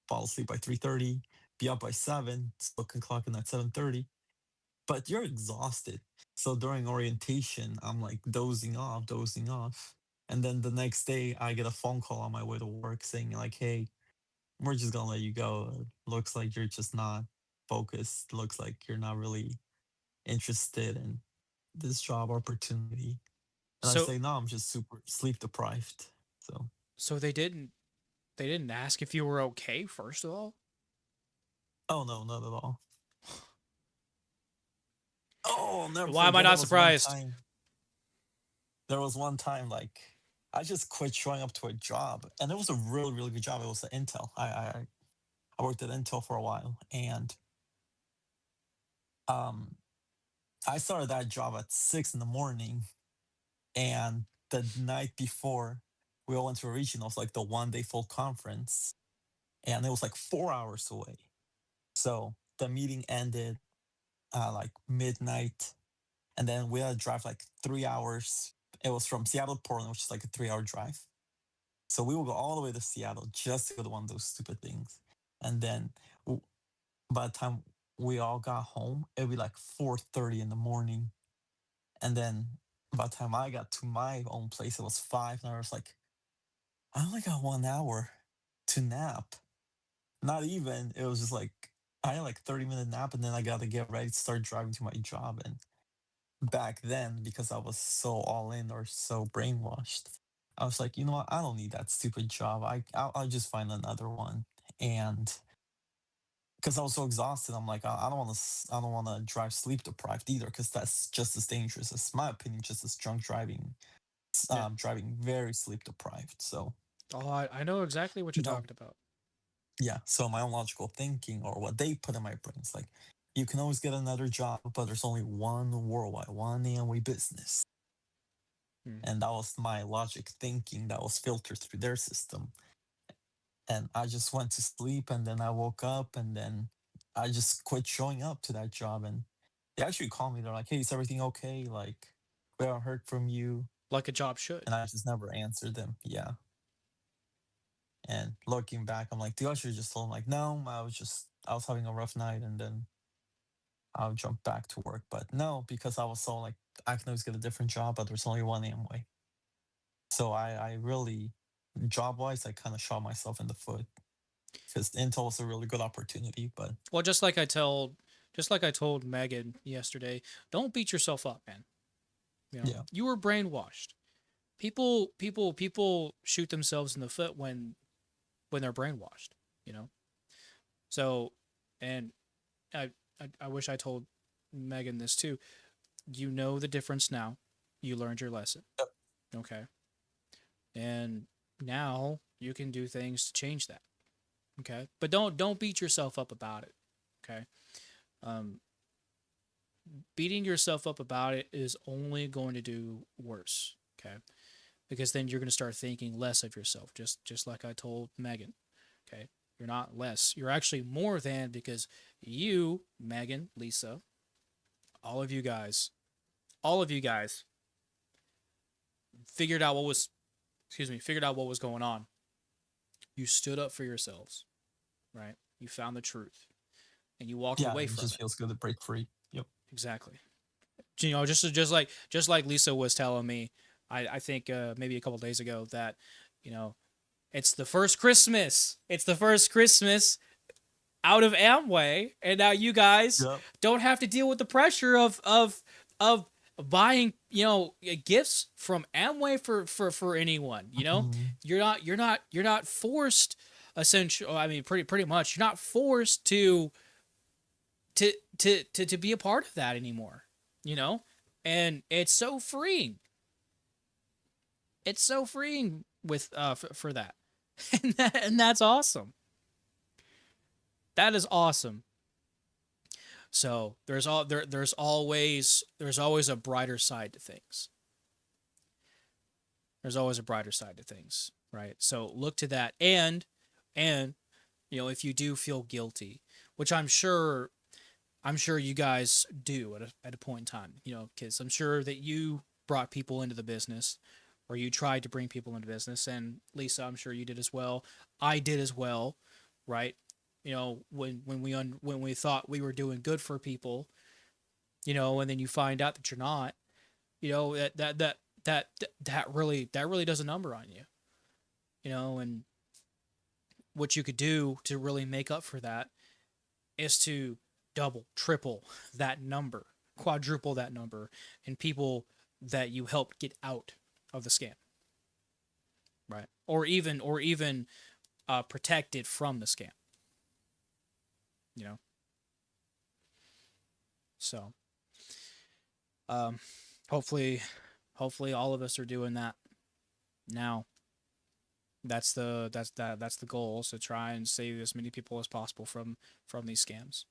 fall asleep by 3:30, be up by 7, still can clock in at 7:30. But you're exhausted. So during orientation, I'm like dozing off, dozing off. And then the next day, I get a phone call on my way to work saying, like, hey, we're just going to let you go. Looks like you're just not focused. Looks like you're not really interested in this job opportunity. And I So say, no, I'm just super sleep deprived. So, so they didn't ask if you were okay first of all? oh, no, not at all. Oh, I'll never Why am I forget. There not was one surprised? time. There was one time, like, I just quit showing up to a job, and it was a really, really good job. It was at Intel. I worked at Intel for a while, and um, I started that job at 6 in the morning, and the night before, we all went to a regionals, like the 1 day full conference, and it was like 4 hours away. So the meeting ended like midnight, and then we had to drive like 3 hours. It was from Seattle to Portland, which is like a 3 hour drive. So we will go all the way to Seattle just to go to one of those stupid things. And then w- by the time we all got home, it'd be like 4:30 in the morning. And then by the time I got to my own place, it was 5. And I was like, I only got 1 hour to nap. Not even. It was just like I had like 30-minute nap, and then I got to get ready to start driving to my job. And back then, because I was so all in or so brainwashed, I was like, you know what? I don't need that stupid job. I'll just find another one. And because I was so exhausted, I'm like, I don't want to. I don't want to drive sleep deprived either, because that's just as dangerous as my opinion, just as drunk driving. Yeah. Driving very sleep deprived. So Oh, I know exactly what you're you know, talking about. yeah. So my own logical thinking, or what they put in my brain, is like, you can always get another job, but there's only one worldwide, one Amway business. Hmm. And that was my logic thinking that was filtered through their system. And I just went to sleep, and then I woke up, and then I just quit showing up to that job. And they actually called me. They're like, hey, is everything okay? Like, we haven't heard from you. Like a job should. And I just never answered them. Yeah. And looking back, I'm like, dude, I should have just told them, like, no, I was having a rough night, and then I'll jump back to work. But no, because I was so like, I can always get a different job, but there's only one Amway. So I really, job wise, I kind of shot myself in the foot, because Intel was a really good opportunity. But Well, just like I told Megan yesterday, don't beat yourself up, man. You know, yeah, you were brainwashed. People shoot themselves in the foot when they're brainwashed. You know, so and I wish I told Megan this too. You know the difference now. You learned your lesson. yep, Okay, and now you can do things to change that. Okay, but don't beat yourself up about it. Okay, um, beating yourself up about it is only going to do worse. Okay, because then you're going to start thinking less of yourself. Just like I told Megan. Okay, you're not less. You're actually more than, because you, Megan, Lysa, all of you guys, all of you guys figured out what was, figured out what was going on. You stood up for yourselves, right? You found the truth, and you walked yeah. away It from just it. feels good to break free. Yep. Exactly. You know, just like Lysa was telling me, I think maybe a couple days ago that, you know, It's the first Christmas. It's the first Christmas out of Amway, and now you guys Yep. don't have to deal with the pressure of buying, gifts from Amway for anyone. Mhm. You're not forced. Essentially, I mean, pretty much, you're not forced to be a part of that anymore. And it's so freeing. It's so freeing with for that. And that's awesome. That is awesome. So there's always a brighter side to things. There's always a brighter side to things, right? So look to that, and if you do feel guilty, which I'm sure you guys do at a point in time, because I'm sure that you brought people into the business, or you tried to bring people into business, and Lysa, I'm sure you did as well. I did as well, right? When we thought we were doing good for people, and then you find out that you're not, that really does a number on you, and what you could do to really make up for that is to double, triple that number, quadruple that number in people that you helped get out of the scam, right? Or even protected from the scam, So, hopefully all of us are doing that now. That's the goal, is to try and save as many people as possible from these scams,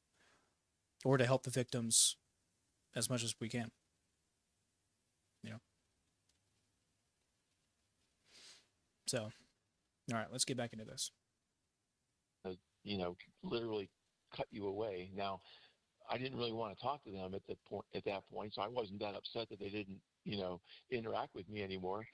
or to help the victims as much as we can. So, all right, let's get back into this. Literally cut you away. Now, I didn't really want to talk to them at that point, so I wasn't that upset that they didn't, interact with me anymore,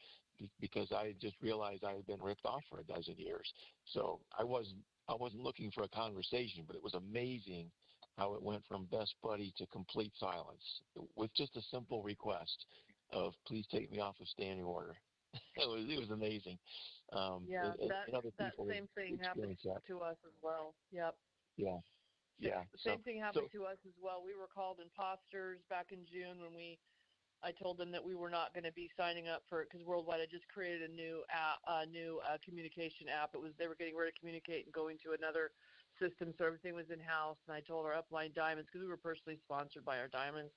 because I just realized I had been ripped off for a dozen years. So I wasn't looking for a conversation, but it was amazing how it went from best buddy to complete silence with just a simple request of, please take me off of standing order. It was amazing. Yeah, and other that people same thing happened experience that. to us as well. Yep. Yeah, yeah. Same thing happened So to us as well. We were called imposters back in June when I told them that we were not going to be signing up for it, because Worldwide had just created a new app, communication app. They were getting ready to communicate and going to another system, so everything was in house. And I told our upline diamonds, because we were personally sponsored by our diamonds,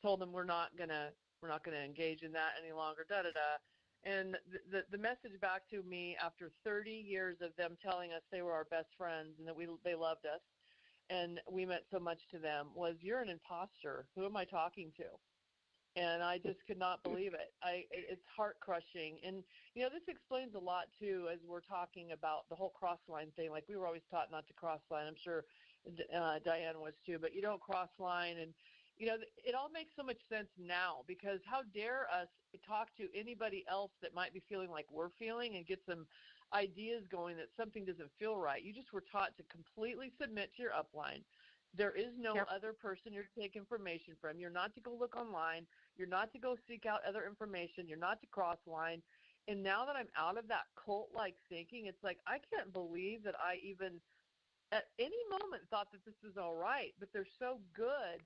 told them we're not gonna engage in that any longer. Da da da. And the message back to me after 30 years of them telling us they were our best friends and that they loved us and we meant so much to them was, you're an imposter. Who am I talking to? And I just could not believe it. It's heart crushing. And, this explains a lot too, as we're talking about the whole cross line thing. Like, we were always taught not to cross line. I'm sure Diane was too, but you don't cross line. And, it all makes so much sense now, because how dare us talk to anybody else that might be feeling like we're feeling and get some ideas going that something doesn't feel right. You just were taught to completely submit to your upline. There is no other person you're to take information from. You're not to go look online. You're not to go seek out other information. You're not to cross line. And now that I'm out of that cult-like thinking, it's like, I can't believe that I even at any moment thought that this was all right, but they're so good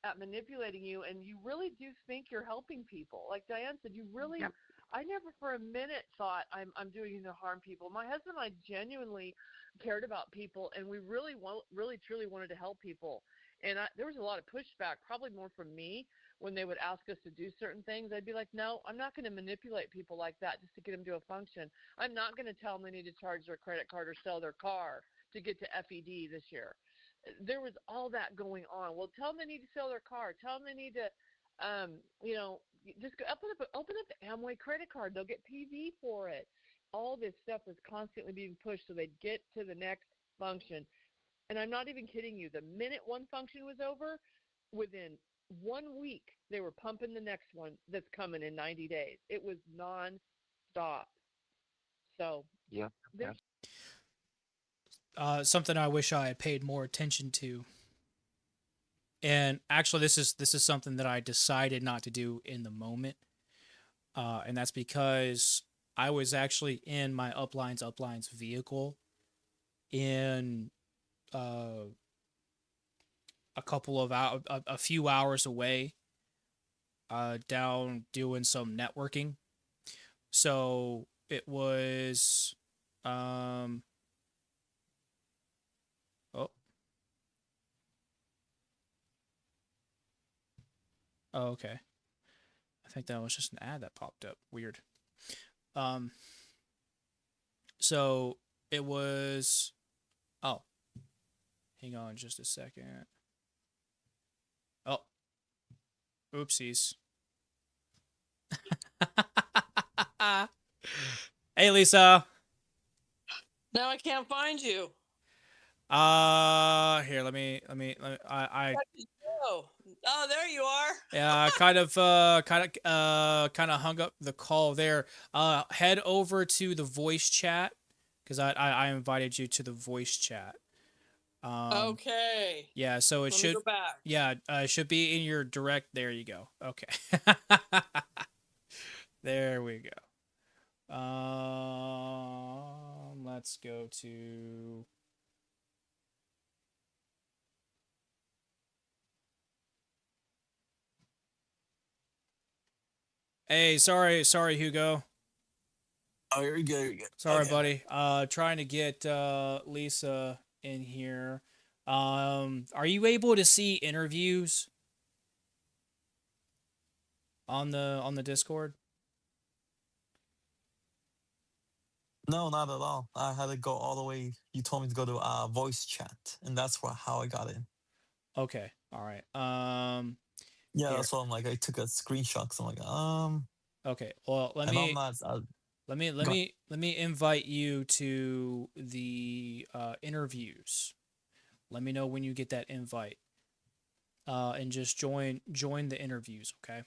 at manipulating you, and you really do think you're helping people. Like Diane said, you really, I never for a minute thought I'm doing anything to harm people. My husband and I genuinely cared about people, and we really truly wanted to help people. And there was a lot of pushback, probably more from me, when they would ask us to do certain things. I'd be like, no, I'm not going to manipulate people like that just to get them to a function. I'm not going to tell them they need to charge their credit card or sell their car to get to FED this year. There was all that going on. Well, tell them they need to sell their car. Tell them they need to, just go open up the Amway credit card. They'll get PV for it. All this stuff was constantly being pushed so they'd get to the next function. And I'm not even kidding you. The minute one function was over, within 1 week, they were pumping the next one that's coming in 90 days. It was non-stop. So yeah. Something I wish I had paid more attention to. And actually, this is something that I decided not to do in the moment, and that's because I was actually in my uplines vehicle in uh, a couple of a few hours away, down doing some networking. So it was, um, oh, oh, okay. I think that was just an ad that popped up. Weird. Um, so it was, oh, hang on just a second. Oh, oopsies. Hey, Lisa. Now I can't find you. Here, Where'd you go? Oh, there you are. yeah, kind of hung up the call there. Head over to the voice chat because I invited you to the voice chat. Okay. Yeah, so it Let me should, go back. yeah, it should be in your direct. There you go. Okay. There we go. Let's go to. Hey, sorry, Hugo. Oh, you're good. You're good. Sorry, Okay. buddy. Trying to get Lisa in here. Are you able to see interviews on the Discord? No, not at all. I had to go all the way. You told me to go to voice chat, and that's how I got in. Okay. All right. Yeah, Here. that's what I'm like. I took a screenshot. So I'm like, Okay. Well, I know I'm not. Go ahead. let me invite you to the interviews. Let me know when you get that invite. And just join the interviews, okay?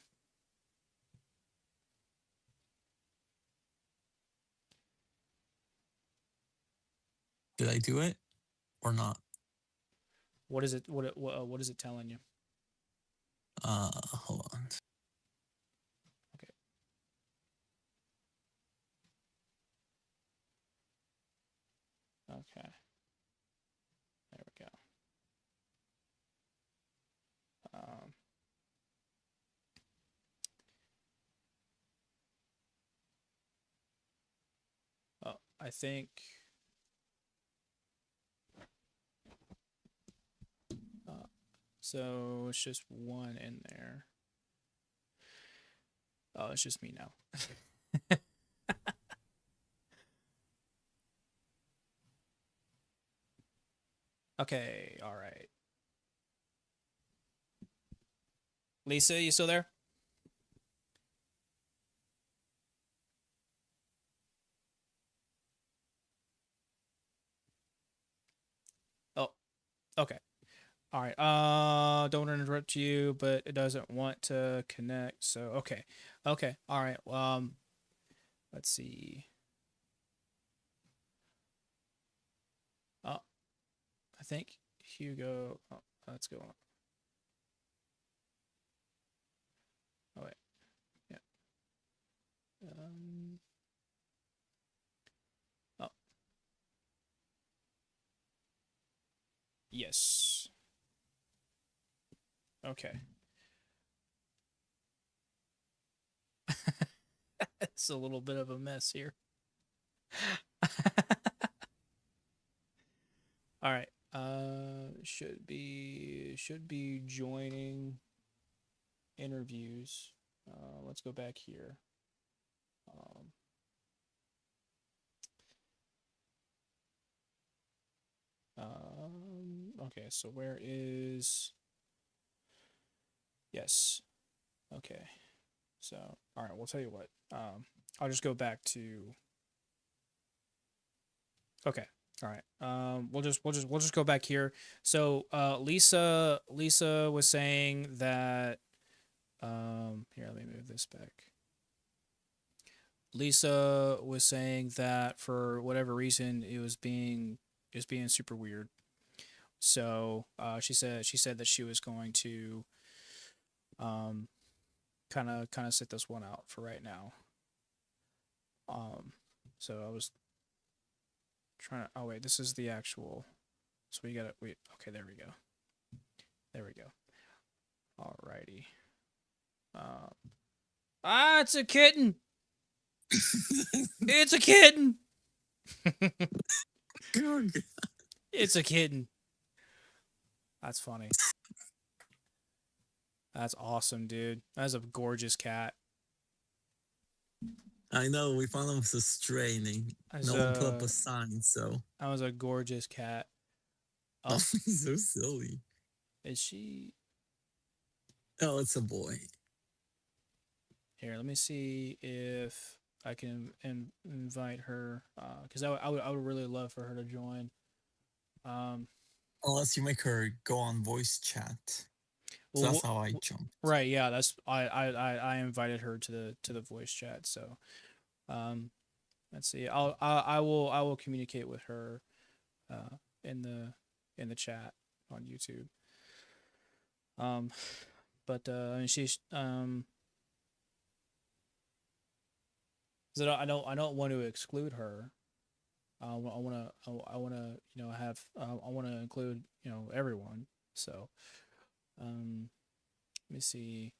Did I do it or not? What is it what is it telling you? Hold on. Okay. Okay. There we go. Um, oh, I think so it's just one in there. Oh, it's just me now. Okay, all right. Lisa, you still there? Oh, okay. All right. Don't want to interrupt you, but it doesn't want to connect. So, okay. Okay. All right. Let's see. Oh, I think Hugo. Oh, let's go on. Oh, wait. Yeah. Um, oh, yes. Okay. It's a little bit of a mess here. All right. Should be joining interviews. Let's go back here. Um, okay, so where is yes. Okay. So, all right, we'll tell you what. I'll just go back to okay. All right. We'll just go back here. So, Lisa was saying that here, let me move this back. Lisa was saying that for whatever reason it was being super weird. So she said that she was going to um, kind of sit this one out for right now. Um, so I was trying to. Oh wait, this is the actual. So we got it. We okay. There we go. There we go. Alrighty. Um. It's a kitten. It's a kitten. It's a kitten. That's funny. That's awesome, dude. That's a gorgeous cat. I know we found him so straining. That's No one put up a a sign, so that was a gorgeous cat. oh, Oh, he's so silly. is she Oh, it's a boy. here? Let me see if I can invite her. Because I would really love for her to join. Um, Unless you make her go on voice chat. So well, that's how I jump. right, yeah, that's I invited her to the voice chat. So, um, let's see. I will communicate with her, uh, in the chat on YouTube. Um, but I mean she's 'cause I don't want to exclude her. I want to have I want to include everyone. So um, let me see.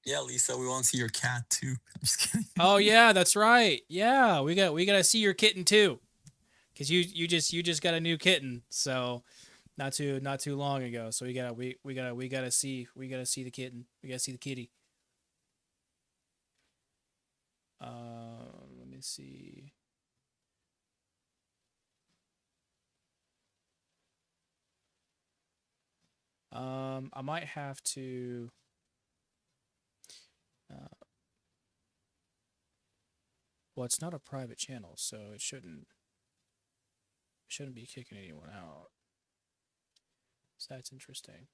Yeah, Lisa, we want to see your cat too. I'm just kidding. Oh yeah, that's right. Yeah, we got to see your kitten too, cause you just got a new kitten. So not too long ago. So we gotta see the kitten. We gotta see the kitty. Let me see. I might have to. Uh, well, it's not a private channel, so it shouldn't be kicking anyone out. So that's interesting.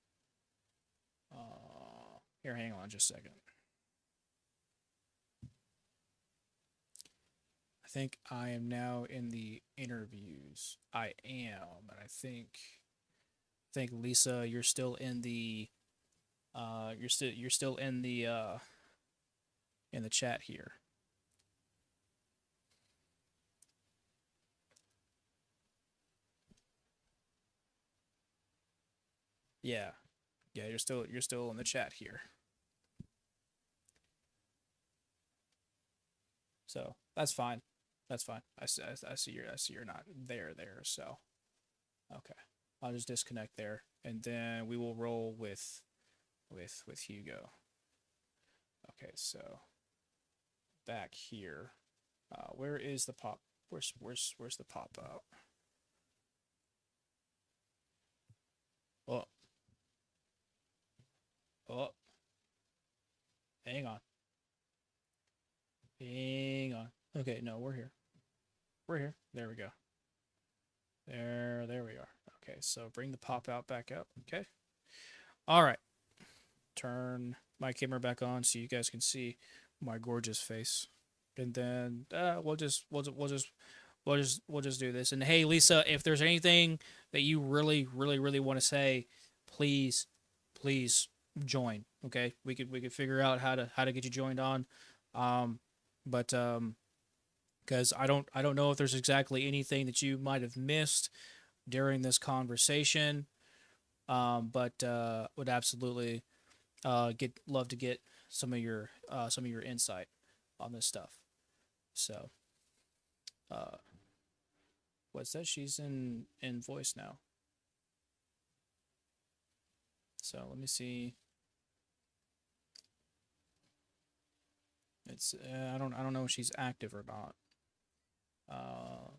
Here, hang on just a second. I think I am now in the interviews. I am, and I think Lisa, you're still in the you're still in the chat here. Yeah. Yeah, you're still in the chat here. So that's fine. That's fine. I see you're not there. So okay, I'll just disconnect there, and then we will roll with Hugo. Okay, so back here. Where is the pop? Where's the pop out? Oh, oh, hang on, hang on. Okay, no, we're here. We're here. There we go. There we are. Okay, so bring the pop out back up. Okay. All right. Turn my camera back on so you guys can see my gorgeous face, and then we'll just do this. And hey, Lisa, if there's anything that you really want to say, please, please join. Okay, we could figure out how to get you joined on, um, but because I don't know if there's exactly anything that you might have missed during this conversation, but would absolutely get love to get some of your insight on this stuff. So, uh, what's that? She's in voice now. So let me see. It's I don't know if she's active or not. Uh,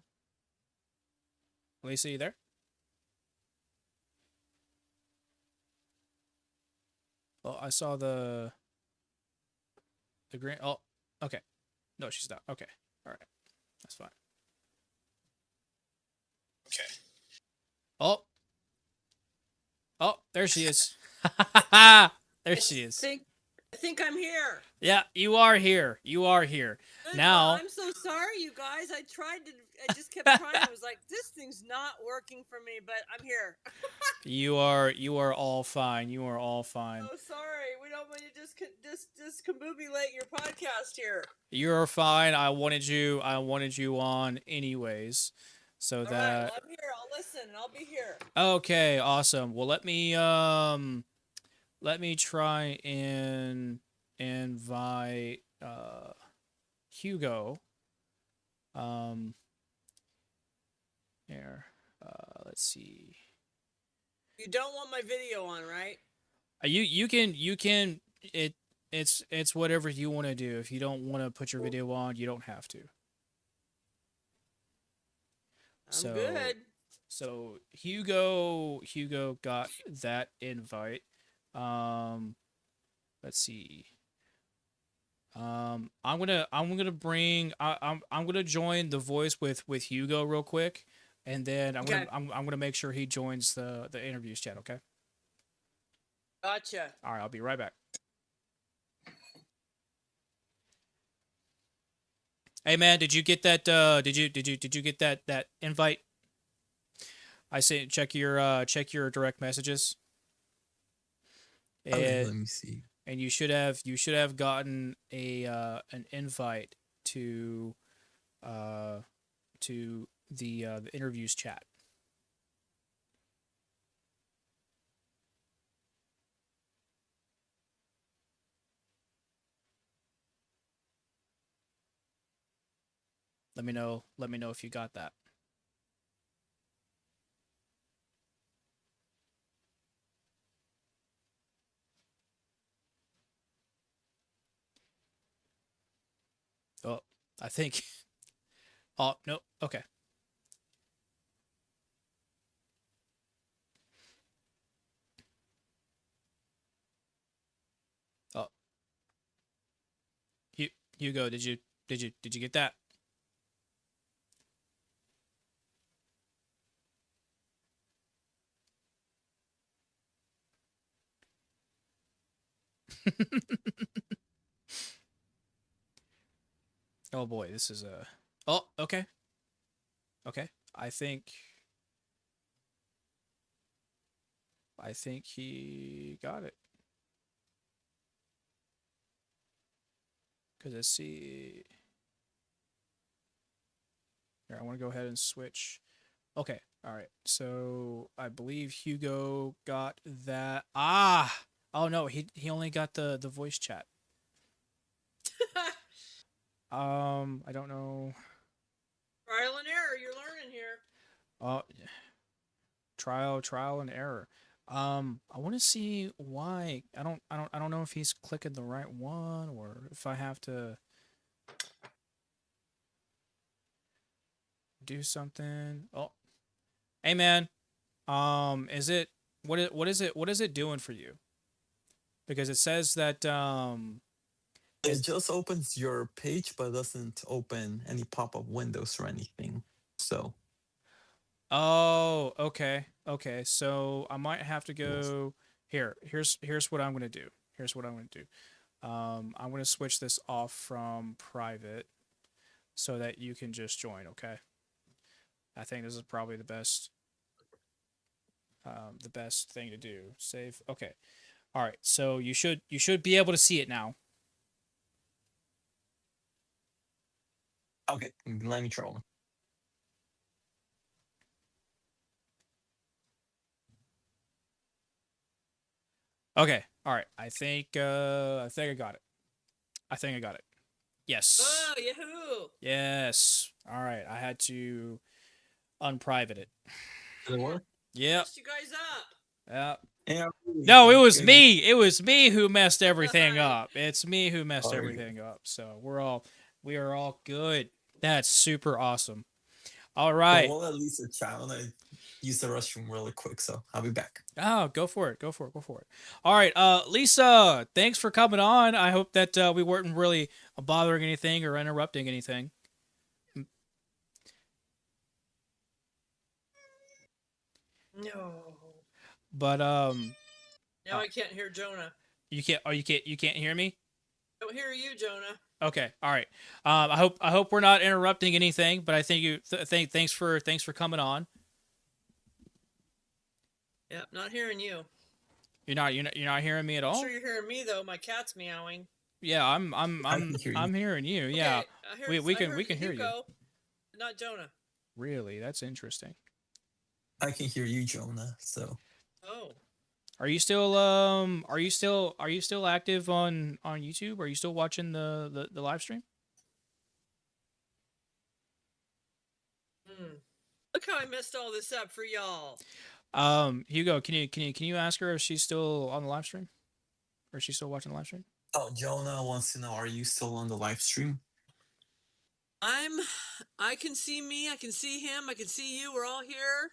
Lisa, you there? Well, I saw the green. Oh, okay. No, she's not. Okay, all right, that's fine. Okay. Oh, oh, there she is. There I she is. think I'm here. Yeah, you are here. You are here. Good. Now, Well, I'm so sorry, you guys. I just kept trying. I was like, this thing's not working for me, but I'm here. you are all fine. You are all fine. Oh, sorry. We don't want you to discombobulate your podcast here. You're fine. I wanted you on anyways. So All that right, well, I'm here. I'll listen. I'll be here. Okay, awesome. Well, let me try and invite Hugo. Here. Let's see. You don't want my video on, right? You can it's whatever you want to do. If you don't want to put your video on, you don't have to. I'm good. So Hugo got that invite. Let's see. I'm gonna join the voice with Hugo real quick, and then I'm gonna make sure he joins the interviews chat. Okay. Gotcha. All right, I'll be right back. Hey man, did you get that? Did you get that invite? I say check your direct messages. Okay, let me see. And you should have gotten an invite to the interviews chat. Let me know if you got that. Oh, I think. Oh, no. Okay. Oh. Hugo, did you get that? Oh boy, this is a. Oh, okay. Okay. I think he got it. Cause I see. Here, I want to go ahead and switch. Okay. All right. So I believe Hugo got that. Ah. Oh no, he only got the voice chat. I don't know. Trial and error. You're learning here. Trial and error. I want to see why. I don't know if he's clicking the right one or if I have to do something. Oh, hey man. Is it what is it doing for you? Because it says that It just opens your page, but doesn't open any pop-up windows or anything. So. Oh, okay. Okay. So I might have to go here. Here's what I'm gonna do. Here's what I'm gonna do. I'm gonna switch this off from private so that you can just join, okay? I think this is probably the best thing to do. Save. Okay. All right. So you should be able to see it now. Okay, let me try one. Okay. All right. I think I got it. Yes. Oh, yahoo! Yes. All right. I had to unprivate it. Did it work? Yep. Messed you guys up. Yeah. Yeah. No, it was me. It was me who messed everything up. It's me who messed everything up. So we are all good. That's super awesome. All right. Well, at least a child. I use the restroom really quick, so I'll be back. Oh, go for it. All right. Lysa, thanks for coming on. I hope that we weren't really bothering anything or interrupting anything. No. But Now I can't hear Jonah. you can't hear me? I don't hear you, Jonah. Okay. All right. I hope we're not interrupting anything, but I think thanks for coming on. Yep, not hearing you. You're not hearing me at I'm all. sure you're hearing me though. My cat's meowing. Yeah, I can hear you. I'm hearing you. Yeah, Okay, I we heard can hear you. Hugo, not Jonah. Really, that's interesting. I can hear you, Jonah. So Oh, Are you still active on YouTube? Are you still watching the live stream? look how I messed all this up for y'all. Hugo, can you ask her if she's still on the live stream, or is she still watching the live stream? oh, Jonah wants to know, are you still on the live stream? I can see me. I can see him. I can see you. We're all here.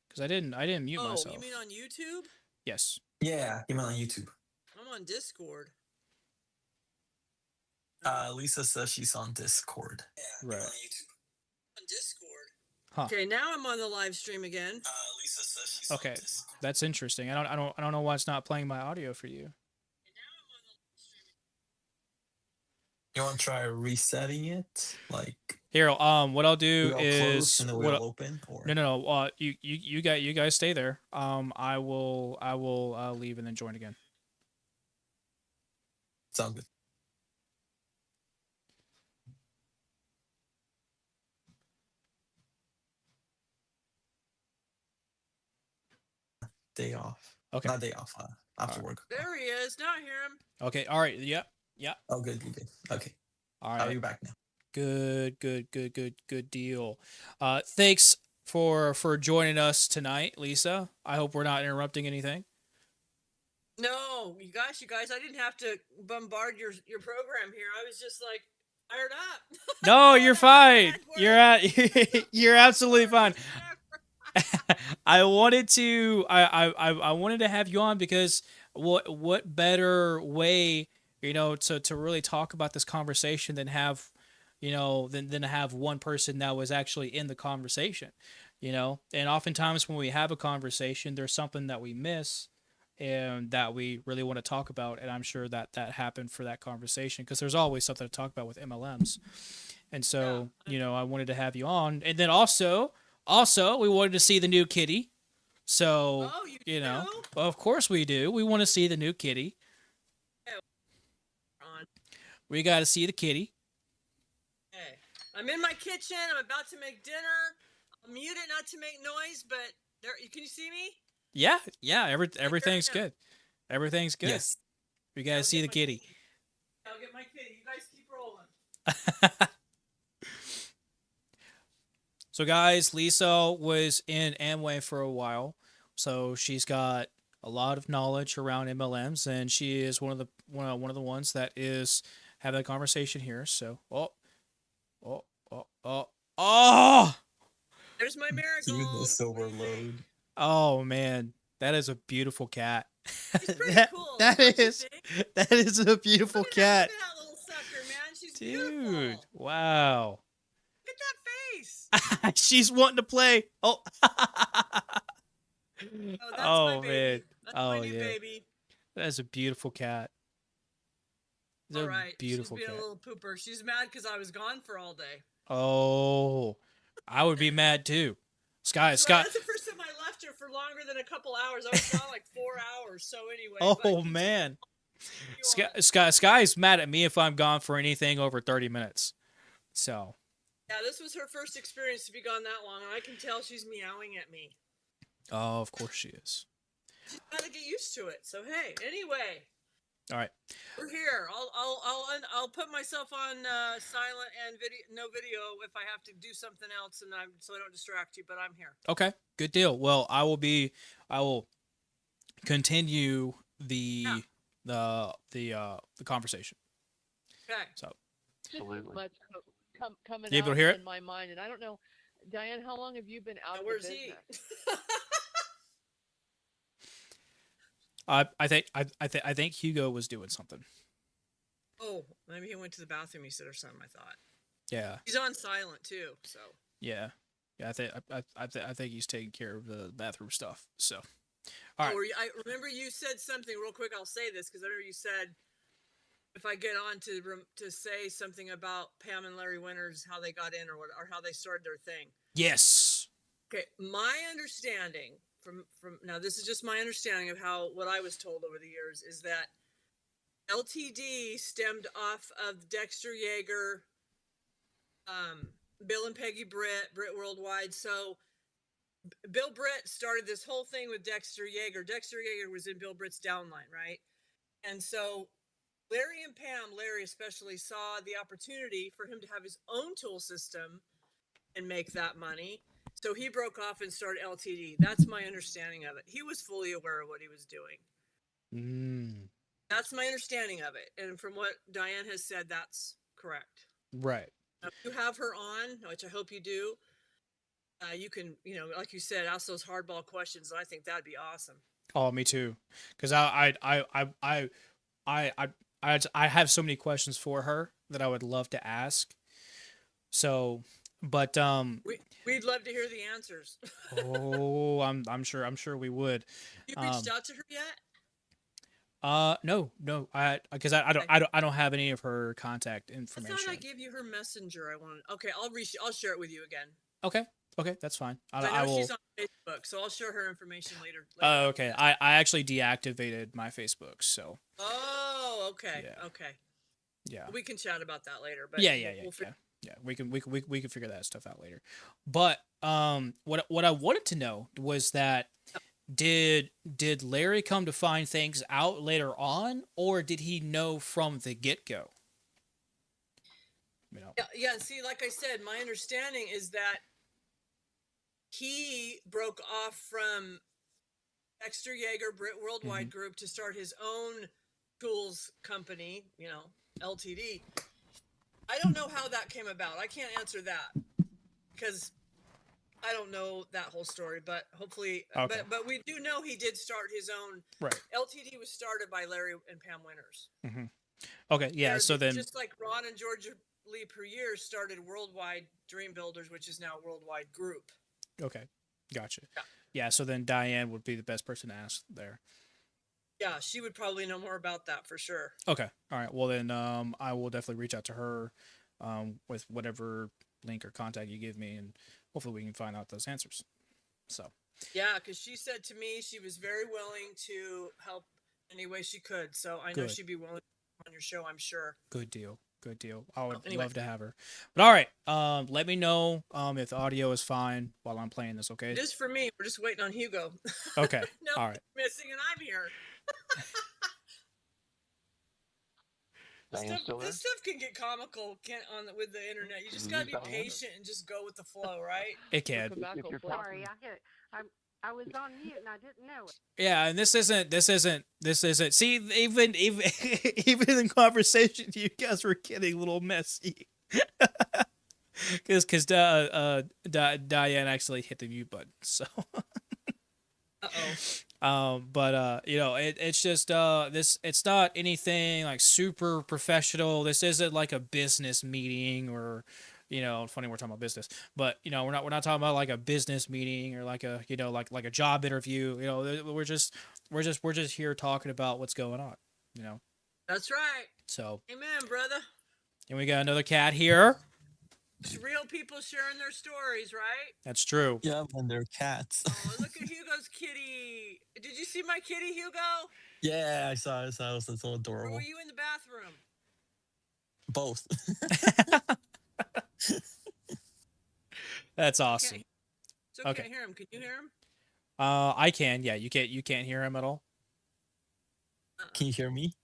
Because I didn't mute myself. Oh, you mean on YouTube? Yes. Yeah, he went on YouTube. I'm on Discord. Lisa says she's on Discord. Yeah, Right. on YouTube. On Discord. Huh. Okay, now I'm on the live stream again. Lisa says she's Okay, on Discord. that's interesting. I don't know why it's not playing my audio for you. You want to try resetting it? Like Here, what I'll do we all is close and then we all open? Or no. You guys stay there. I will leave and then join again. sound good. Day off. Okay. Not day off. After Alright. work. There he is. Now I hear him. Okay. All right. Yep. Oh, good. Okay. All I'll right. be back now. Good deal. Thanks for joining us tonight, Lisa. I hope we're not interrupting anything. No, you guys, I didn't have to bombard your program here. I was just like fired up. No, you're fine. You're absolutely fine. I wanted to have you on because what better way, to really talk about this conversation than have, than to have one person that was actually in the conversation, and oftentimes when we have a conversation, there's something that we miss and that we really want to talk about. And I'm sure that happened for that conversation because there's always something to talk about with MLMs. And so, I wanted to have you on. And then also we wanted to see the new kitty. So, do? of course we do. We want to see the new kitty. We got to see the kitty. Okay. I'm in my kitchen. I'm about to make dinner. I'll mute it not to make noise, but there. Can you see me? Yeah. Everything's good. Everything's good. Yes. We got to see the kitty. I'll get my kitty. You guys keep rolling. So, guys, Lysa was in Amway for a while, so she's got a lot of knowledge around MLMs, and she is one of the ones that is having a conversation here. So, There's my marigold. Goodness overload. Oh man, that is a beautiful cat. She's pretty cool. that don't you is think? that is a beautiful cat, Look at that little sucker, man. She's dude. beautiful. Wow. Look at that face. She's wanting to play. Oh. Oh, that's Oh, my baby. man. That's Oh, my new yeah. baby. That is a beautiful cat. It's All a right. beautiful She's being cat. a little pooper. She's mad because I was gone for all day. Oh, I would be mad too. Sky. That's the first time I left her for longer than a couple hours. I was gone like 4 hours. So anyway. Oh man. Sky's mad at me if I'm gone for anything over 30 minutes. So. Yeah, this was her first experience to be gone that long, and I can tell she's meowing at me. Oh, of course she is. She's got to get used to it. So hey, anyway. All right. We're here. I'll put myself on silent and no video if I have to do something else, and so I don't distract you. But I'm here. Okay. Good deal. Well, I will continue the conversation. Okay. So. Absolutely. Much coming You able out to hear it? in my mind, and I don't know, Diane, how long have you been out of the Where's business? he? I think Hugo was doing something. Oh, maybe he went to the bathroom. He said or something. I thought. Yeah. He's on silent too. So. Yeah. I think he's taking care of the bathroom stuff. So. All right. I remember you said something real quick. I'll say this because I remember you said if I get on to say something about Pam and Larry Winters, how they got in or how they started their thing. Yes. Okay, my understanding from now, this is just my understanding of what I was told over the years, is that LTD stemmed off of Dexter Yeager, Bill and Peggy Britt Worldwide. So Bill Britt started this whole thing with Dexter Yeager. Dexter Yeager was in Bill Britt's downline, right? And so Larry especially saw the opportunity for him to have his own tool system and make that money. So he broke off and started LTD. That's my understanding of it. He was fully aware of what he was doing. That's my understanding of it. And from what Diane has said, that's correct. Right. Now, if you have her on, which I hope you do, you can, like you said, ask those hardball questions. I think that'd be awesome. Oh, me too. Because I have so many questions for her that I would love to ask. So, but we'd love to hear the answers. oh, I'm sure we would. You reached out to her yet? No, because I don't have any of her contact information. I thought I gave you her messenger. Okay, I'll share it with you again. Okay, that's fine. I know she's on Facebook, so I'll share her information later. Oh, okay. I actually deactivated my Facebook, so. Oh, okay. Yeah. Okay. Yeah. We can chat about that later. But Yeah. We can figure that stuff out later. But what I wanted to know was that did Larry come to find things out later on, or did he know from the get-go? Yeah. See, like I said, my understanding is that he broke off from Dexter Yeager Britt Worldwide Group to start his own tools company, LTD. I don't know how that came about. I can't answer that because I don't know that whole story, but hopefully, okay. but we do know he did start his own. Right. LTD was started by Larry and Pam Winters. Mm-hmm. Okay, yeah. So then, just like Ron and Georgia Lee Perrier started Worldwide Dream Builders, which is now Worldwide Group. Okay, gotcha. Yeah. So then Diane would be the best person to ask there. Yeah, she would probably know more about that for sure. Okay. All right. Well, then I will definitely reach out to her with whatever link or contact you give me, and hopefully we can find out those answers. So. Yeah, because she said to me she was very willing to help any way she could. So I know she'd be willing to come on your show, I'm sure. Good deal. I would love to have her. But all right, let me know if the audio is fine while I'm playing this, okay? It is for me. We're just waiting on Hugo. Okay. No, all right. Missing, and I'm here. This stuff can get comical with the internet. You just gotta be patient and just go with the flow, right? It can. Sorry, I was on mute and I didn't know it. Yeah, and this isn't. See, even even in conversation, you guys were getting a little messy. Because Diane actually hit the mute button, so. But it's just it's not anything like super professional. This isn't like a business meeting or, funny we're talking about business, but we're not talking about like a business meeting or like a like a job interview. We're just here talking about what's going on. That's right. So. Amen, brother. And we got another cat here. It's real people sharing their stories, right? That's true. Yeah, when they're cats. Oh, look at Hugo's kitty. Did you see my kitty, Hugo? Yeah, I saw it. It's so adorable. Or were you in the bathroom? Both. That's awesome. So can't hear him. Can you hear him? I can. Yeah, you can't hear him at all. Can you hear me?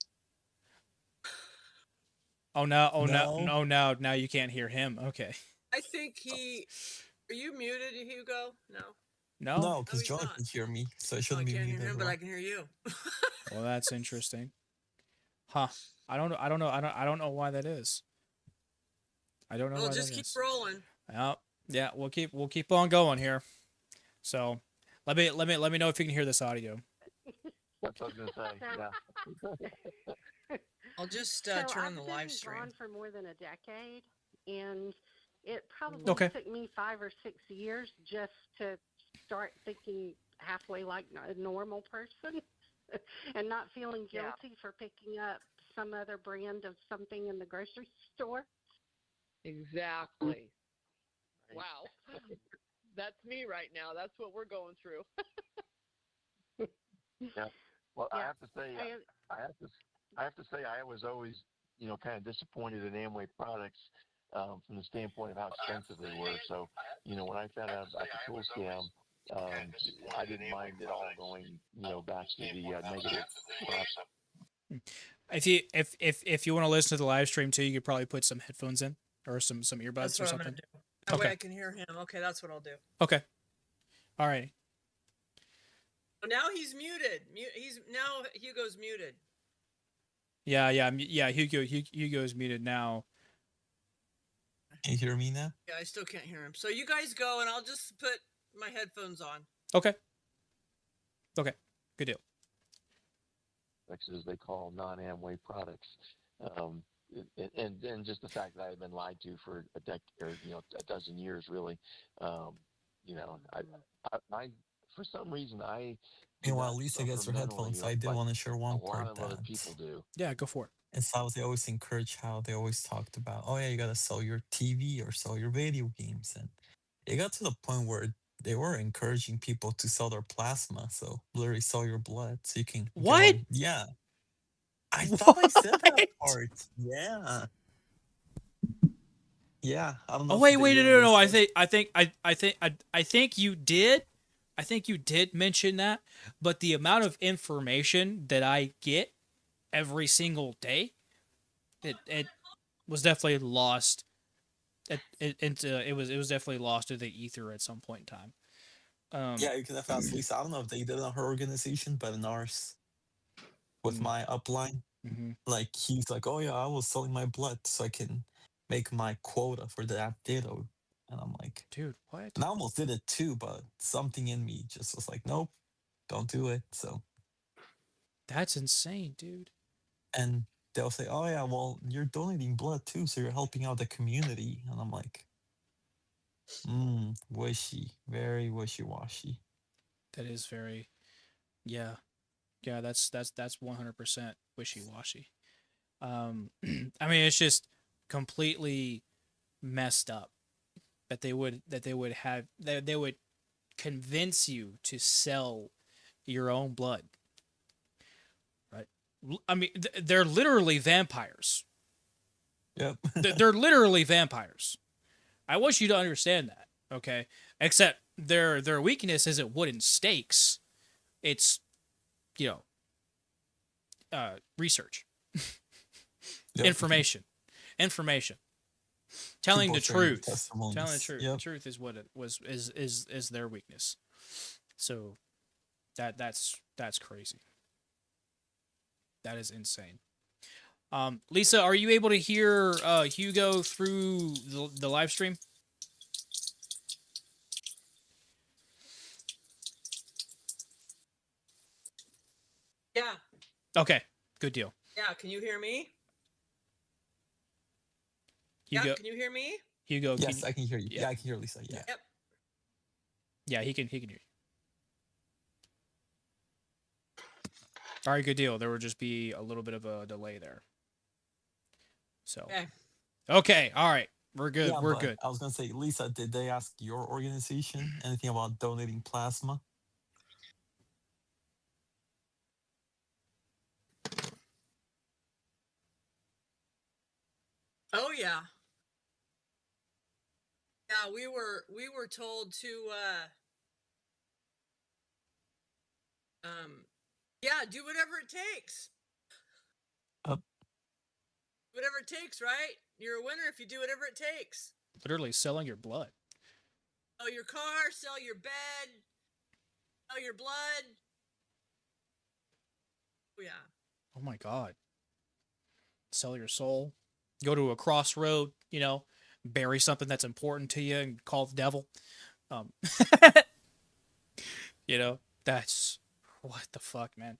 Oh no! Now you can't hear him. Okay. I think Are you muted, Hugo? No. No, because John can hear me, so I shouldn't be muted. I can't hear him, but I can hear you. Well, that's interesting. Huh? I don't know why that is. I don't know why that is. Well, just keep rolling. Yeah, we'll keep on going here. So, let me know if you can hear this audio. That's what I was gonna say. Yeah. I'll just turn on the live stream. I've been gone for more than a decade, and it probably took me 5 or 6 years just to start thinking halfway like a normal person and not feeling guilty for picking up some other brand of something in the grocery store. Exactly. Wow. That's me right now. That's what we're going through. Yeah. Well, I Yeah. have to say, I, I have to, I have to say, I was always, kind of disappointed in Amway products from the standpoint of how expensive they were. So, when I found out about the tool scam, I didn't mind at all going, back to the negative product. If you want to listen to the live stream too, you could probably put some headphones in or some That's earbuds or what I'm gonna something. do. That way Okay. I can hear him. Okay, that's what I'll do. Okay. All right. Well, now he's muted. He's now Hugo's muted. Yeah. Hugo's muted now. Can you hear me now? Yeah, I still can't hear him. So you guys go, and I'll just put my headphones on. Okay. Good deal. As they call non-Amway products. Um, and just the fact that I had been lied to for a decade, or a dozen years, really. I for some reason I do Meanwhile, not Lisa suffer gets her mentally headphones. I did like want to share a one lot part of other that people do. Yeah, go for it. in South they always encourage how they always talked about, oh yeah, you gotta sell your TV or sell your video games, and it got to the point where they were encouraging people to sell their plasma, so literally sell your blood so you can get What? on. Yeah, I thought I said that What? part. Yeah, yeah. I don't know Oh if wait, you and no. Lisa. I think you did. I think you did mention that, but the amount of information that I get every single day, it was definitely lost. It was definitely lost to the ether at some point in time. Yeah, you can have asked Lisa. I don't know if they did it on her organization, but in ours, with mm, my upline, mhm. like he's like, oh yeah, I was selling my blood so I can make my quota for that data, and I'm like, Dude, what? and I almost did it too, but something in me just was like, nope, don't do it. So, That's insane, dude. and they'll say, oh yeah, well you're donating blood too, so you're helping out the community, and I'm like, wishy, very wishy washy. That is very yeah. Yeah, that's 100% wishy-washy. I mean, it's just completely messed up that they would convince you to sell your own blood, right? I mean, they're literally vampires. Yep. They're literally vampires. I want you to understand that, okay? Except their weakness isn't wooden stakes. It's, you research, Yep. information, telling People the sharing their truth. Telling the testimonies. truth. The Yep. truth is what it was is their weakness. So that's crazy. That is insane. Lisa, are you able to hear Hugo through the live stream? Yeah. Okay, good deal. Yeah. Can you hear me? Hugo, Yeah. Can you hear me? Hugo, Yes, I can hear you. Yeah. Yeah, I can hear Lisa. Yeah. Yep. Yeah, he can hear you. All right, good deal. There would just be a little bit of a delay there. So, okay, all right, we're good. Yeah, We're but good. I was gonna say, Lisa, did they ask your organization anything about donating plasma? Oh yeah. Yeah, we were told to yeah, do whatever it takes. Uh, Whatever it takes, right? You're a winner if you do whatever it takes. Literally selling your blood. Sell your car, sell your bed, sell your blood. Oh yeah. Oh my god. Sell your soul. Go to a crossroad, bury something that's important to you and call the devil. Um, that's what the fuck, man.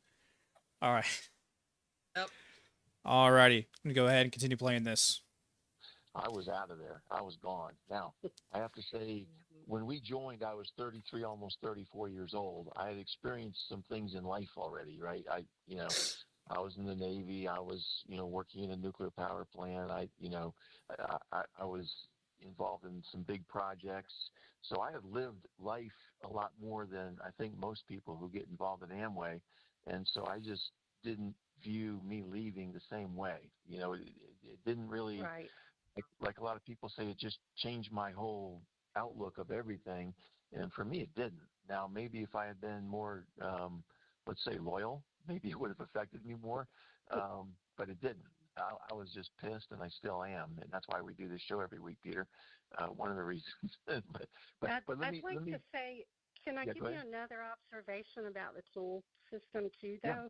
All right. Yep. Alrighty. I'm gonna go ahead and continue playing this. I was out of there. I was gone. Now, I have to say, when we joined, I was 33, almost 34 years old. I had experienced some things in life already, right? I was in the Navy. I was, working in a nuclear power plant. I was involved in some big projects. So I had lived life a lot more than I think most people who get involved in Amway. and so I just didn't view me leaving the same way. It didn't really, Right. like a lot of people say, it just changed my whole outlook of everything. And for me, it didn't. Now, maybe if I had been more, let's say, loyal, maybe it would have affected me more, but it didn't. I was just pissed, and I still am, and that's why we do this show every week, Peter. One of the reasons. but I'd like to say, can I Yeah, give go you ahead. another observation about the tool system too, Yeah.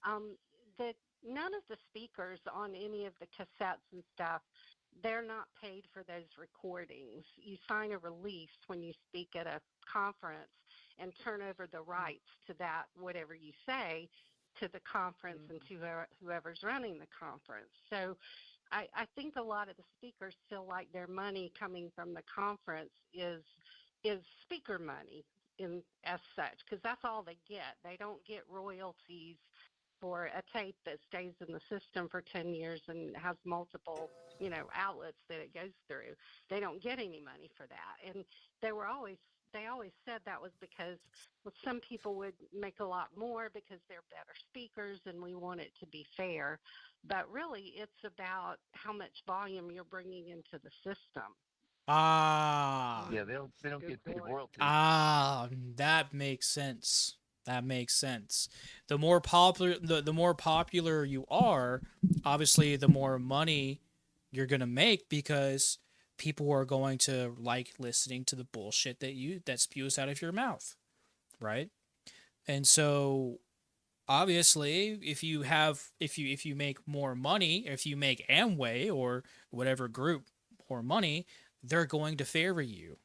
though? That none of the speakers on any of the cassettes and stuff, they're not paid for those recordings. You sign a release when you speak at a conference and turn over the rights to that, whatever you say, to the conference and to whoever's running the conference. So I think a lot of the speakers feel like their money coming from the conference is speaker money in as such, because that's all they get. They don't get royalties for a tape that stays in the system for 10 years and has multiple, outlets that it goes through. They don't get any money for that. And they always said that was because some people would make a lot more because they're better speakers and we want it to be fair. But really, it's about how much volume you're bringing into the system. Ah. Yeah, they don't get paid royalties. Ah, that makes sense. That makes sense. The more popular the more popular you are, obviously the more money you're going to make because people are going to like listening to the bullshit that spews out of your mouth, right? And so obviously if you make more money, if you make Amway or whatever group more money, they're going to favor you.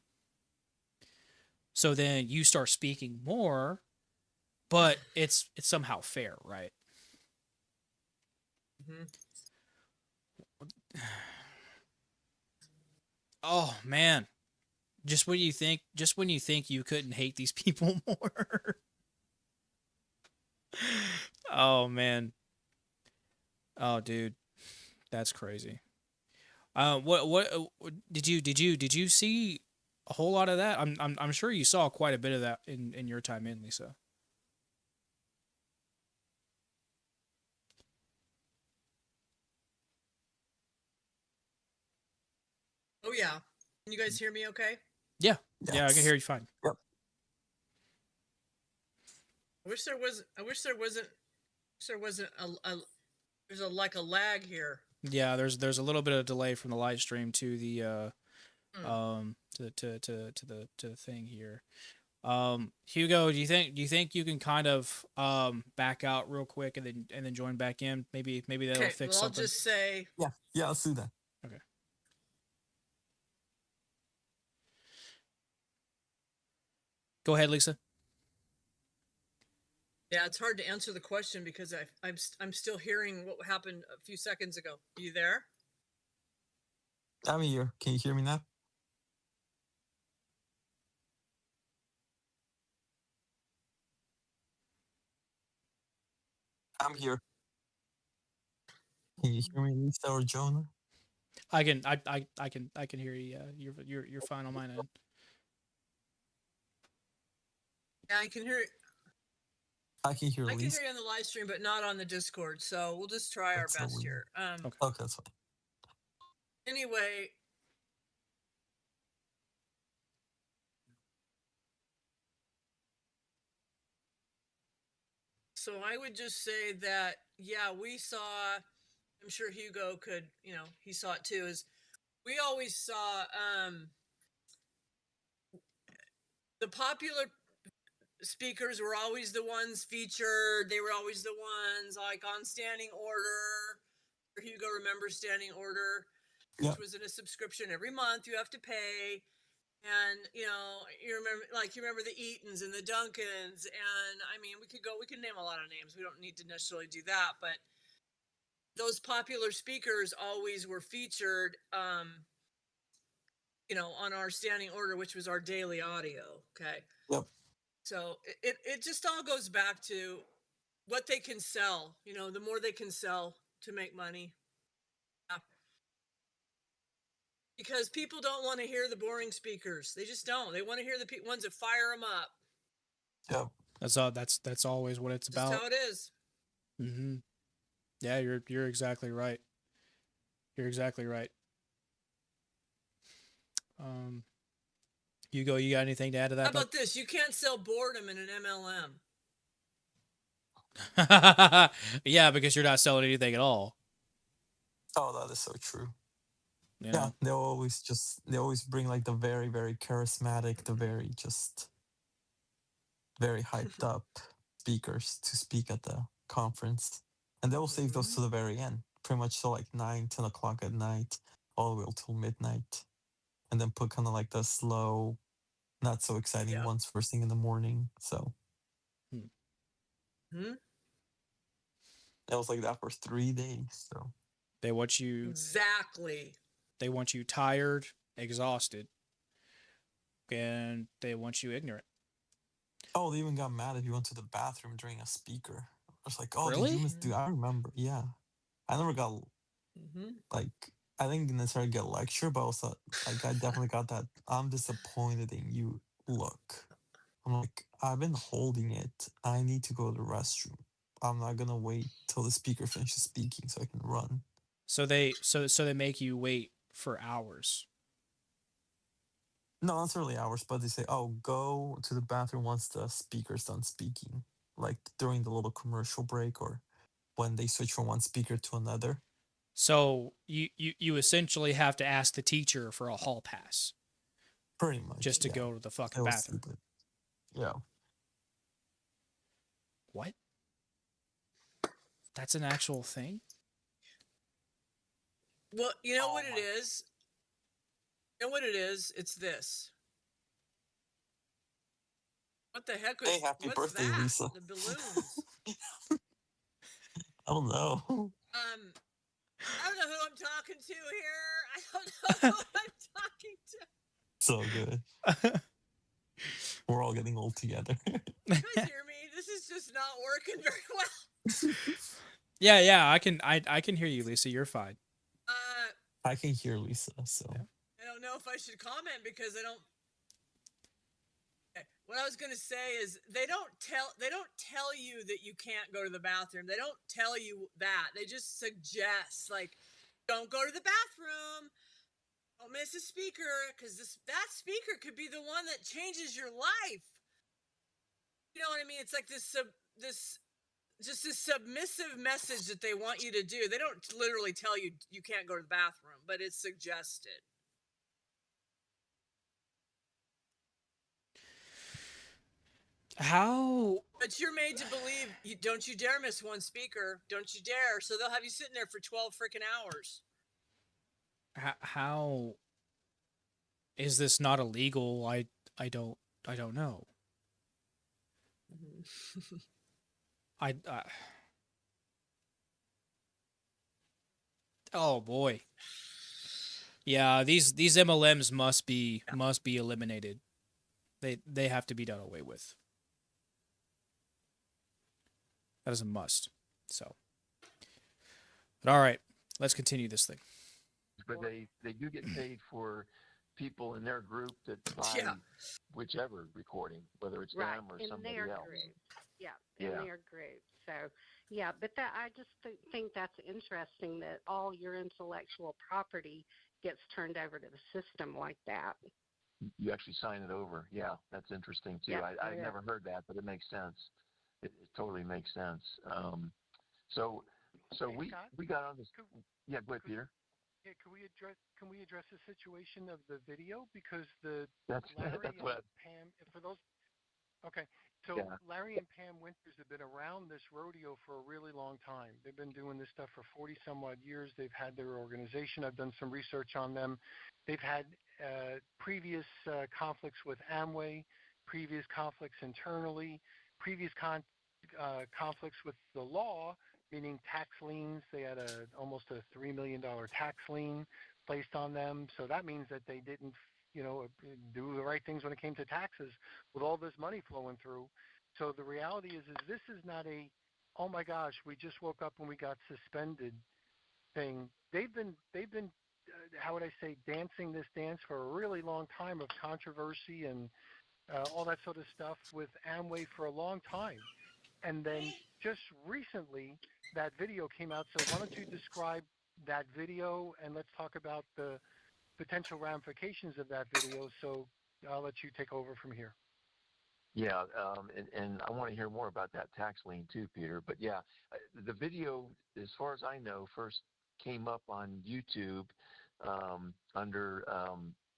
So then you start speaking more, but it's somehow fair, right? Mm-hmm. Oh man, just when you think you couldn't hate these people more. Oh man. Oh dude, that's crazy. Did you see a whole lot of that? I'm sure you saw quite a bit of that in your time in, Lisa. Oh yeah. Can you guys hear me okay? Yeah. Yeah, I can Yes. hear you fine. Yep. I wish there wasn't there's like a lag here. Yeah, there's a little bit of delay from the live stream to the to the thing here. Hugo, do you think you can kind of back out real quick and then join back in? Maybe that'll Okay, fix well, I'll something. just say, Yeah, let's do that. Okay. Go ahead, Lisa. yeah, it's hard to answer the question because I'm still hearing what happened a few seconds ago. Are you there? I'm here. Can you hear me now? I'm here. Can you hear me, Lisa or Jonah? I can hear you. Yeah, you're fine on mine end. Yeah, I can hear. I can hear I can Lisa. hear you on the live stream, but not on the Discord. So we'll just try our That's so best weird. here. Okay, that's fine. Anyway, so I would just say that yeah, we saw. I'm sure Hugo could. He saw it too. Is we always saw the popular speakers were always the ones featured. They were always the ones like on standing order. Hugo remembers standing order, Yeah. which was in a subscription every month. You have to pay. And you remember the Eatons and the Duncans, and I mean, we could name a lot of names. We don't need to necessarily do that, but those popular speakers always were featured, on our standing order, which was our daily audio. Okay. Yep. So it just all goes back to what they can sell. The more they can sell to make money. Yeah. Because people don't want to hear the boring speakers. They just don't. They want to hear the ones that fire them up. Yep. That's always what it's Just about. how it is. Mm-hmm. Yeah, you're exactly right. You're exactly right. Um, Hugo, you got anything to add to How that, bud? about this? You can't sell boredom in an MLM. Yeah, because you're not selling anything at all. Oh, that is so true. You Yeah, know. they always bring like the very, very charismatic, the very just very hyped up speakers to speak at the conference. And they'll save those Hmm. to the very end, pretty much till like 9, 10 o'clock at night, all the way till midnight. And then put kind of like the slow, not so exciting Yep. ones first thing in the morning. So Hmm. Hmm. it was like that for 3 days. So They want you Exactly. they want you tired, exhausted, and they want you ignorant. oh, they even got mad if you went to the bathroom during a speaker. I was like, oh, did you Really? miss? Do I remember? Yeah, I never got Hmm. like I didn't necessarily get a lecture, but also like I definitely got that I'm disappointed in you look. I'm like, I've been holding it. I need to go to the restroom. I'm not gonna wait till the speaker finishes speaking so I can run. So they make you wait for hours. No, not really hours, but they say, oh, go to the bathroom once the speaker's done speaking. Like during the little commercial break or when they switch from one speaker to another. So you essentially have to ask the teacher for a hall pass Pretty much, just to yeah. go to the It fucking was bathroom. stupid. Yeah. What? That's an actual thing? Well, you know Oh what it my. is? You know what it is? It's this. What the heck Hey, was? happy What's birthday, that? Lisa. The balloons. Oh no. Um, I don't know who I'm talking to here. I don't know who I'm talking to. So good. We're all getting old together. You guys hear me? This is just not working very well. Yeah, I can hear you, Lisa. You're fine. Uh, I can hear Lisa, so Yeah. I don't know if I should comment because I don't. What I was going to say is they don't tell you that you can't go to the bathroom. They don't tell you that. They just suggest like don't go to the bathroom. Don't miss a speaker because that speaker could be the one that changes your life. You know what I mean? It's like this just this submissive message that they want you to do. They don't literally tell you you can't go to the bathroom, but it's suggested. How But you're made to believe you don't you dare miss one speaker. Don't you dare. So they'll have you sitting there for 12 freaking hours. how is this not illegal? I don't I don't know. Mm-hmm. I oh boy. Yeah, these MLMs Yeah. must be eliminated. They have to be done away with. That is a must. So, but all right, let's continue this thing. But they do get paid for people in their group that buy Yeah. whichever recording, whether it's Right, them or in somebody their else. group. Yeah, in Yeah. their group. So, yeah, but that I just think that's interesting that all your intellectual property gets turned over to the system like that. You actually sign it over. Yeah, that's interesting too. Yep. I Oh, yeah. never heard that, but it makes sense. It totally makes sense. So so Hey, Scott, we got on this. could, Yeah, go ahead, could, Peter. yeah, can we address the situation of the video because the That's Larry that's and what. Pam for those. Okay, so Yeah. Larry and Pam Winters have been around this rodeo for a really long time. They've been doing this stuff for 40 some odd years. They've had their organization. I've done some research on them. They've had previous conflicts with Amway, previous conflicts internally, previous conflicts with the law, meaning tax liens. They had almost a $3 million tax lien placed on them. So that means that they didn't, do the right things when it came to taxes with all this money flowing through. So the reality is this is not a, oh my gosh, we just woke up and we got suspended thing. They've been how would I say, dancing this dance for a really long time of controversy and all that sort of stuff with Amway for a long time. And then just recently, that video came out. So why don't you describe that video and let's talk about the potential ramifications of that video. So I'll let you take over from here. Yeah, and I want to hear more about that tax lien too, Peter. But yeah, the video, as far as I know, first came up on YouTube under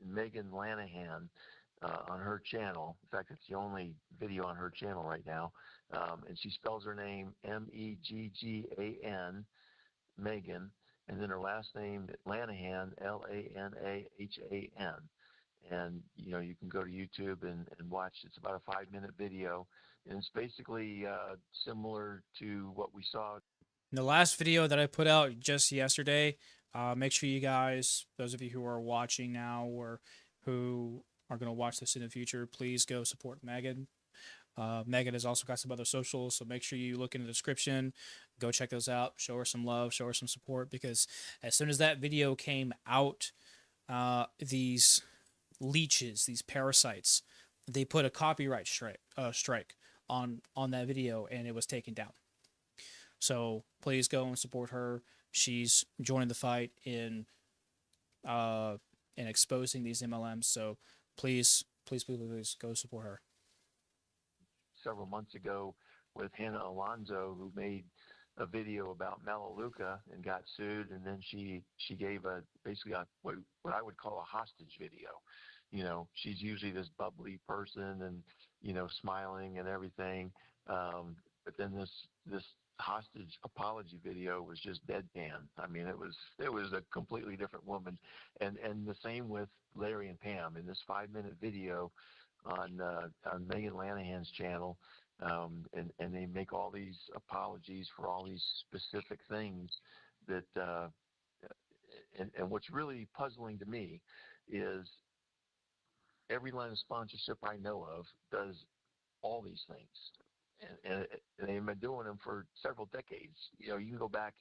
Megan Lanahan on her channel. In fact, it's the only video on her channel right now. And she spells her name Megggan, Megan, and then her last name Lanahan, Lanahan. And you can go to YouTube and watch. It's about a 5-minute video, and it's basically similar to what we saw. The last video that I put out just yesterday, make sure you guys, those of you who are watching now or who are going to watch this in the future, please go support Megan. Megan has also got some other socials, so make sure you look in the description, go check those out, show her some love, show her some support, because as soon as that video came out, these leeches, these parasites, they put a copyright strike on that video, and it was taken down. So please go and support her. She's joining the fight in exposing these MLMs. So please go support her. Several months ago with Hannah Alonso, who made a video about Melaleuca and got sued, and then she gave basically what I would call a hostage video. She's usually this bubbly person and smiling and everything, but then this hostage apology video was just deadpan. I mean, it was a completely different woman, and the same with Larry and Pam in this 5-minute video on Megan Lanahan's channel, and they make all these apologies for all these specific things that and what's really puzzling to me is every line of sponsorship I know of does all these things, and they've been doing them for several decades. You can go back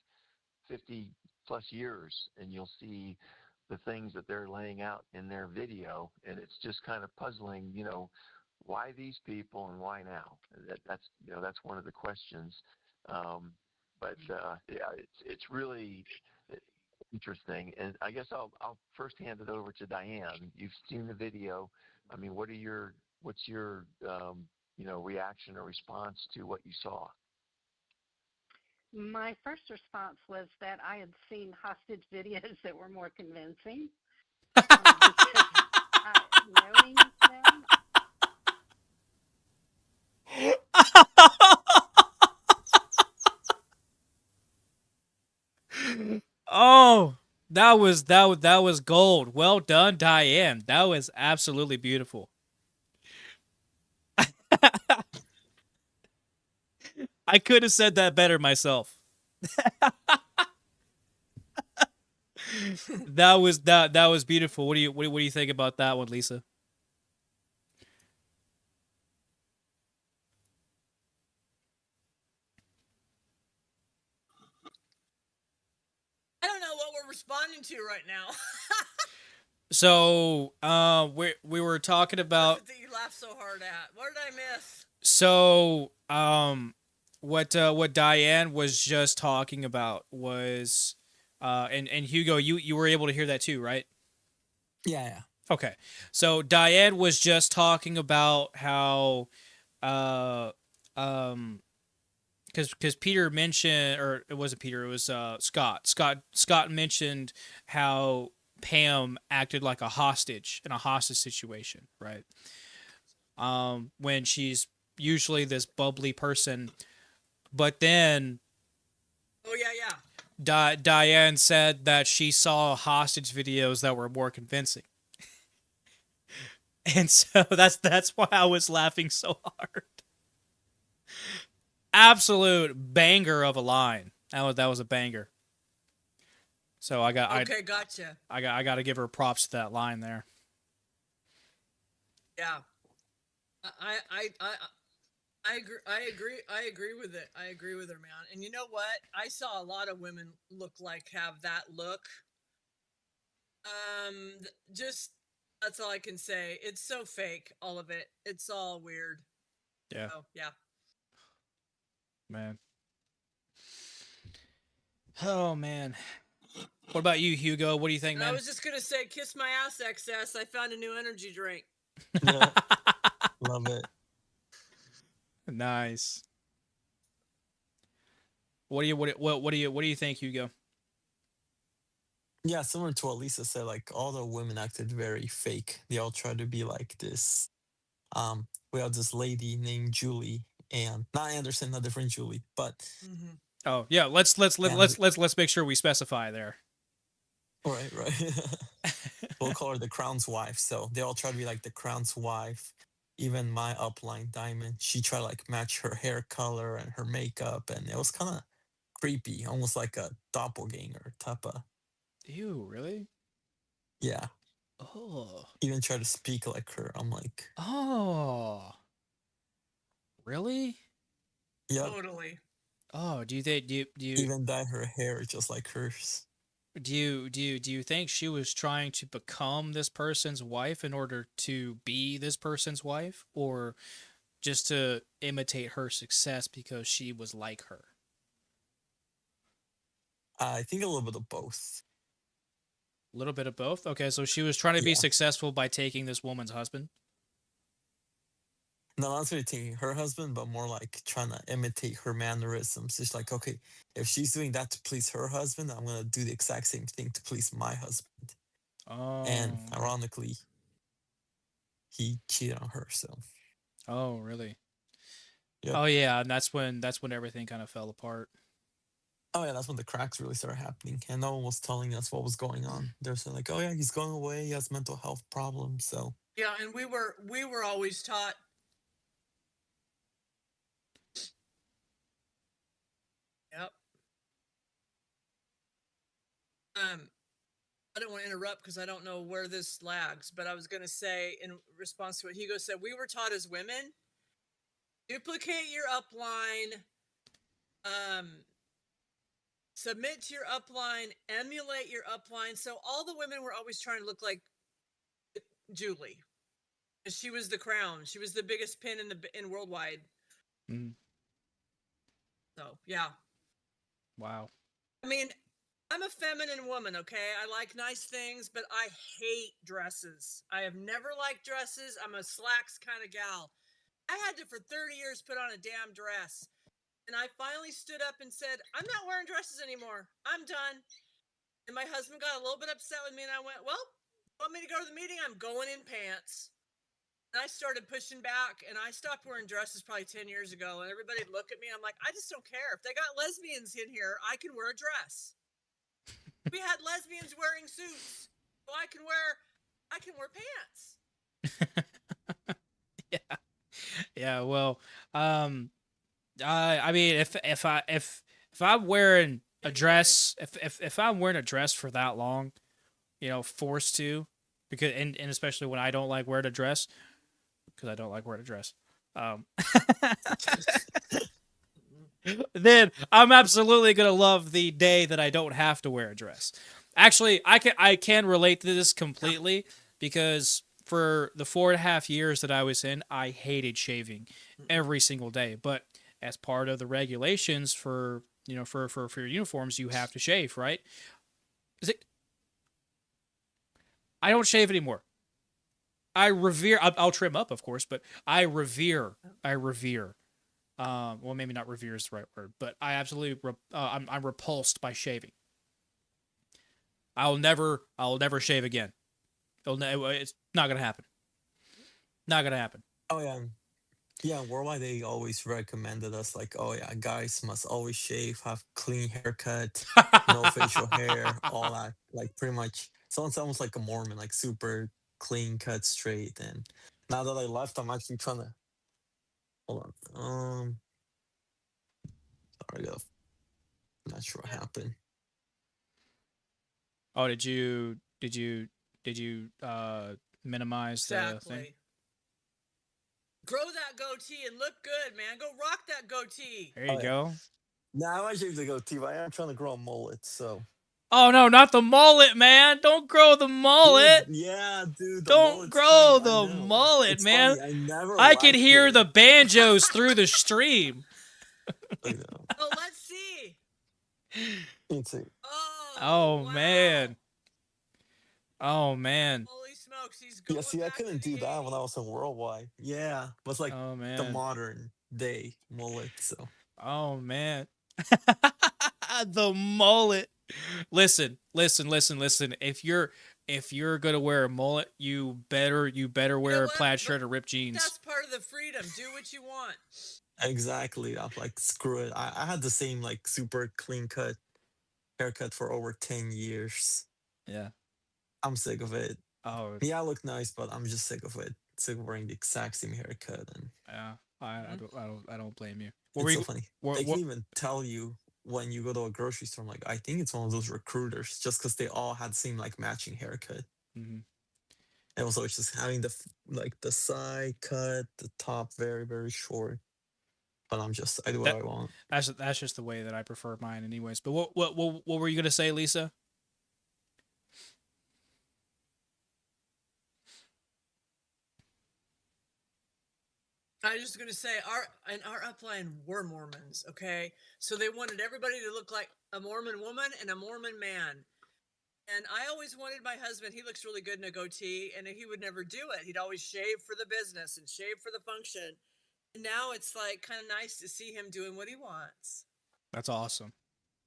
50 plus years and you'll see the things that they're laying out in their video, and it's just kind of puzzling, why these people and why now? That's one of the questions. But yeah, it's really interesting, and I guess I'll first hand it over to Diane. You've seen the video. I mean, what's your reaction or response to what you saw? My first response was that I had seen hostage videos that were more convincing. Because knowing them, Oh, that was gold. Well done, Diane. That was absolutely beautiful. I could have said that better myself. that was beautiful. What do you think about that one, Lysa? I don't know what we're responding to right now. So, we were talking about. What that you laughed so hard at? What did I miss? So, what Diane was just talking about was, and Hugo, you were able to hear that too, right? Yeah. Okay. So Diane was just talking about how, because Peter mentioned, or it wasn't Peter, it was Scott. Scott mentioned how Pam acted like a hostage in a hostage situation, right? When she's usually this bubbly person, but then Oh yeah. Diane said that she saw hostage videos that were more convincing. And so that's why I was laughing so hard. Absolute banger of a line. That was a banger. So Gotcha. I got to give her props to that line there. Yeah. I agree with it. I agree with her, man. And you know what? I saw a lot of women have that look. Just That's all I can say. It's so fake, all of it. It's all weird. Yeah, Oh, yeah. man. Oh man. What about you, Hugo? What do you think, And I man? was just going to say, kiss my ass, excess. I found a new energy drink. Yeah, love it. Nice. What do you think, Hugo? Yeah, similar to what Lisa said, like all the women acted very fake. They all tried to be like this. We have this lady named Julie, and not Anderson, a different Julie, but Mm-hmm. Oh yeah, let's let's let, and let's make sure we specify there. right, right. We'll call her the crown's wife. So they all try to be like the crown's wife. Even my upline Diamond, she tried to like match her hair color and her makeup, and it was kind of creepy, almost like a doppelganger type of. Ew, really? Yeah, Oh. even try to speak like her. I'm like, Oh. Really? yep. Totally. Oh, do you think Even dye her hair just like hers. do you think she was trying to become this person's wife in order to be this person's wife, or just to imitate her success because she was like her? I think a little bit of both. A little bit of both. Okay, so she was trying to be Yeah. successful by taking this woman's husband. No, not really taking her husband, but more like trying to imitate her mannerisms. It's like, okay, if she's doing that to please her husband, I'm gonna do the exact same thing to please my husband. And Oh. ironically, he cheated on her. So, Oh, really? yep. Oh yeah, and that's when everything kind of fell apart. Oh yeah, that's when the cracks really started happening, and no one was telling us what was going on. They're saying like, "Oh yeah, he's going away. He has mental health problems." So Yeah, and we were always taught. Yep. I don't want to interrupt because I don't know where this lags, but I was going to say in response to what Hugo said, we were taught as women, duplicate your upline, um, submit to your upline, emulate your upline. So all the women were always trying to look like Julie. She was the crown. She was the biggest pin in worldwide. Mm, So yeah, wow. I mean, I'm a feminine woman, okay? I like nice things, but I hate dresses. I have never liked dresses. I'm a slacks kind of gal. I had to, for 30 years, put on a damn dress. And I finally stood up and said, I'm not wearing dresses anymore. I'm done. And my husband got a little bit upset with me, and I went, well, you want me to go to the meeting? I'm going in pants. And I started pushing back, and I stopped wearing dresses probably 10 years ago. And everybody would look at me. I'm like, I just don't care. If they got lesbians in here, I can wear a dress. We had lesbians wearing suits, so I can wear pants. Yeah. Yeah, well, um I mean, if I'm wearing a Anyway, dress, if I'm wearing a dress for that long, forced to, because and especially when I don't like wearing a dress, because I don't like wearing a dress, um, then I'm absolutely gonna love the day that I don't have to wear a dress. Actually, I can relate to this completely because for the 4.5 years that I was in, I hated shaving every single day. But as part of the regulations for for your uniforms, you have to shave, right? Is it, I don't shave anymore. I revere. I'll trim up, of course, but I revere. I revere. Well, maybe not revere is the right word, but I absolutely I'm repulsed by shaving. I'll never shave again. It's not gonna happen. Not gonna happen. oh yeah, yeah. Worldwide, they always recommended us like, oh yeah, guys must always shave, have clean haircut, no facial hair, all that. Like pretty much, sounds almost like a Mormon, like super clean cut, straight. And now that I left, I'm actually trying to hold on. Sorry, I'm not sure what yeah, happened. Oh, did you minimize the thing? exactly. Grow that goatee and look good, man. Go rock that goatee. There Oh you yeah. go. Now I shaved the goatee, but I am trying to grow a mullet. So Oh no, not the mullet, man! Don't grow the Dude, mullet. yeah, dude, the Don't mullet's kind. grow I the know. mullet, It's man. funny. I never I could liked hear it. the banjos through the stream. I know. Oh, let's see. It's a, Oh, Oh wow. man. Oh man. Holy smokes, he's yeah, going see, I back to couldn't the do that when I 80s. was in worldwide. Yeah, it was like Oh the man. modern day mullet. So Oh man. The mullet. Listen. If you're gonna wear a mullet, you better You know wear a what? plaid But shirt or ripped jeans. that's part of the freedom. Do what you want. exactly, I'm like, screw it. I had the same like super clean cut haircut for over 10 years. Yeah. I'm sick of it. Oh Yeah, I look nice, but I'm just sick of it. Sick of wearing the exact same haircut, and yeah. I Hmm. don't I don't I don't blame you. What were it's so you? funny. They can What? even tell you when you go to a grocery store. I'm like, I think it's one of those recruiters, just because they all had the same like matching haircut. Mhm. And also, it's just having like the side cut, the top very very short. But I do what That I want. that's just the way that I prefer mine, anyways. But what were you gonna say, Lisa? I was just going to say, our upline were Mormons, okay? So they wanted everybody to look like a Mormon woman and a Mormon man. And I always wanted my husband, he looks really good in a goatee, and he would never do it. He'd always shave for the business and shave for the function. And now it's like kind of nice to see him doing what he wants. That's awesome.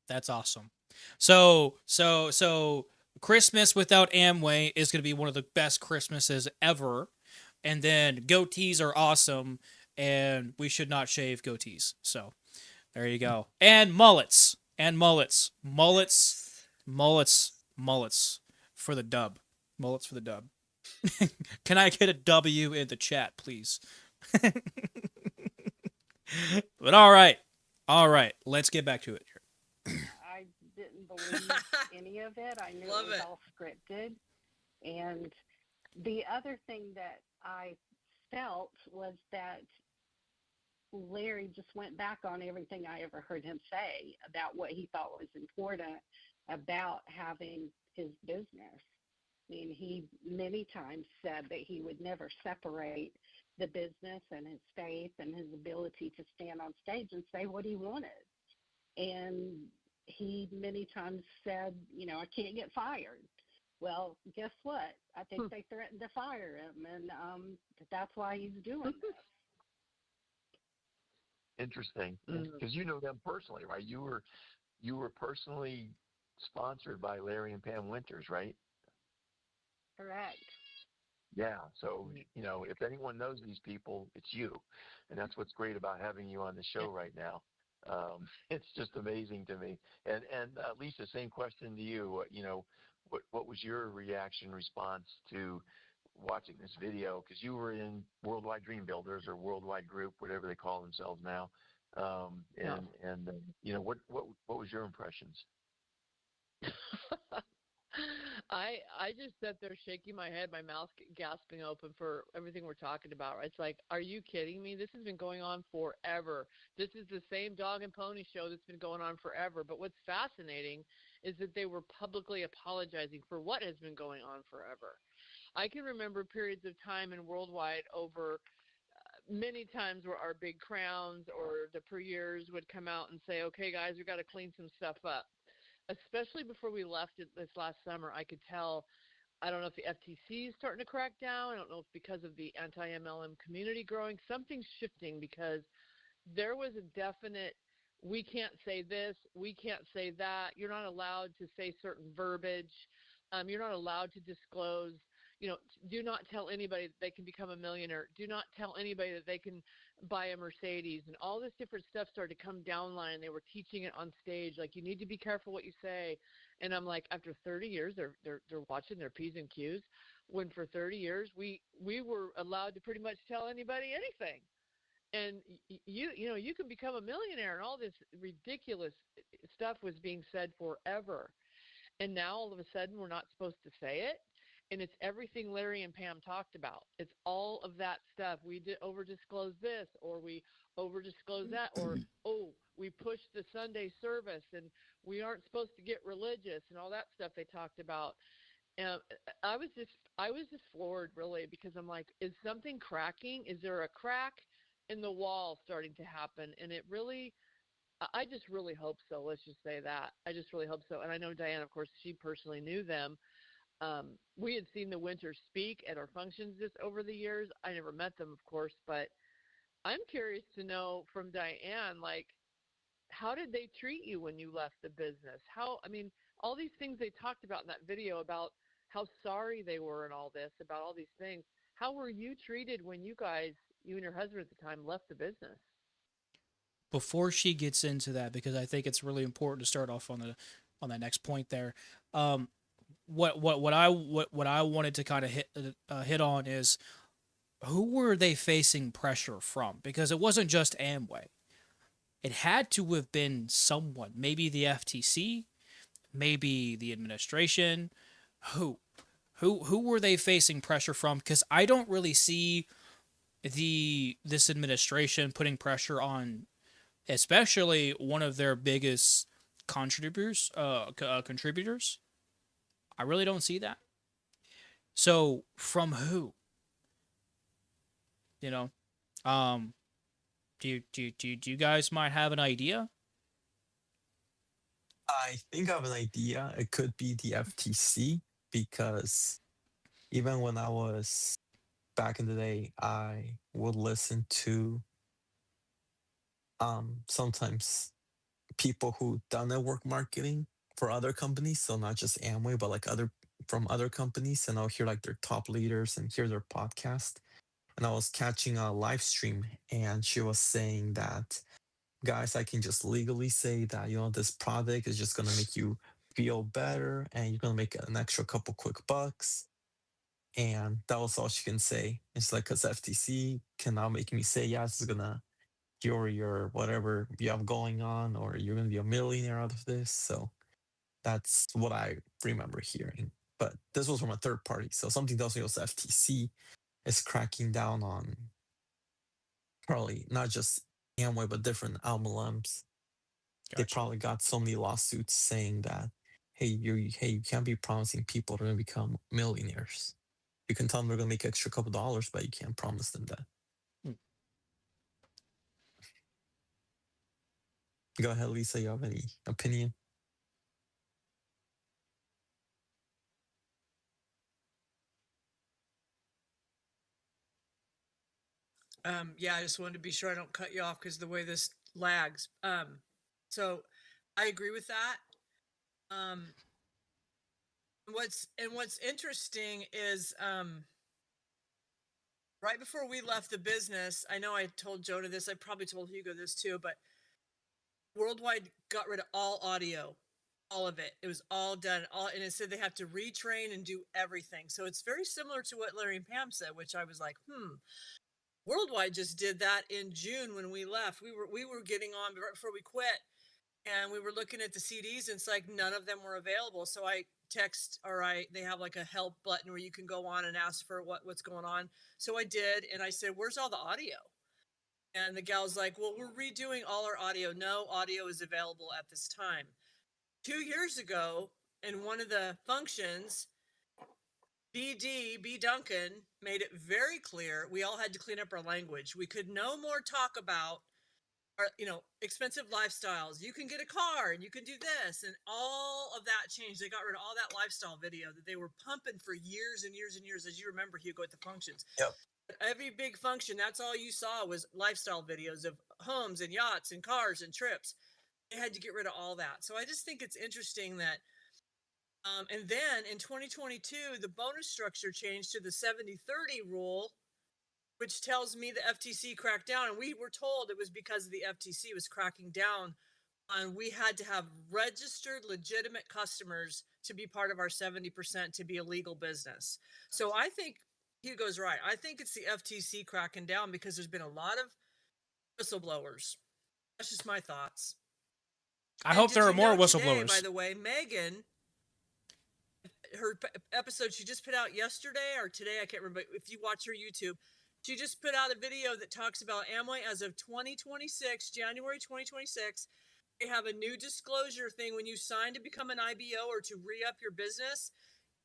That's awesome. So Christmas without Amway is gonna be one of the best Christmases ever. And then goatees are awesome, and we should not shave goatees. So there you go. And mullets. And mullets. Mullets. Yes. Mullets for the dub. Mullets for the dub. Can I get a W in the chat, please? But all right. Let's get back to it here. I didn't believe any of it. I knew Love it was it. all scripted. And the other thing that I felt was that Larry just went back on everything I ever heard him say about what he thought was important about having his business. I mean, he many times said that he would never separate the business and his faith and his ability to stand on stage and say what he wanted. And he many times said, I can't get fired. Well, guess what? I think they threatened to fire him, and that's why he's doing this. Interesting, Mm. because you know them personally, right? You were personally sponsored by Larry and Pam Winters, right? Correct. Yeah. So if anyone knows these people, it's you, and that's what's great about having you on the show right now. It's just amazing to me. And Lisa, same question to you. What was your reaction response to watching this video? Because you were in Worldwide Dream Builders or Worldwide Group, whatever they call themselves now. Yeah. And what was your impressions? I just sat there shaking my head, my mouth gasping open for everything we're talking about. It's like, are you kidding me? This has been going on forever. This is the same dog and pony show that's been going on forever. But what's fascinating is that they were publicly apologizing for what has been going on forever. I can remember periods of time in Worldwide over many times where our big crowns or the Puryears would come out and say, okay, guys, we got to clean some stuff up. Especially before we left it this last summer, I could tell. I don't know if the FTC is starting to crack down. I don't know if because of the anti-MLM community growing, something's shifting because there was a definite, we can't say this, we can't say that. You're not allowed to say certain verbiage. You're not allowed to disclose. Do not tell anybody that they can become a millionaire. Do not tell anybody that they can buy a Mercedes. And all this different stuff started to come down line. They were teaching it on stage, like you need to be careful what you say. And I'm like, after 30 years, they're watching their P's and Q's. When for 30 years we were allowed to pretty much tell anybody anything, and you can become a millionaire, and all this ridiculous stuff was being said forever. And now all of a sudden we're not supposed to say it. and it's everything Larry and Pam talked about. It's all of that stuff. We did over disclose this, or we over disclose that, or oh, we pushed the Sunday service, and we aren't supposed to get religious, and all that stuff they talked about. And I was just floored, really, because I'm like, is something cracking? Is there a crack in the wall starting to happen? And it really, I just really hope so. Let's just say that. I just really hope so. And I know Diane, of course, she personally knew them. We had seen the Winters speak at our functions just over the years. I never met them, of course, but I'm curious to know from Diane, like, how did they treat you when you left the business? I mean, all these things they talked about in that video about how sorry they were and all this, about all these things. How were you treated when you and your husband at the time, left the business? Before she gets into that, because I think it's really important to start off on that next point there. Um, what I wanted to kind of hit on is, who were they facing pressure from? Because it wasn't just Amway. It had to have been someone, maybe the FTC, maybe the administration. Who? Who were they facing pressure from? Because I don't really see this administration putting pressure on, especially one of their biggest contributors. I really don't see that. So from who? You know, um, do you guys might have an idea? I think I have an idea. It could be the FTC because even when I was back in the day, I would listen to sometimes people who done network marketing for other companies, so not just Amway, but like other from other companies, and I'll hear like their top leaders and hear their podcast. And I was catching a live stream, and she was saying that, guys, I can just legally say that, this product is just gonna make you feel better, and you're gonna make an extra couple quick bucks. And that was all she can say. It's like, because FTC cannot make me say, yeah, this is gonna cure your whatever you have going on, or you're gonna be a millionaire out of this. So that's what I remember hearing. But this was from a third party. So something tells me it was FTC is cracking down on probably not just Amway, but different LLMs. They Gotcha. probably got so many lawsuits saying that, hey, you can't be promising people they're gonna become millionaires. You can tell them they're gonna make extra couple dollars, but you can't promise them that. Hmm. Go ahead, Lisa. You have any opinion? Yeah, I just wanted to be sure I don't cut you off because the way this lags. So I agree with that. Um, what's interesting is right before we left the business, I know I told Jonah this, I probably told Hugo this too, but Worldwide got rid of all audio, all of it. It was all done, all, and it said they have to retrain and do everything. So it's very similar to what Larry and Pam said, which I was like, Worldwide just did that in June when we left. We were getting on right before we quit, and we were looking at the CDs, and it's like none of them were available. So I text, all right, they have like a help button where you can go on and ask for what's going on. So I did, and I said, where's all the audio? And the gal's like, well, we're redoing all our audio. No audio is available at this time. 2 years ago, in one of the functions, B. Duncan made it very clear we all had to clean up our language. We could no more talk about our, expensive lifestyles. You can get a car and you can do this, and all of that changed. They got rid of all that lifestyle video that they were pumping for years and years and years, as you remember, Hugo, at the functions. Yep. Every big function, that's all you saw was lifestyle videos of homes and yachts and cars and trips. They had to get rid of all that. So I just think it's interesting that and then in 2022, the bonus structure changed to the 70-30 rule, which tells me the FTC cracked down. And we were told it was because the FTC was cracking down on, we had to have registered legitimate customers to be part of our 70% to be a legal business. So I think Hugo's right. I think it's the FTC cracking down because there's been a lot of whistleblowers. That's just my thoughts. I hope there are more whistleblowers. Today, by the way, Megan, her episode she just put out yesterday or today, I can't remember. If you watch her YouTube, she just put out a video that talks about Amway as of 2026, January 2026. They have a new disclosure thing when you sign to become an IBO or to re-up your business.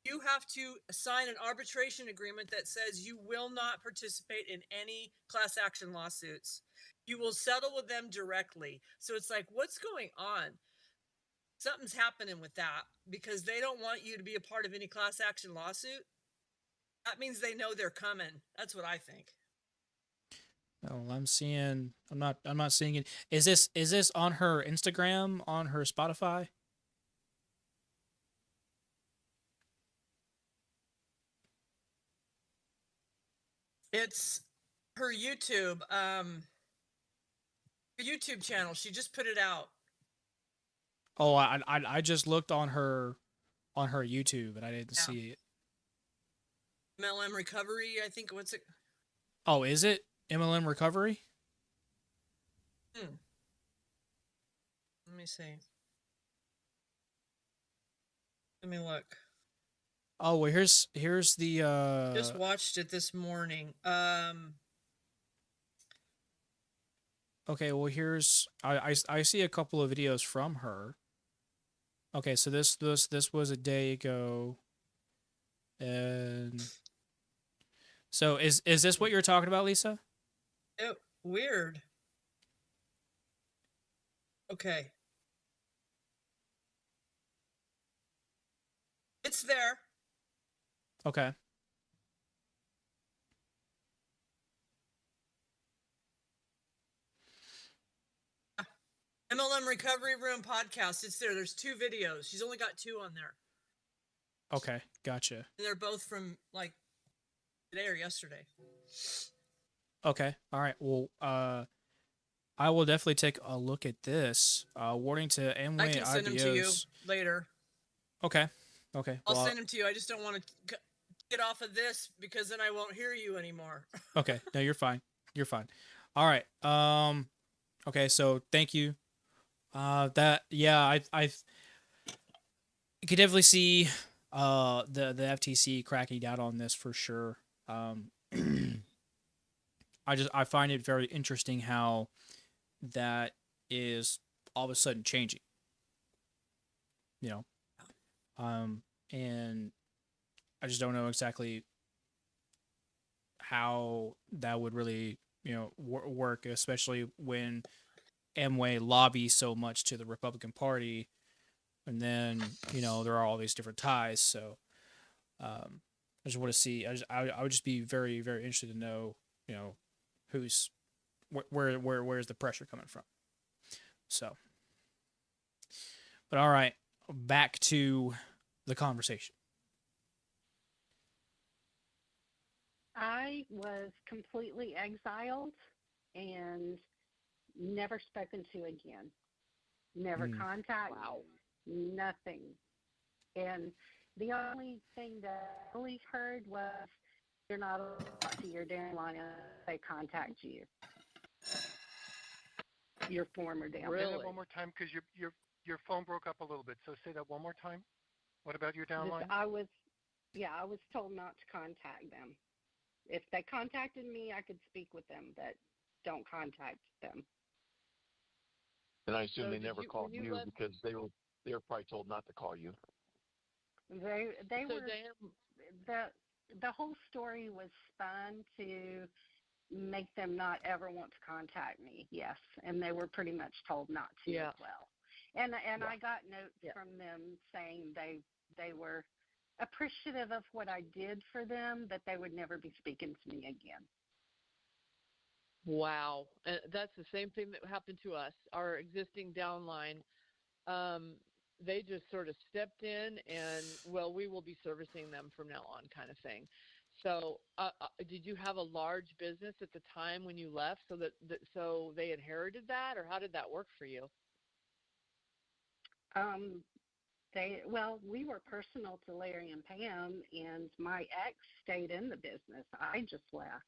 You have to sign an arbitration agreement that says you will not participate in any class action lawsuits. You will settle with them directly. So it's like, what's going on? Something's happening with that because they don't want you to be a part of any class action lawsuit. That means they know they're coming. That's what I think. Oh, I'm seeing. I'm not seeing it. Is this on her Instagram, on her Spotify? It's her YouTube channel. She just put it out. Oh, I just looked on her YouTube and I didn't see it. MLM Recovery, I think. What's it? Oh, is it MLM Recovery? Let me see. Let me look. Oh, well, here's the Just watched it this morning. Okay, well, here's I see a couple of videos from her. Okay, so this was a day ago. And so is this what you're talking about, Lysa? Weird. Okay. It's there. Okay. MLM Recovery Room podcast. It's there. There's 2 videos. She's only got 2 on there. Okay, gotcha. And they're both from like today or yesterday. Okay. All right. Well, I will definitely take a look at this. Warning to Amway I can send them to you later. Okay. Okay. I'll send them to you. I just don't want to get off of this because then I won't hear you anymore. Okay. No, you're fine. You're fine. All right. Okay. So thank you. I could definitely see the FTC cracking down on this for sure. I find it very interesting how that is all of a sudden changing. You know, and I just don't know exactly how that would really work, especially when Amway lobbies so much to the Republican Party, and then there are all these different ties. So I just want to see. I would just be very, very interested to know who's where's the pressure coming from. So, but all right, back to the conversation. I was completely exiled and never spoken to again. Never contact. Wow. Nothing. And the only thing that I always heard was, you're not allowed to talk to your downline if they contact you. Your former downline. Really? Say that one more time because your phone broke up a little bit. So say that one more time. What about your downline? I was told not to contact them. If they contacted me, I could speak with them, but don't contact them. And I assume they never called you because they were probably told not to call you. They were. The whole story was spun to make them not ever want to contact me. Yes, and they were pretty much told not to as well. And I got notes from them saying they were appreciative of what I did for them, but they would never be speaking to me again. Wow. And that's the same thing that happened to us. Our existing downline, they just sort of stepped in and, well, we will be servicing them from now on kind of thing. So did you have a large business at the time when you left so they inherited that, or how did that work for you? We were personal to Larry and Pam, and my ex stayed in the business. I just left.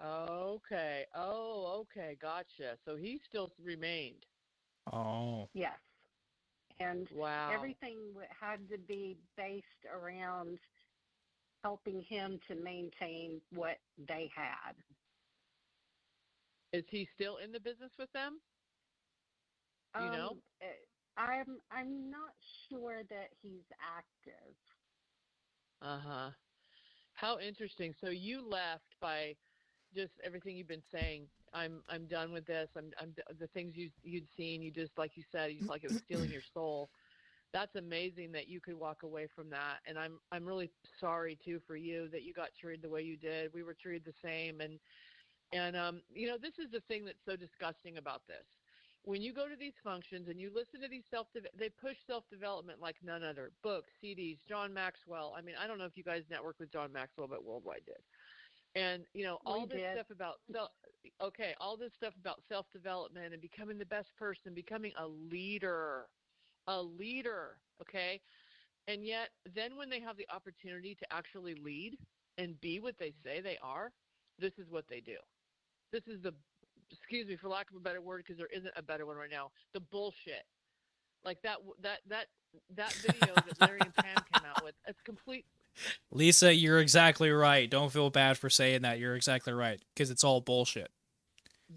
Okay. Oh, okay. Gotcha. So he still remained. Oh. Yes. And Wow. everything had to be based around helping him to maintain what they had. Is he still in the business with them? Do you know? I'm not sure that he's active. Uh-huh. How interesting. So you left by just everything you've been saying. I'm done with this. The things you'd seen. You just, like you said, you felt like it was stealing your soul. That's amazing that you could walk away from that. And I'm really sorry too for you that you got treated the way you did. We were treated the same. And this is the thing that's so disgusting about this. When you go to these functions and you listen to these they push self-development like none other. Books, CDs, John Maxwell. I mean, I don't know if you guys network with John Maxwell, but Worldwide did. And all this stuff about all this stuff about self-development and becoming the best person, becoming a leader, okay? And yet then when they have the opportunity to actually lead and be what they say they are, this is what they do. This is excuse me for lack of a better word, because there isn't a better one right now, the bullshit. Like that video that Larry and Pam came out with, it's complete. Lysa, you're exactly right. Don't feel bad for saying that. You're exactly right, because it's all bullshit.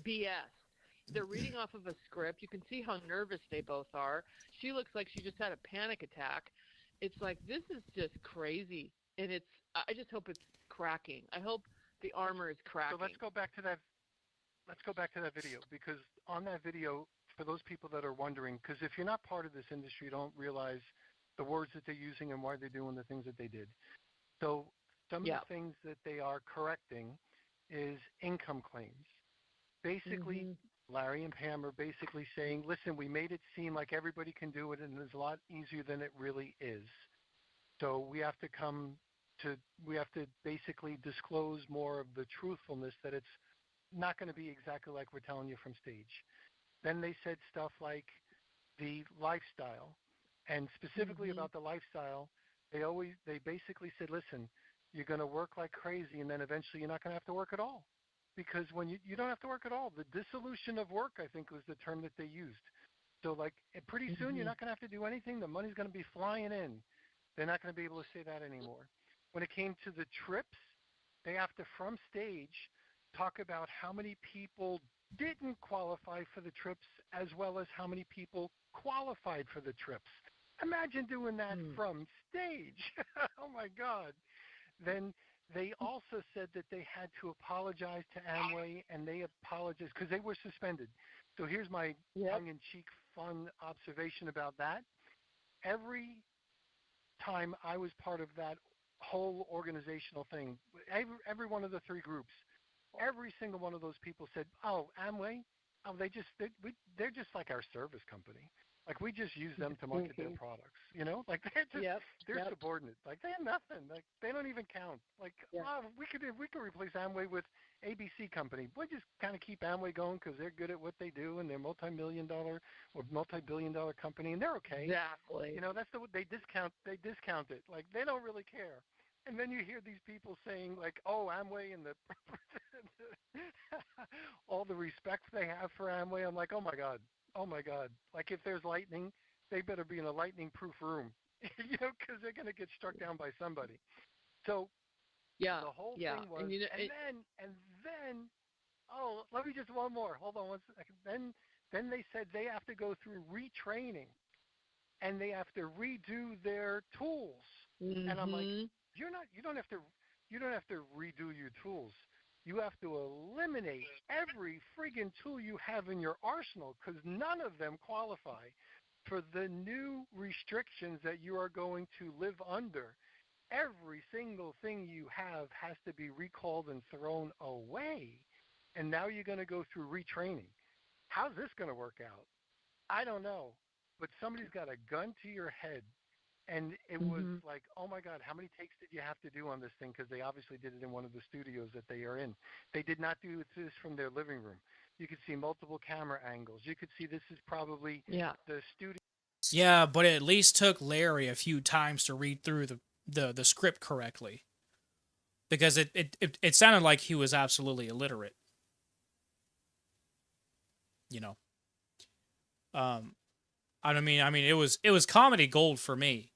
BS. They're reading off of a script. You can see how nervous they both are. She looks like she just had a panic attack. It's like, this is just crazy. And I just hope it's cracking. I hope the armor is cracking. So let's go back to that video, because on that video, for those people that are wondering, because if you're not part of this industry, you don't realize the words that they're using and why they're doing the things that they did. So some of the things that they are correcting is income claims. Basically, Larry and Pam are basically saying, listen, we made it seem like everybody can do it, and it's a lot easier than it really is. So we have to basically disclose more of the truthfulness, that it's not going to be exactly like we're telling you from stage. Then they said stuff like the lifestyle, and specifically about the lifestyle, they basically said, listen, you're going to work like crazy, and then eventually you're not going to have to work at all. Because when you don't have to work at all, the dissolution of work, I think, was the term that they used. So like pretty soon you're not going to have to do anything. The money's going to be flying in. They're not going to be able to say that anymore. When it came to the trips, they have to, from stage, talk about how many people didn't qualify for the trips as well as how many people qualified for the trips. Imagine doing that from stage. Oh, my God. Then they also said that they had to apologize to Amway, and they apologized because they were suspended. So here's my tongue-in-cheek fun observation about that. Every time I was part of that whole organizational thing, every one of the three groups, every single one of those people said, oh, Amway, they're just like our service company. Like, we just use them to market their products, like they're subordinate. Like, they have nothing. Like, they don't even count. Like, we could replace Amway with ABC company. We just kind of keep Amway going because they're good at what they do, and they're multi-million-dollar or multi-billion-dollar company, and they're okay. Exactly. That's they discount it. Like, they don't really care. And then you hear these people saying, like, oh, Amway and all the respect they have for Amway. I'm like, oh my God. Like, if there's lightning, they better be in a lightning-proof room, because they're going to get struck down by somebody. So the whole thing was, and then, oh, let me just one more. Hold on one second. Then they said they have to go through retraining, and they have to redo their tools. And I'm like, you don't have to redo your tools. You have to eliminate every friggin' tool you have in your arsenal, because none of them qualify for the new restrictions that you are going to live under. Every single thing you have has to be recalled and thrown away. And now you're going to go through retraining. How's this going to work out? I don't know. But somebody's got a gun to your head. And it was like, oh, my God, how many takes did you have to do on this thing? Because they obviously did it in one of the studios that they are in. They did not do this from their living room. You could see multiple camera angles. You could see this is probably the studio. Yeah, but it at least took Larry a few times to read through the script correctly. Because it sounded like he was absolutely illiterate. I mean, it was comedy gold for me.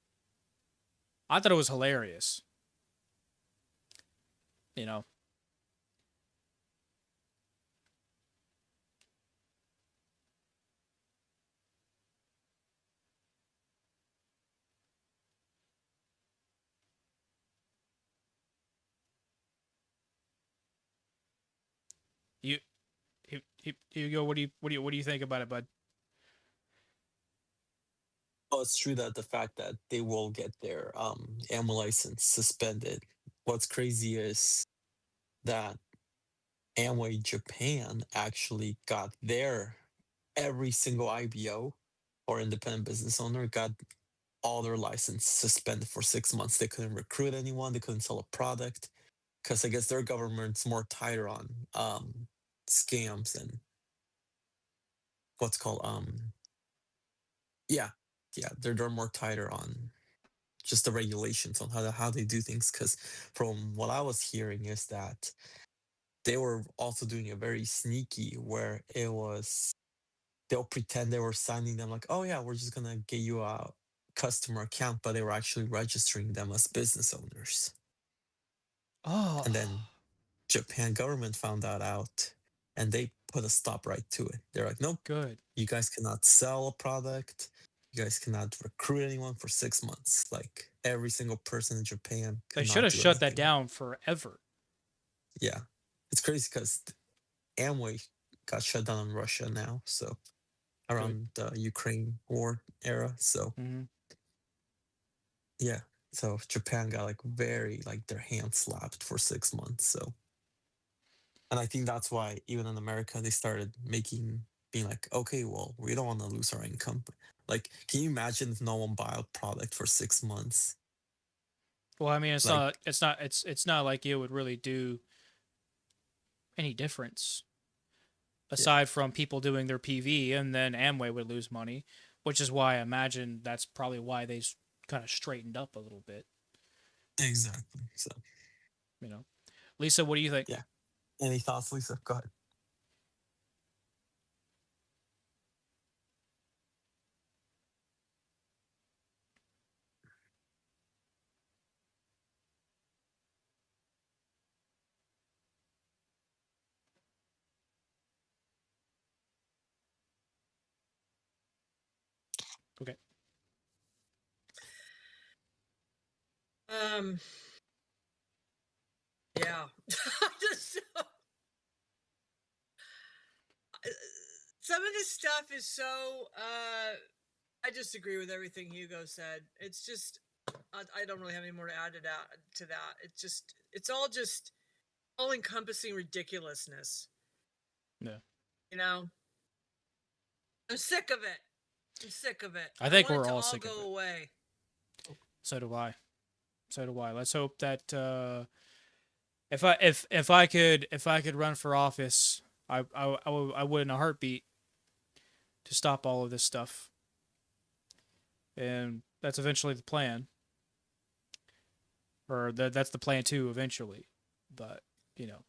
I thought it was hilarious. You know, you, you go. What do you think about it, bud? Well, it's true that the fact that they will get their ammo license suspended. What's crazy is that Amway Japan actually got their every single IBO or independent business owner got all their license suspended for 6 months. They couldn't recruit anyone. They couldn't sell a product because I guess their government's more tighter on scams and what's called yeah, yeah, they're more tighter on just the regulations on how they do things. Because from what I was hearing is that they were also doing a very sneaky where it was they'll pretend they were signing them like, oh yeah, we're just gonna get you a customer account, but they were actually registering them as business owners. Oh, And then Japan government found that out and they put a stop right to it. They're like, nope, good. you guys cannot sell a product. You guys cannot recruit anyone for 6 months. Like every single person in Japan They could should not have do shut that anything. down forever. Yeah. It's crazy because Amway got shut down in Russia now. So Good. around the Ukraine war era. So Mm-hmm. yeah. So Japan got like very like their hands slapped for 6 months. So and I think that's why even in America they started making being like, okay, well, we don't want to lose our income. Like, can you imagine if no one buy a product for 6 months? Well, I mean, Like, it's not like it would really do any difference yeah, aside from people doing their PV, and then Amway would lose money, which is why I imagine that's probably why they kind of straightened up a little bit. exactly. So You know, Lisa, what do you think? yeah. Any thoughts, Lisa? Go ahead. Okay. Um, yeah. I just some of this stuff is so I just agree with everything Hugo said. It's just I don't really have any more to add to that. It's all just all encompassing ridiculousness. Yeah. You know, I'm sick of it. I'm sick of it. I I think want it we're to all all sick of go it. away. So do I. So do I. Let's hope that if I could run for office, I would in a heartbeat to stop all of this stuff. And that's eventually the plan, or that's the plan too eventually. But you know,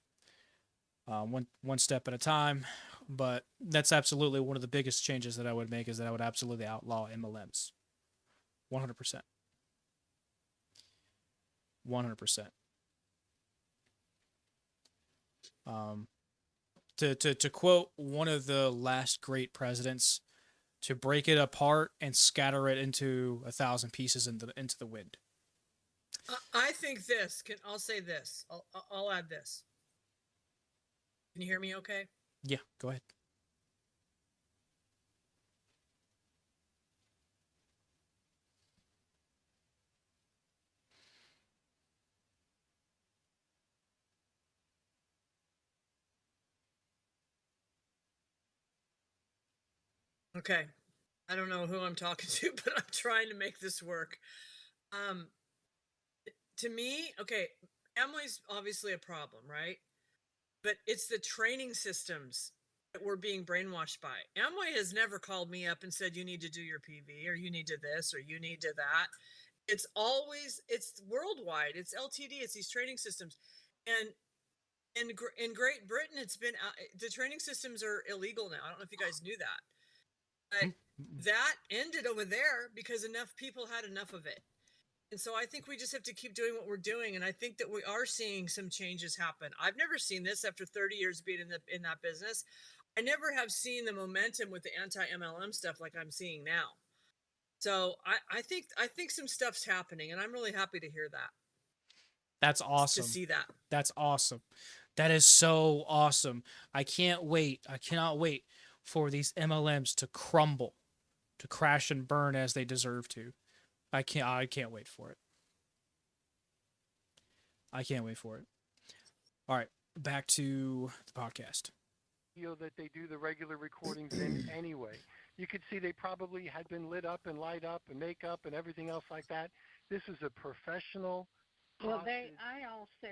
one step at a time. But that's absolutely one of the biggest changes that I would make is that I would absolutely outlaw MLMs, 100%, 100%. Um, to quote one of the last great presidents, to break it apart and scatter it into 1,000 pieces into the wind. I think this can. I'll say this. I'll add this. Can you hear me? Okay. Yeah, go ahead. Okay. I don't know who I'm talking to, but I'm trying to make this work. Um, to me, okay, Emily's obviously a problem, right? But it's the training systems that we're being brainwashed by. Amway has never called me up and said, you need to do your PV or you need to this or you need to that. It's always, it's worldwide. It's LTD. It's these training systems. And in Great Britain, it's been, the training systems are illegal now. I don't know if you guys knew that. But that ended over there because enough people had enough of it. And so I think we just have to keep doing what we're doing. And I think that we are seeing some changes happen. I've never seen this after 30 years being in that business. I never have seen the momentum with the anti-MLM stuff like I'm seeing now. So I think some stuff's happening, and I'm really happy to hear that. That's awesome. To see that. That's awesome. That is so awesome. I can't wait. I cannot wait for these MLMs to crumble, to crash and burn as they deserve to. I can't wait for it. I can't wait for it. All right, back to the podcast. That they do the regular recordings in anyway. You could see they probably had been lit up and light up and makeup and everything else like that. This is a professional. Well, I also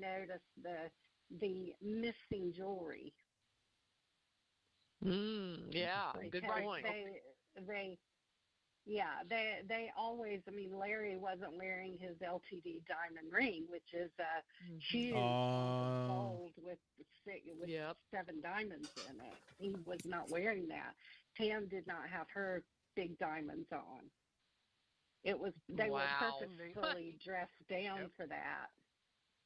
noticed the missing jewelry. Yeah, good point. They always. I mean, Larry wasn't wearing his LTD diamond ring, which is a huge gold with 7 diamonds in it. He was not wearing that. Pam did not have her big diamonds on. They were purposefully dressed down for that.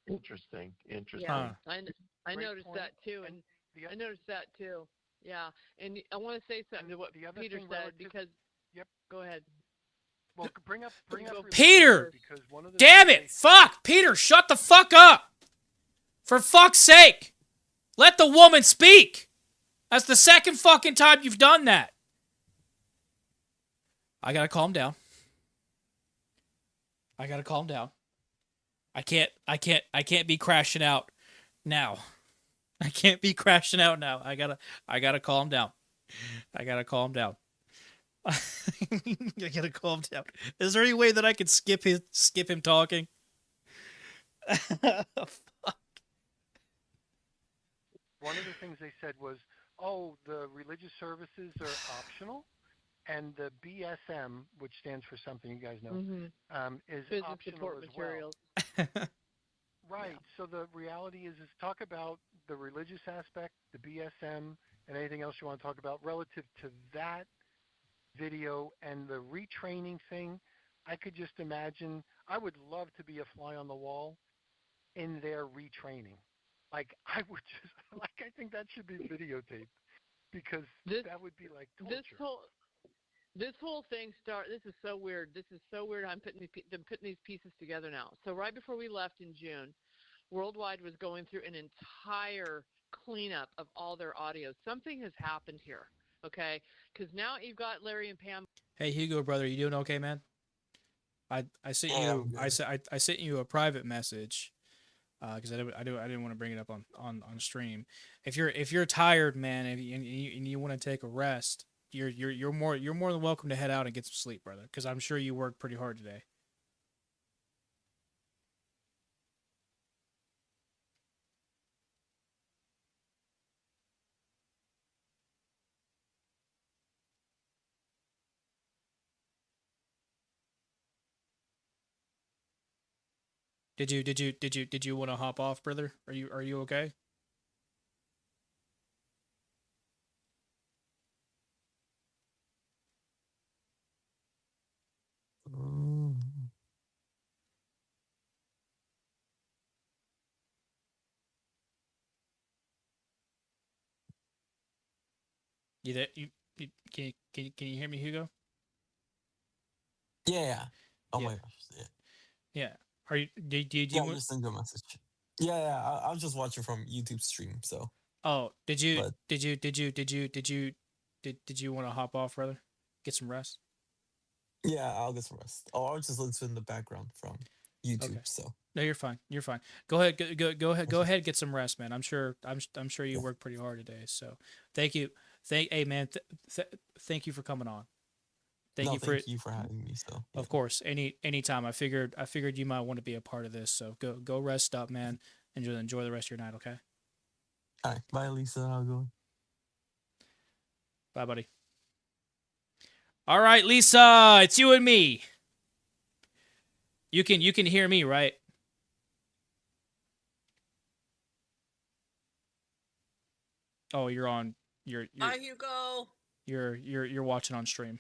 Interesting. Huh. I noticed that too, and I noticed that too. Yeah, and I want to say something to what Peter said because. Yep. Go ahead. Well, bring up Peter. Because one of the damn it! Fuck, Peter, shut the fuck up! For fuck's sake, let the woman speak. That's the second fucking time you've done that. I gotta calm down. I can't be crashing out now. I can't be crashing out now. I gotta calm down. I gotta calm down. Is there any way that I could skip him talking? Fuck. One of the things they said was, "Oh, the religious services are optional, and the BSM, which stands for something you guys know, is business optional support as materials." Well." Right. Yeah. So the reality is talk about the religious aspect, the BSM, and anything else you want to talk about relative to that video and the retraining thing. I could just imagine. I would love to be a fly on the wall in their retraining. Like I would just I think that should be videotaped because that would be like torture. This whole thing this is so weird. I'm putting these pieces together now. So right before we left in June, Worldwide was going through an entire cleanup of all their audio. Something has happened here, okay? Because now you've got Larry and Pam. Hey Hugo, brother, you doing okay, man? I sent you I sent you a private message because I didn't want to bring it up on stream. If you're tired, man, and you want to take a rest, you're more than welcome to head out and get some sleep, brother. Because I'm sure you worked pretty hard today. Did you want to hop off, brother? Are you okay? Can you hear me, Hugo? Yeah. Oh yeah. my gosh. Yeah. Yeah. Are you? Do you? Just send a message. Yeah. I was just watching from YouTube stream. So. Oh, did you want to hop off, brother? Get some rest. Yeah, I'll get some rest. Oh, I'll just listen in the background from YouTube. Okay. So. No, you're fine. You're fine. Go ahead. Go ahead. Get some rest, man. I'm sure you worked pretty hard today. So, thank you. Hey, man. Thank you for coming on. Thank you for having me. So yeah. Of course, anytime. I figured you might want to be a part of this. So go rest up, man. Enjoy the rest of your night. Okay. All right. Bye, Lisa. I'll go. Bye, buddy. All right, Lisa, it's you and me. You can hear me, right? Oh, you're on. You're. Hi, Hugo. You're watching on stream.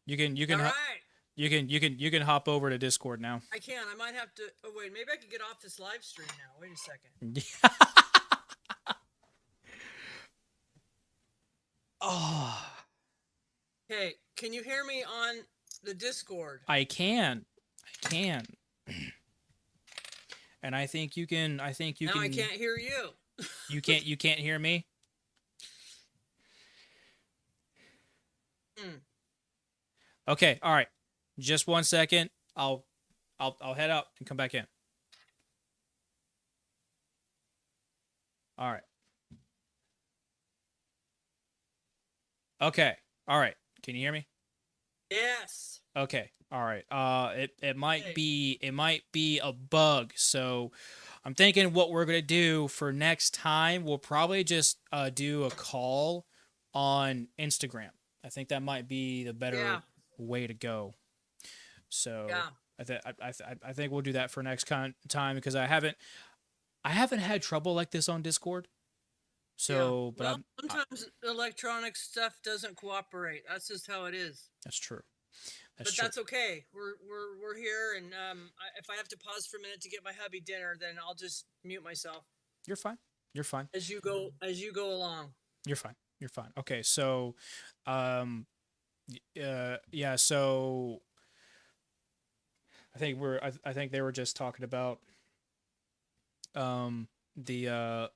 You can All right. you can hop over to Discord now. I can. I might have to. Oh wait, maybe I could get off this live stream now. Wait a second. Oh, Okay, can you hear me on the Discord? I can. And I think you can. I can't hear you. You can't hear me. Okay. All right. Just 1 second. I'll head out and come back in. All right. Okay. All right. Can you hear me? Yes. Okay. All right. It might be a bug. So I'm thinking what we're gonna do for next time, we'll probably just do a call on Instagram. I think that might be the better way to go. So I think we'll do that for next time because I haven't had trouble like this on Discord. So, but sometimes electronic stuff doesn't cooperate. That's just how it is. That's true. That's okay. We're here, and if I have to pause for a minute to get my hubby dinner, then I'll just mute myself. You're fine. As you go along. You're fine. Okay, so, yeah. So, I think they were just talking about, the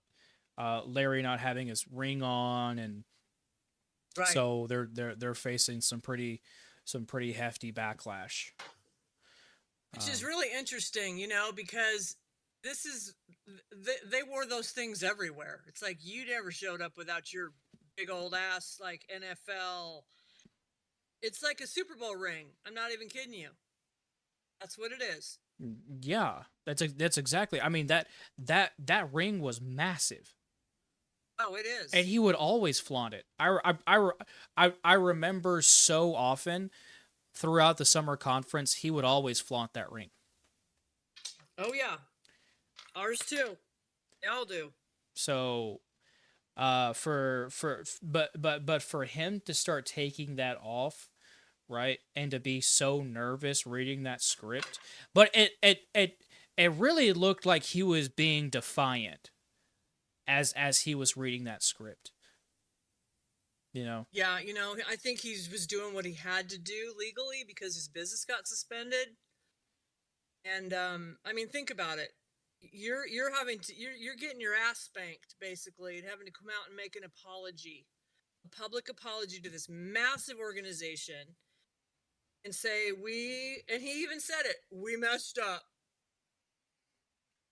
Larry not having his ring on, and so they're facing some pretty hefty backlash. Which is really interesting, because they wore those things everywhere. It's like you never showed up without your big old ass, like NFL. It's like a Super Bowl ring. I'm not even kidding you. That's what it is. Yeah, that's exactly. I mean that ring was massive. Oh, it is. And he would always flaunt it. I remember so often throughout the summer conference, he would always flaunt that ring. Oh yeah, ours too. They all do. So, but for him to start taking that off, right, and to be so nervous reading that script, but it really looked like he was being defiant as he was reading that script. Yeah, I think he was doing what he had to do legally because his business got suspended. And I mean, think about it. You're getting your ass spanked basically, and having to come out and make a public apology to this massive organization, and say and he even said it, we messed up.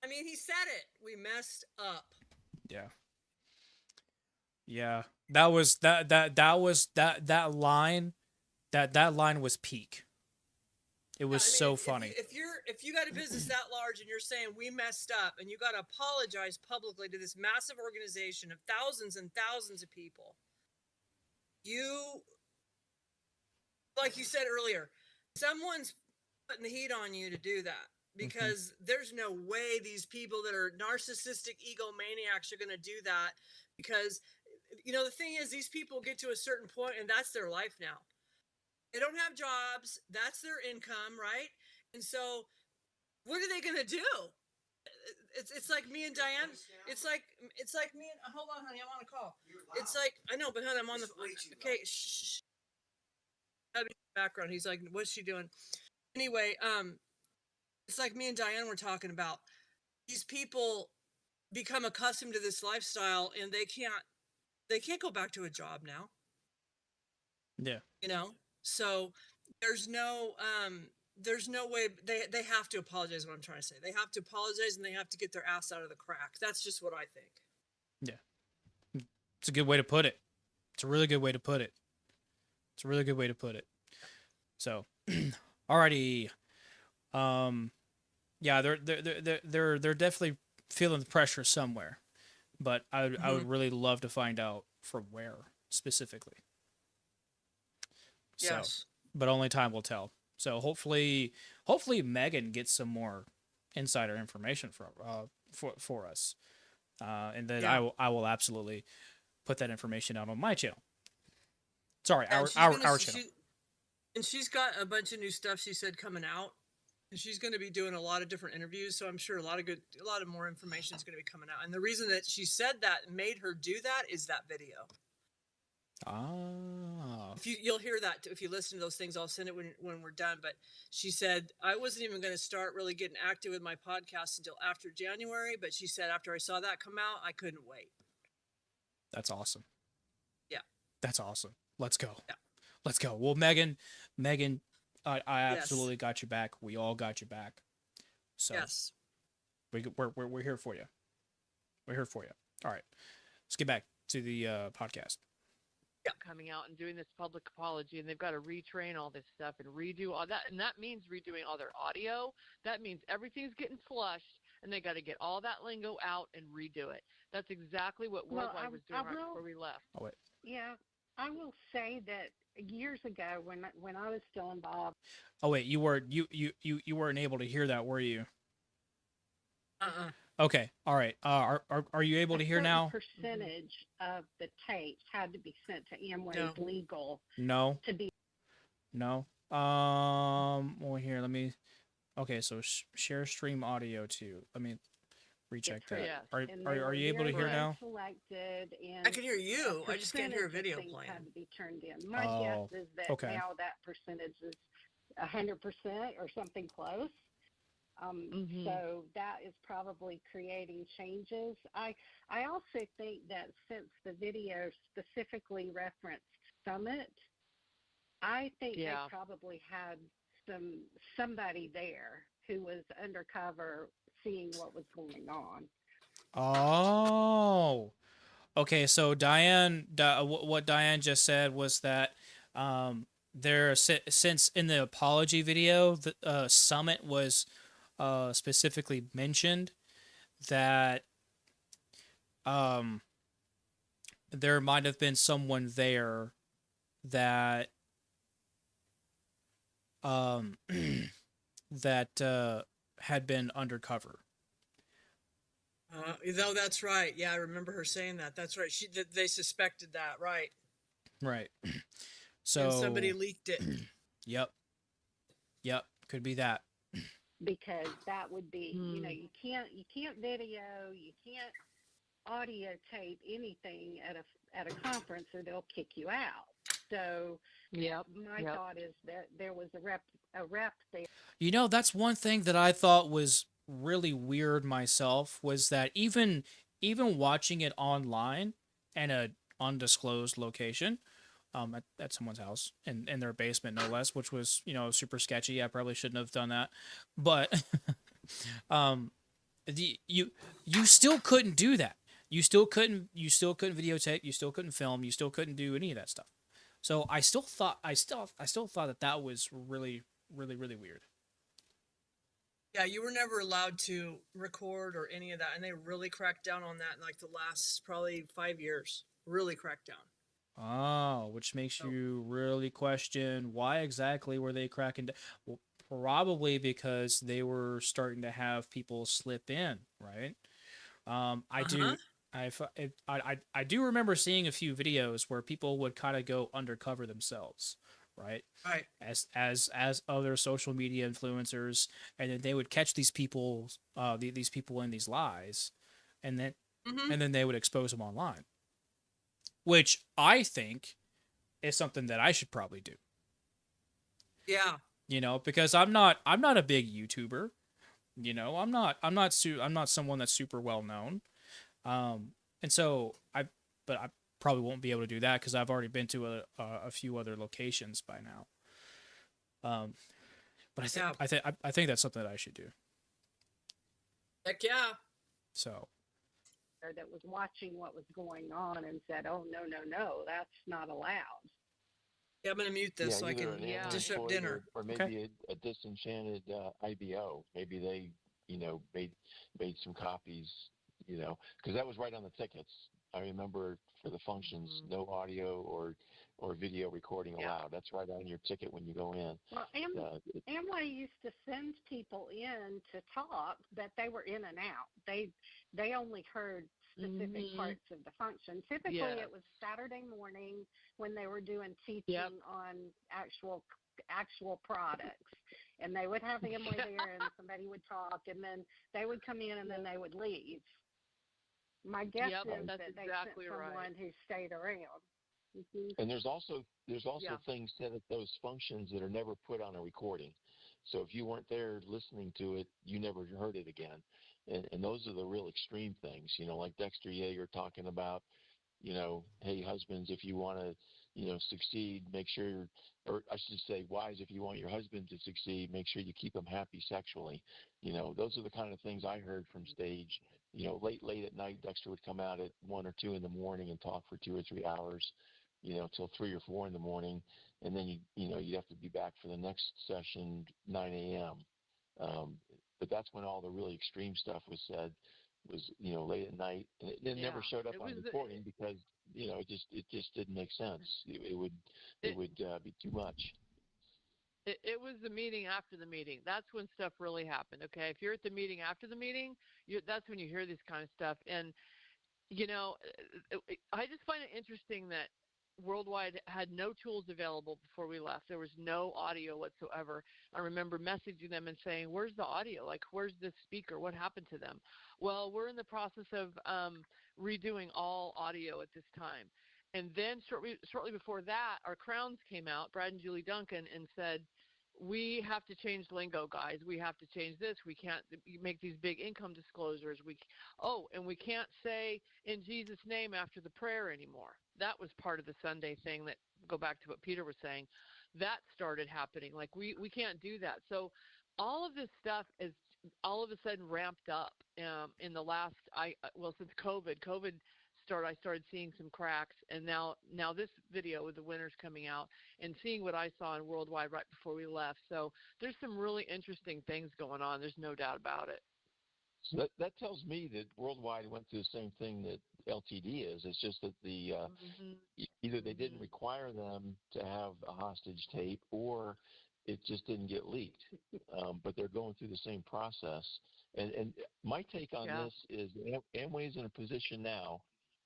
I mean, he said it, we messed up. Yeah. That was that line was peak. It was so funny. If you got a business that large and you're saying we messed up, and you got to apologize publicly to this massive organization of thousands and thousands of people, like you said earlier, someone's putting the heat on you to do that, because there's no way these people that are narcissistic egomaniacs are going to do that, because the thing is, these people get to a certain point and that's their life now. They don't have jobs. That's their income, right? And so what are they going to do? It's like me and Diane. It's like me and, hold on, honey, I'm on a call. It's like, I know, but honey, I'm on the, okay, shh. Background. He's like, what's she doing? Anyway, it's like me and Diane were talking about. These people become accustomed to this lifestyle, and they can't go back to a job now. Yeah. So there's no way they have to apologize. What I'm trying to say, they have to apologize, and they have to get their ass out of the crack. That's just what I think. Yeah. It's a good way to put it. It's a really good way to put it. So, alrighty. Yeah, they're definitely feeling the pressure somewhere, but I would really love to find out from where specifically. Yes. So, but only time will tell. So hopefully Megan gets some more insider information for us. And then Yeah. I will absolutely put that information out on my channel. Sorry, And our channel. And she's got a bunch of new stuff she said coming out. And she's going to be doing a lot of different interviews, so I'm sure a lot of more information is going to be coming out. And the reason that she said that and made her do that is that video. Ah. You'll hear that if you listen to those things. I'll send it when we're done. But she said I wasn't even going to start really getting active with my podcast until after January. But she said after I saw that come out, I couldn't wait. That's awesome. Yeah. That's awesome. Let's go. Yeah. Let's go. Well, Megan, I absolutely got your back. We all got your back. So yes, we're here for you. We're here for you. All right, let's get back to the podcast. Yeah, coming out and doing this public apology, and they've got to retrain all this stuff and redo all that, and that means redoing all their audio. That means everything's getting flushed, and they got to get all that lingo out and redo it. That's exactly what Worldwide was doing right before we left. Oh wait. Yeah, I will say that years ago when I was still involved. Oh wait, you weren't able to hear that, were you? Uh-uh. Okay, all right. Are you able to hear now? Percentage of the tapes had to be sent to Amway's legal. No. To be. No. Well, here, let me. Okay, so share stream audio too. Let me recheck that. Yes. Are you able to hear now? Selected and I can hear you. I just can't hear a video playing. Had to be turned in. My guess is that now that percentage is 100% or something close. So that is probably creating changes. I also think that since the video specifically referenced Summit, I think they probably had somebody there who was undercover seeing what was going on. Oh, okay. So Diane, what Diane just said was that since in the apology video, the Summit was specifically mentioned, that there might have been someone there that that had been undercover. No, that's right. Yeah, I remember her saying that. That's right. They suspected that, right? Right. So and somebody leaked it. Yep. Could be that. Because that would be, you can't video, you can't audio tape anything at a conference, or they'll kick you out. So, my thought is that there was a rep there. That's one thing that I thought was really weird myself, was that even watching it online in an undisclosed location, at someone's house in their basement, no less, which was, super sketchy. I probably shouldn't have done that, but you still couldn't do that. You still couldn't videotape. You still couldn't film. You still couldn't do any of that stuff. So I still thought that was really, really, really weird. Yeah, you were never allowed to record or any of that, and they really cracked down on that in like the last probably 5 years. Really cracked down. Oh, which makes you really question why exactly were they cracking down? Well, probably because they were starting to have people slip in, right? I do remember seeing a few videos where people would kind of go undercover themselves, right? Right. As other social media influencers, and then they would catch these people in these lies, and then they would expose them online. Which I think is something that I should probably do. Yeah. Because I'm not a big YouTuber. I'm not someone that's super well known. And so I probably won't be able to do that because I've already been to a few other locations by now. But I think that's something that I should do. Heck yeah. So. That was watching what was going on and said, "Oh no, that's not allowed." Yeah, I'm gonna mute this so I can dish up dinner. Or maybe a disenchanted IBO. Maybe they, made some copies, because that was right on the tickets. I remember for the functions, no audio or video recording allowed. That's right on your ticket when you go in. Well, Amway used to send people in to talk, but they were in and out. They only heard specific Mhm. parts of the function. Typically, Yeah. it was Saturday morning when they were doing teaching Yep. on actual products, and they would have Amway there, and somebody would talk, and then they would come in, and then they would leave. My guess Yep. is That's that they sent exactly someone right. who stayed around. Hmm. And there's also Yeah. things said at those functions that are never put on a recording. So if you weren't there listening to it, you never heard it again. And those are the real extreme things, like Dexter Yeager talking about, hey, husbands, if you want to, succeed, make sure, or I should say, wives, if you want your husband to succeed, make sure you keep him happy sexually. Those are the kind of things I heard from stage. Late at night, Dexter would come out at 1 or 2 in the morning and talk for 2 or 3 hours, till 3 or 4 in the morning, and then you'd have to be back for the next session 9 a.m. But that's when all the really extreme stuff was said. Was late at night, and it never Yeah. showed up It on was recording because it just didn't make sense. It would be too much. it was the meeting after the meeting. That's when stuff really happened. Okay, if you're at the meeting after the meeting, that's when you hear this kind of stuff. And I just find it interesting that Worldwide had no tools available before we left. There was no audio whatsoever. I remember messaging them and saying, "Where's the audio? Like, where's this speaker? What happened to them?" Well, we're in the process of redoing all audio at this time. And then shortly before that, our crowns came out, Brad and Julie Duncan, and said, "We have to change lingo, guys. We have to change this. We can't make these big income disclosures. And we can't say in Jesus' name after the prayer anymore." That was part of the Sunday thing that, go back to what Peter was saying, that started happening. Like, we can't do that. So all of this stuff is all of a sudden ramped up in the last, since COVID started. I started seeing some cracks, and now this video with the winners coming out and seeing what I saw in Worldwide right before we left. So there's some really interesting things going on. There's no doubt about it. So that tells me that Worldwide went through the same thing that LTD is. It's just that either they didn't require them to have a hostage tape, or it just didn't get leaked. But they're going through the same process. And my take on Yeah. this is Amway's in a position now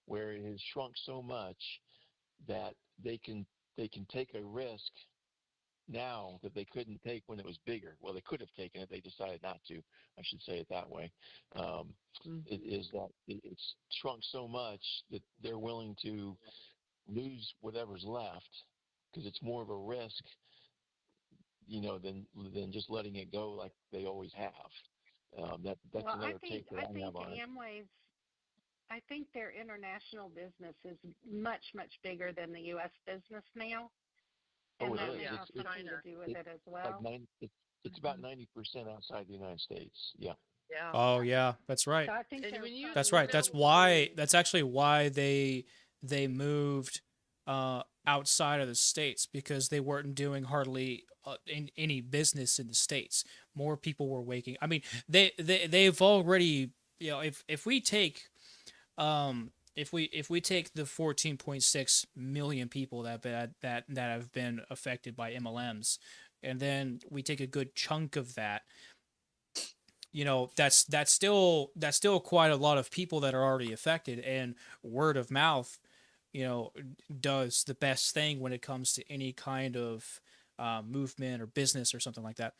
where it has shrunk so much that they can take a risk now that they couldn't take when it was bigger. Well, they could have taken it. They decided not to. I should say it that way. It is that it's shrunk so much that they're willing to lose whatever's left because it's more of a risk, than just letting it go like they always have. That's Well, another take that I I think have on it. Amway's I think their international business is much, much bigger than the U.S. business now, Oh, and it that is. may have Yeah. something China. to do with it as Like well. it's about 90% outside the United States. Yeah. Yeah. Oh yeah, that's right. So I think And they're when you That's probably right. That's still why. learning. That's actually why they moved outside of the states, because they weren't doing hardly any business in the states. More people were waking. I mean, they've already, if we take if we take the 14.6 million people that have been affected by MLMs, and then we take a good chunk of that, that's still quite a lot of people that are already affected, and word of mouth, does the best thing when it comes to any kind of movement or business or something like that.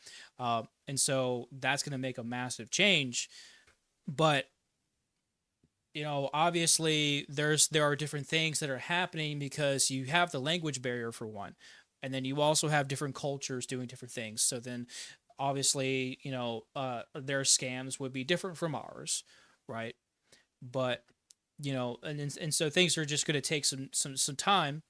And so that's going to make a massive change. But obviously there are different things that are happening because you have the language barrier for one, and then you also have different cultures doing different things. So then obviously, their scams would be different from ours, right? But and so things are just going to take some time,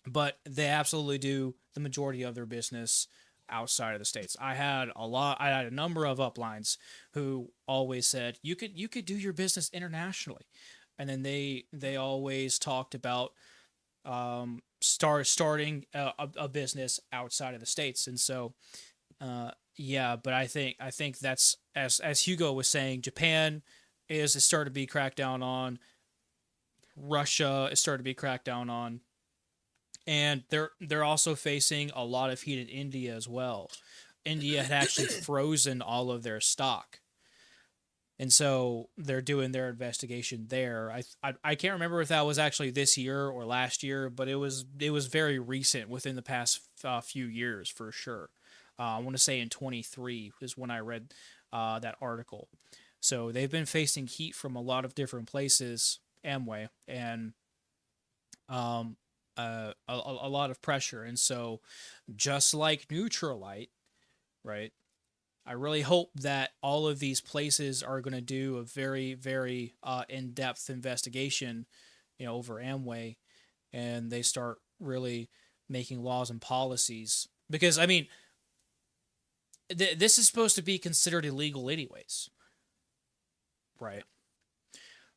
but they absolutely do the majority of their business outside of the states. I had a number of uplines who always said you could do your business internationally, and then they always talked about starting a business outside of the states. And so yeah, but I think that's, as Hugo was saying, Japan is starting to be cracked down on. Russia is starting to be cracked down on, and they're also facing a lot of heat in India as well. India had actually frozen all of their stock. And so they're doing their investigation there. I can't remember if that was actually this year or last year, but it was very recent, within the past few years for sure. I want to say in 23 is when I read that article. So they've been facing heat from a lot of different places, Amway, and a lot of pressure. And so, just like Neutralite, right? I really hope that all of these places are going to do a very, very in-depth investigation, over Amway, and they start really making laws and policies. Because I mean, this is supposed to be considered illegal, anyways, right?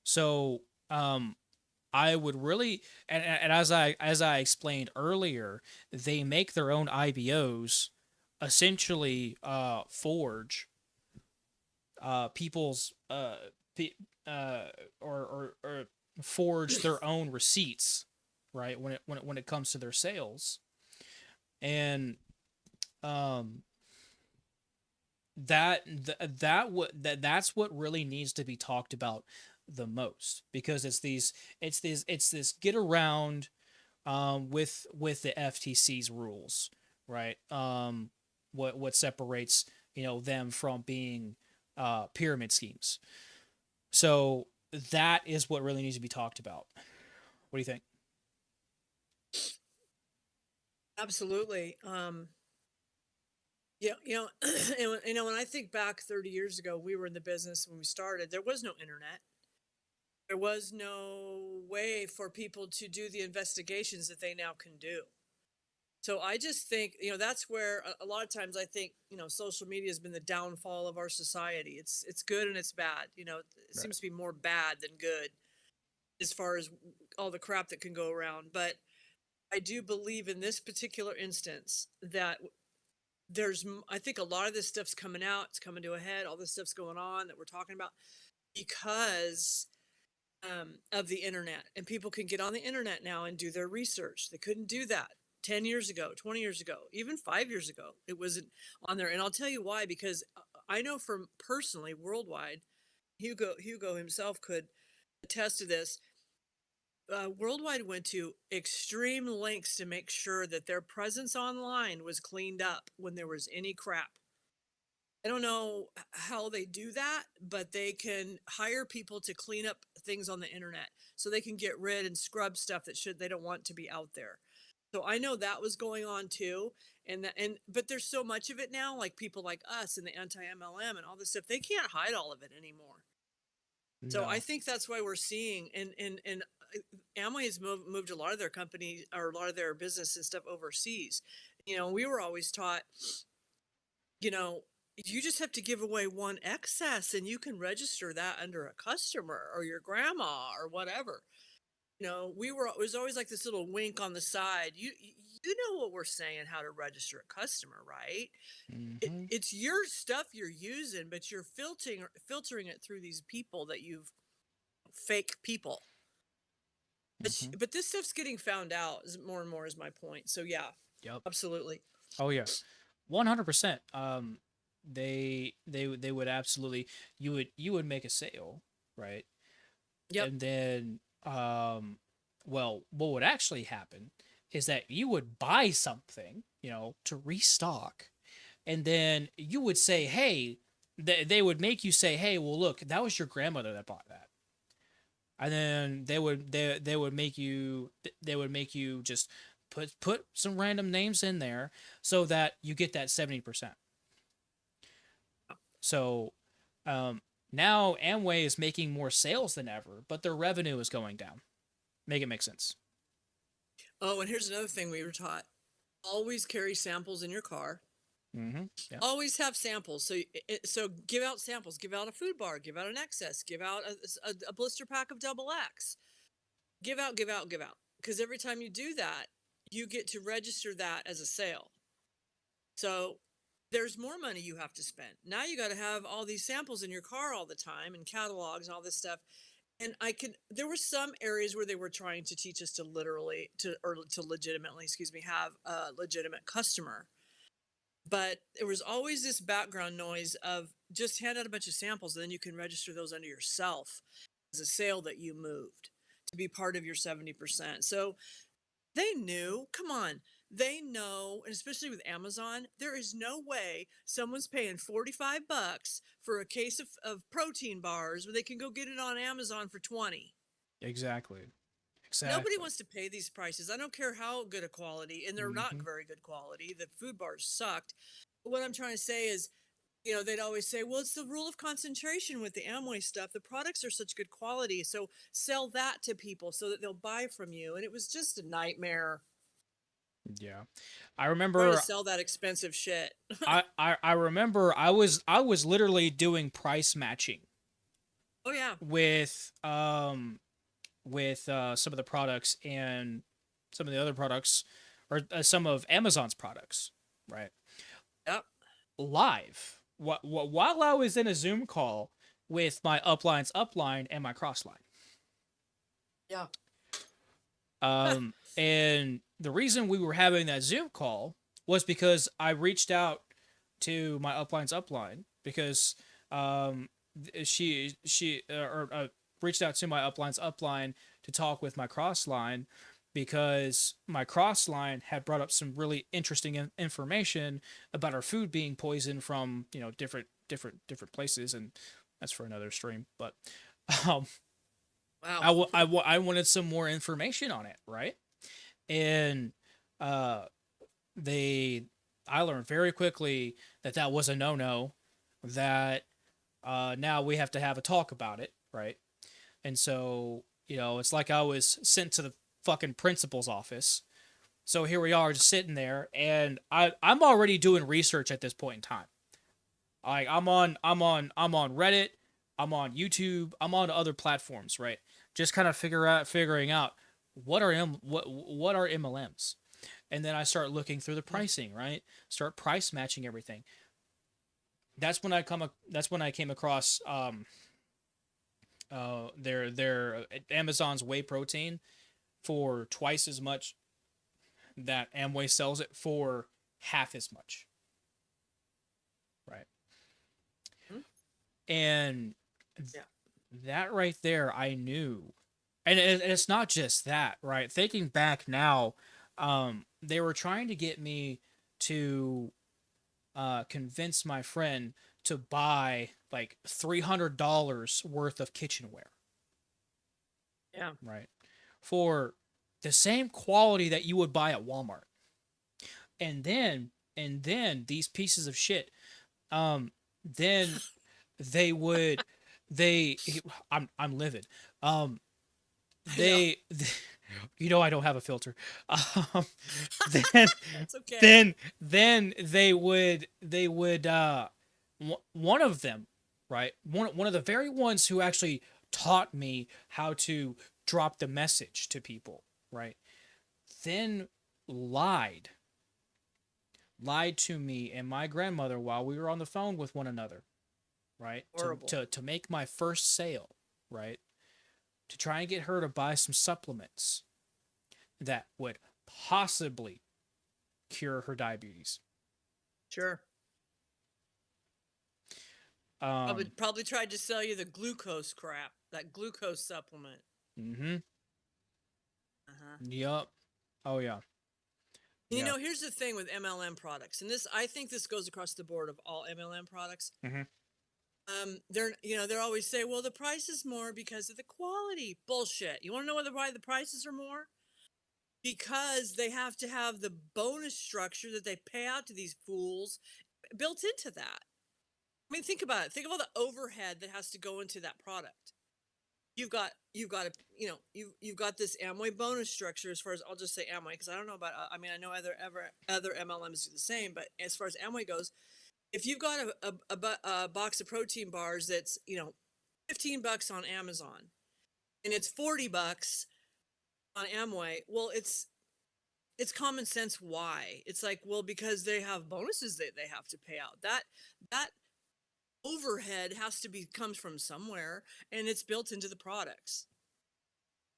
So, I would really, and as I explained earlier, they make their own IBOs, essentially forge people's or forge their own receipts, right? When it comes to their sales, and um that's what really needs to be talked about the most, because it's this get around with the FTC's rules, right? What separates them from being pyramid schemes. So that is what really needs to be talked about. What do you think? Absolutely. Yeah, and when I think back 30 years ago, we were in the business when we started. There was no internet. There was no way for people to do the investigations that they now can do. So I just think, that's where a lot of times I think, social media has been the downfall of our society. It's good and it's bad. It Right. seems to be more bad than good as far as all the crap that can go around. But I do believe in this particular instance that I think a lot of this stuff's coming out, it's coming to a head, all this stuff's going on that we're talking about because of the internet. And people can get on the internet now and do their research. They couldn't do that 10 years ago, 20 years ago, even 5 years ago. It wasn't on there. And I'll tell you why, because I know from personally worldwide, Hugo himself could attest to this. Worldwide went to extreme lengths to make sure that their presence online was cleaned up when there was any crap. I don't know how they do that, but they can hire people to clean up things on the internet so they can get rid and scrub stuff that they don't want to be out there. So I know that was going on too, but there's so much of it now, like people like us and the anti-MLM and all this stuff, they can't hide all of it anymore. So I No. think that's why we're seeing and Amway has moved a lot of their company or a lot of their business and stuff overseas. We were always taught, you know, you just have to give away one excess and you can register that under a customer or your grandma or whatever. It was always like this little wink on the side. You know what we're saying, how to register a customer, right? Mm-hmm. It's your stuff you're using, but you're filtering it through these people that you've fake people. Mm-hmm. But this stuff's getting found out more and more is my point. So yeah, Yep. absolutely. Oh yeah. 100%. They would absolutely, you would make a sale, right? Yep. And then well, what would actually happen is that you would buy something, to restock, and then you would say, hey, they would make you say, hey, well, look, that was your grandmother that bought that. And then they would make you just put some random names in there so that you get that 70%. So now Amway is making more sales than ever, but their revenue is going down. Make it make sense. Oh, and here's another thing we were taught. Always carry samples in your car. Mm-hmm. Yeah. Always have samples. So give out samples. Give out a food bar. Give out an excess. Give out a blister pack of double X. Give out, give out, give out. Because every time you do that, you get to register that as a sale. So there's more money you have to spend. Now you got to have all these samples in your car all the time and catalogs and all this stuff. And there were some areas where they were trying to teach us to legitimately, have a legitimate customer. But there was always this background noise of just hand out a bunch of samples and then you can register those under yourself as a sale that you moved to be part of your 70%. So they knew, come on, they know, and especially with Amazon, there is no way someone's paying 45 bucks for a case of protein bars when they can go get it on Amazon for 20. Exactly. Nobody Exactly. wants to pay these prices. I don't care how good a quality, and they're not Hmm. very good quality. The food bars sucked. What I'm trying to say is, they'd always say, well, it's the rule of concentration with the Amway stuff. The products are such good quality. So sell that to people so that they'll buy from you. And it was just a nightmare Yeah. I trying to remember sell that expensive shit. I remember I was literally doing price matching Oh, yeah. with some of the products and some of the other products, or some of Amazon's products, right? Yep. Live. While I was in a Zoom call with my upline's upline and my crossline. Yeah. And the reason we were having that Zoom call was because I reached out to my upline's upline because reached out to my upline's upline to talk with my crossline because my crossline had brought up some really interesting information about our food being poisoned from different places, and that's for another stream. But um, Wow. I wanted some more information on it, right? And uh, they I learned very quickly that that was a no-no. That now we have to have a talk about it, right? And so it's like I was sent to the fucking principal's office. So here we are, just sitting there, and I'm already doing research at this point in time. Like I'm on Reddit, I'm on YouTube, I'm on other platforms, right? Just kind of figuring out what are MLMs, and then I start looking through the pricing, right? Start price matching everything. That's when I came across their Amazon's whey protein for twice as much that Amway sells it for half as much, right? Hmm? And Yeah. that right there, I knew. And it's not just that, right? Thinking back now, they were trying to get me to convince my friend to buy like $300 worth of kitchenware, Yeah. right? For the same quality that you would buy at Walmart. And then these pieces of shit, then they would they I'm livid. Um I know. I don't have a filter. Um then It's okay. then they would one of them, right? One of the very ones who actually taught me how to drop the message to people, right? Then lied lied to me and my grandmother while we were on the phone with one another, right? Horrible. To make my first sale, right? To try and get her to buy some supplements that would possibly cure her diabetes. Sure. Probably tried to sell you the glucose crap, that glucose supplement. Mm-hmm. Uh-huh. Yup. Oh yeah. Yeah. Here's the thing with MLM products, and I think this goes across the board of all MLM products. Mm-hmm. They're always say, well, the price is more because of the quality. Bullshit. You want to know why the prices are more? Because they have to have the bonus structure that they pay out to these fools built into that. I mean, think about it. Think of all the overhead that has to go into that product. You've got you've got this Amway bonus structure. As far as, I'll just say Amway, because I don't know about, I know other MLMs do the same, but as far as Amway goes, if you've got a box of protein bars that's $15 on Amazon and it's $40 on Amway, well, it's common sense why. It's like, well, because they have bonuses that they have to pay out. That overhead comes from somewhere, and it's built into the products.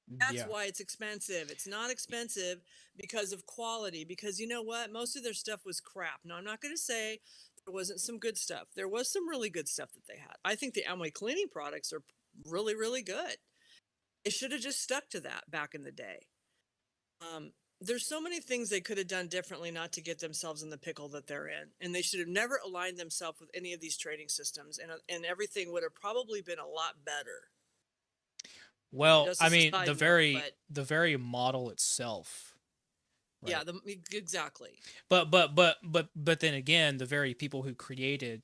That's Yeah. why it's expensive. It's not expensive because of quality. Because you know what? Most of their stuff was crap. Now, I'm not going to say there wasn't some good stuff. There was some really good stuff that they had. I think the Amway cleaning products are really, really good. They should have just stuck to that back in the day. There's so many things they could have done differently not to get themselves in the pickle that they're in. And they should have never aligned themselves with any of these trading systems. And everything would have probably been a lot better. Well, Just I as a mean, side note, but the very model itself, yeah, right? exactly. But then again, the very people who created,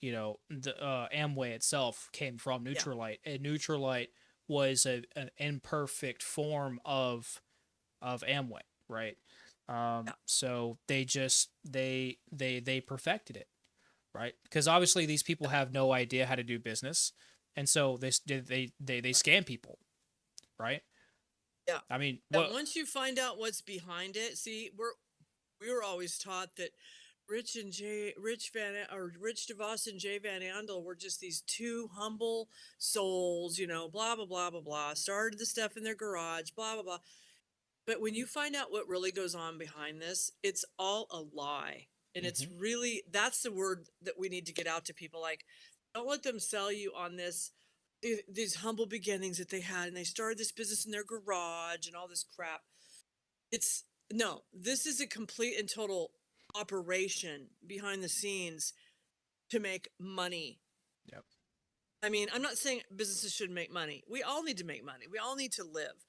the Amway itself came from Yeah. Neutralite, and Neutralite was an imperfect form of Amway, right? Yeah. So they just they perfected it, right? Because obviously these people have no idea how to do business, and so they scam people, right? Yeah. I mean, And what? once you find out what's behind it, see, we were always taught that Rich DeVos and Jay Van Andel were just these two humble souls, blah blah blah blah blah. Started the stuff in their garage, blah blah blah. But when you find out what really goes on behind this, it's all a lie. And it's Mhm. really, that's the word that we need to get out to people. Like, don't let them sell you on these humble beginnings that they had, and they started this business in their garage and all this crap. It's no, this is a complete and total operation behind the scenes to make money. Yep. I mean, I'm not saying businesses shouldn't make money. We all need to make money. We all need to live.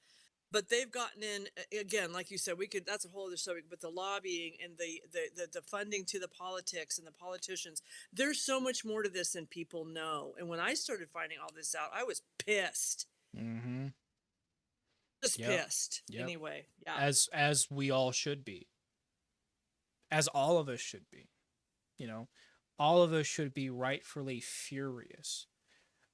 But they've gotten in again, like you said, that's a whole other subject, but the lobbying and the funding to the politics and the politicians, there's so much more to this than people know. And when I started finding all this out, I was pissed. Mm-hmm. Just Yep. pissed. Yep. Anyway, yeah. As we all should be. As all of us should be. All of us should be rightfully furious.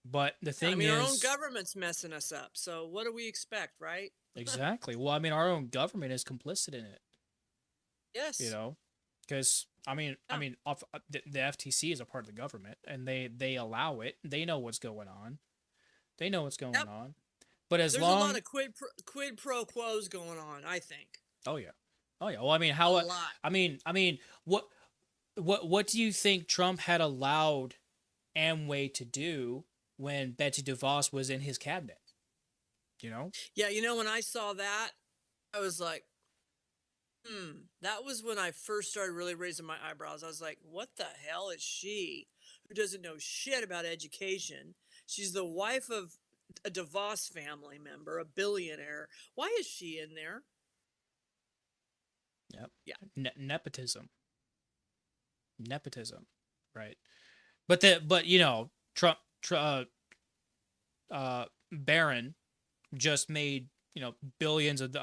But the thing our own is, government's messing us up. So what do we expect, right? exactly. Well, I mean, our own government is complicit in it. Yes. Because the FTC is a part of the government, and they allow it. They know what's going on. But there's a lot of quid pro quos going on, I think. Oh yeah. Well, I mean, a lot. I mean, what do you think Trump had allowed Amway to do when Betsy DeVos was in his cabinet? Yeah, when I saw that, I was like, that was when I first started really raising my eyebrows. I was like, what the hell is she who doesn't know shit about education? She's the wife of a DeVos family member, a billionaire. Why is she in there? Yep. Yeah. Nepotism, right? But Trump, Barron just made billions of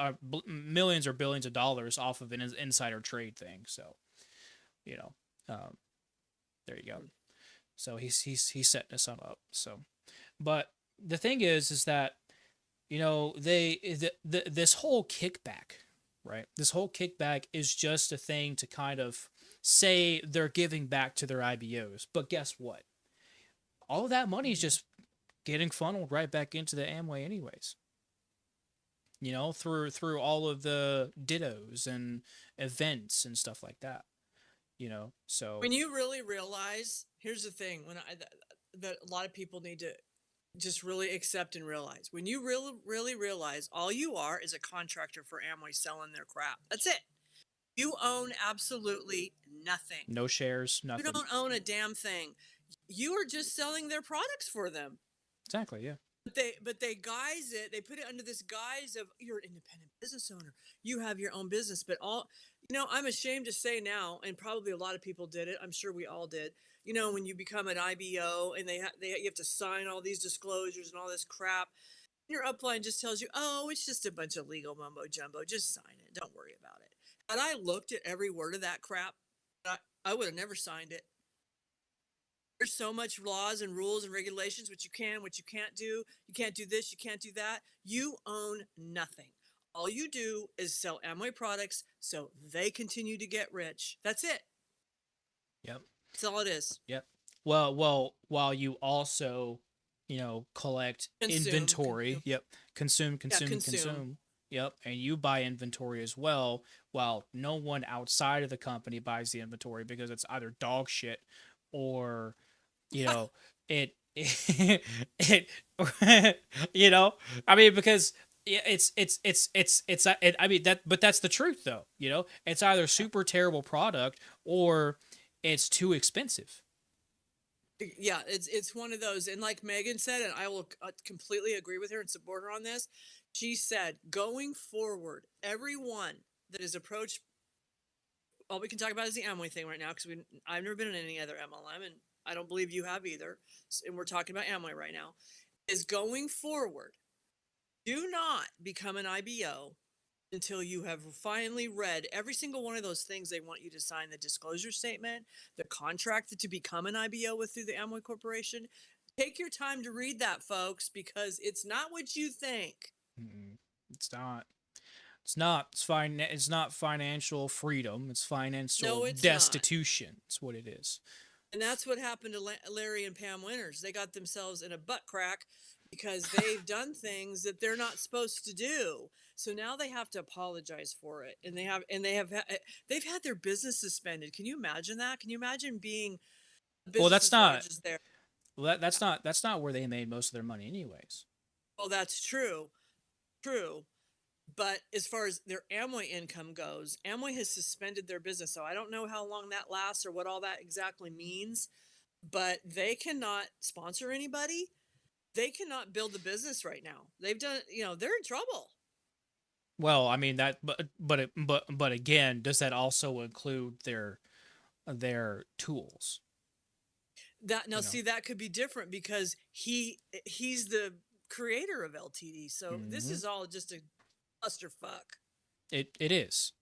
millions or billions of dollars off of an insider trade thing. So, there you go. So he's setting us up. So, but the thing is that this whole kickback, right? This whole kickback is just a thing to kind of say they're giving back to their IBOs. But guess what? All of that money is just getting funneled right back into the Amway anyways. Through all of the dittos and events and stuff like that. So when you really realize, here's the thing, that a lot of people need to just really accept and realize. When you really realize all you are is a contractor for Amway selling their crap. That's it. You own absolutely nothing. No shares, nothing. You don't own a damn thing. You are just selling their products for them. Exactly, yeah. But they guise it. They put it under this guise of you're an independent business owner. You have your own business. But I'm ashamed to say now, and probably a lot of people did it. I'm sure we all did. When you become an IBO and you have to sign all these disclosures and all this crap, your upline just tells you, oh, it's just a bunch of legal mumbo jumbo. Just sign it. Don't worry about it. Had I looked at every word of that crap, I would have never signed it. There's so much laws and rules and regulations, what you can't do. You can't do this, you can't do that. You own nothing. All you do is sell Amway products so they continue to get rich. That's it. Yep. That's all it is. Yep. Well, while you also collect Consume, inventory. consume. Yep. Consume, Yeah, consume, consume. consume. Yep. And you buy inventory as well, while no one outside of the company buys the inventory because it's either dog shit or, you know, it I mean, because I mean that, but that's the truth though. It's either super terrible product or it's too expensive. Yeah, it's one of those, and like Megan said, and I will completely agree with her and support her on this. She said, going forward, everyone that is approached, all we can talk about is the Amway thing right now because I've never been in any other MLM, and I don't believe you have either. And we're talking about Amway right now. Is going forward, do not become an IBO until you have finally read every single one of those things they want you to sign: the disclosure statement, the contract to become an IBO with through the Amway Corporation. Take your time to read that, folks, because it's not what you think. Mm-mm. It's not. It's not. It's fine. It's not financial freedom. It's financial No, it's not. destitution. It's what it is. And that's what happened to Larry and Pam Winters. They got themselves in a butt crack because they've done things that they're not supposed to do. So now they have to apologize for it, and they've had their business suspended. Can you imagine that? Can you imagine being a Well, business that's as not. large as theirs? Well, that's not where they made most of their money, anyways. Well, that's true, true. But as far as their Amway income goes, Amway has suspended their business. So I don't know how long that lasts or what all that exactly means, but they cannot sponsor anybody. They cannot build the business right now. They've done, they're in trouble. Well, I mean that, but again, does that also include their tools? That now, You know. see, that could be different because he's the creator of LTD. So this Hmm. is all just a clusterfuck. It is.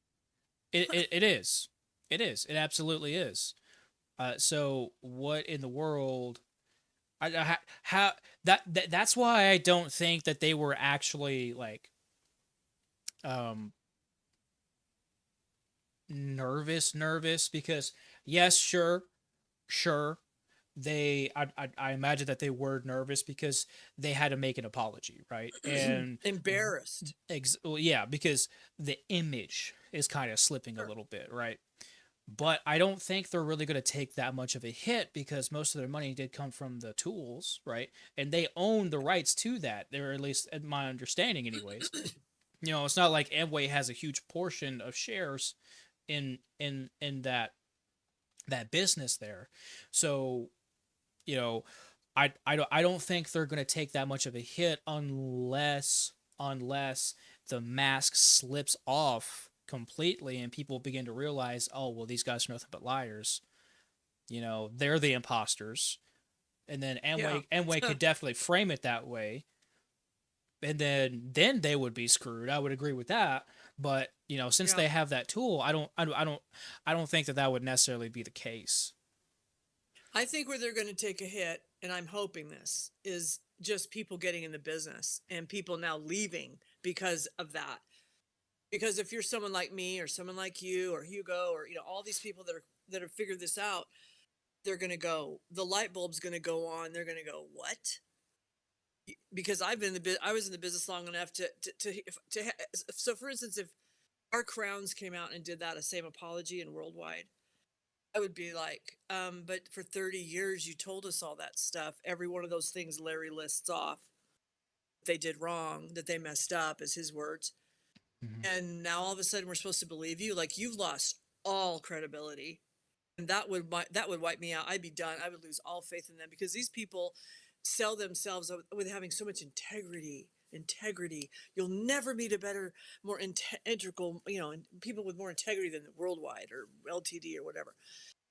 It is. It is. It absolutely is. So what in the world? How that's why I don't think that they were actually like um nervous because yes, sure, I imagine that they were nervous because they had to make an apology, right? And Embarrassed. well, yeah, because the image is kind of slipping a Sure. little bit, right? But I don't think they're really going to take that much of a hit because most of their money did come from the tools, right? And they own the rights to that. They're, at least in my understanding, anyways. It's not like Amway has a huge portion of shares in that business there. So, you know, I don't think they're going to take that much of a hit unless the mask slips off completely and people begin to realize, oh well, these guys are nothing but liars. They're the imposters, and then Yeah. Amway could definitely frame it that way, and then they would be screwed. I would agree with that. But since Yeah. they have that tool, I don't think that would necessarily be the case. I think where they're going to take a hit, and I'm hoping this, is just people getting in the business and people now leaving because of that. Because if you're someone like me or someone like you or Hugo or all these people that have figured this out, they're going to go. The light bulb's going to go on. They're going to go, what? Because I was in the business long enough to so for instance, if our Crowns came out and did that same apology and worldwide, I would be like, but for 30 years, you told us all that stuff. Every one of those things Larry lists off, they did wrong, that they messed up, is his words. Mhm. And now all of a sudden, we're supposed to believe you. Like you've lost all credibility, and that would wipe me out. I'd be done. I would lose all faith in them because these people sell themselves with having so much integrity. Integrity. You'll never meet a better, more integral, people with more integrity than Worldwide or LTD or whatever.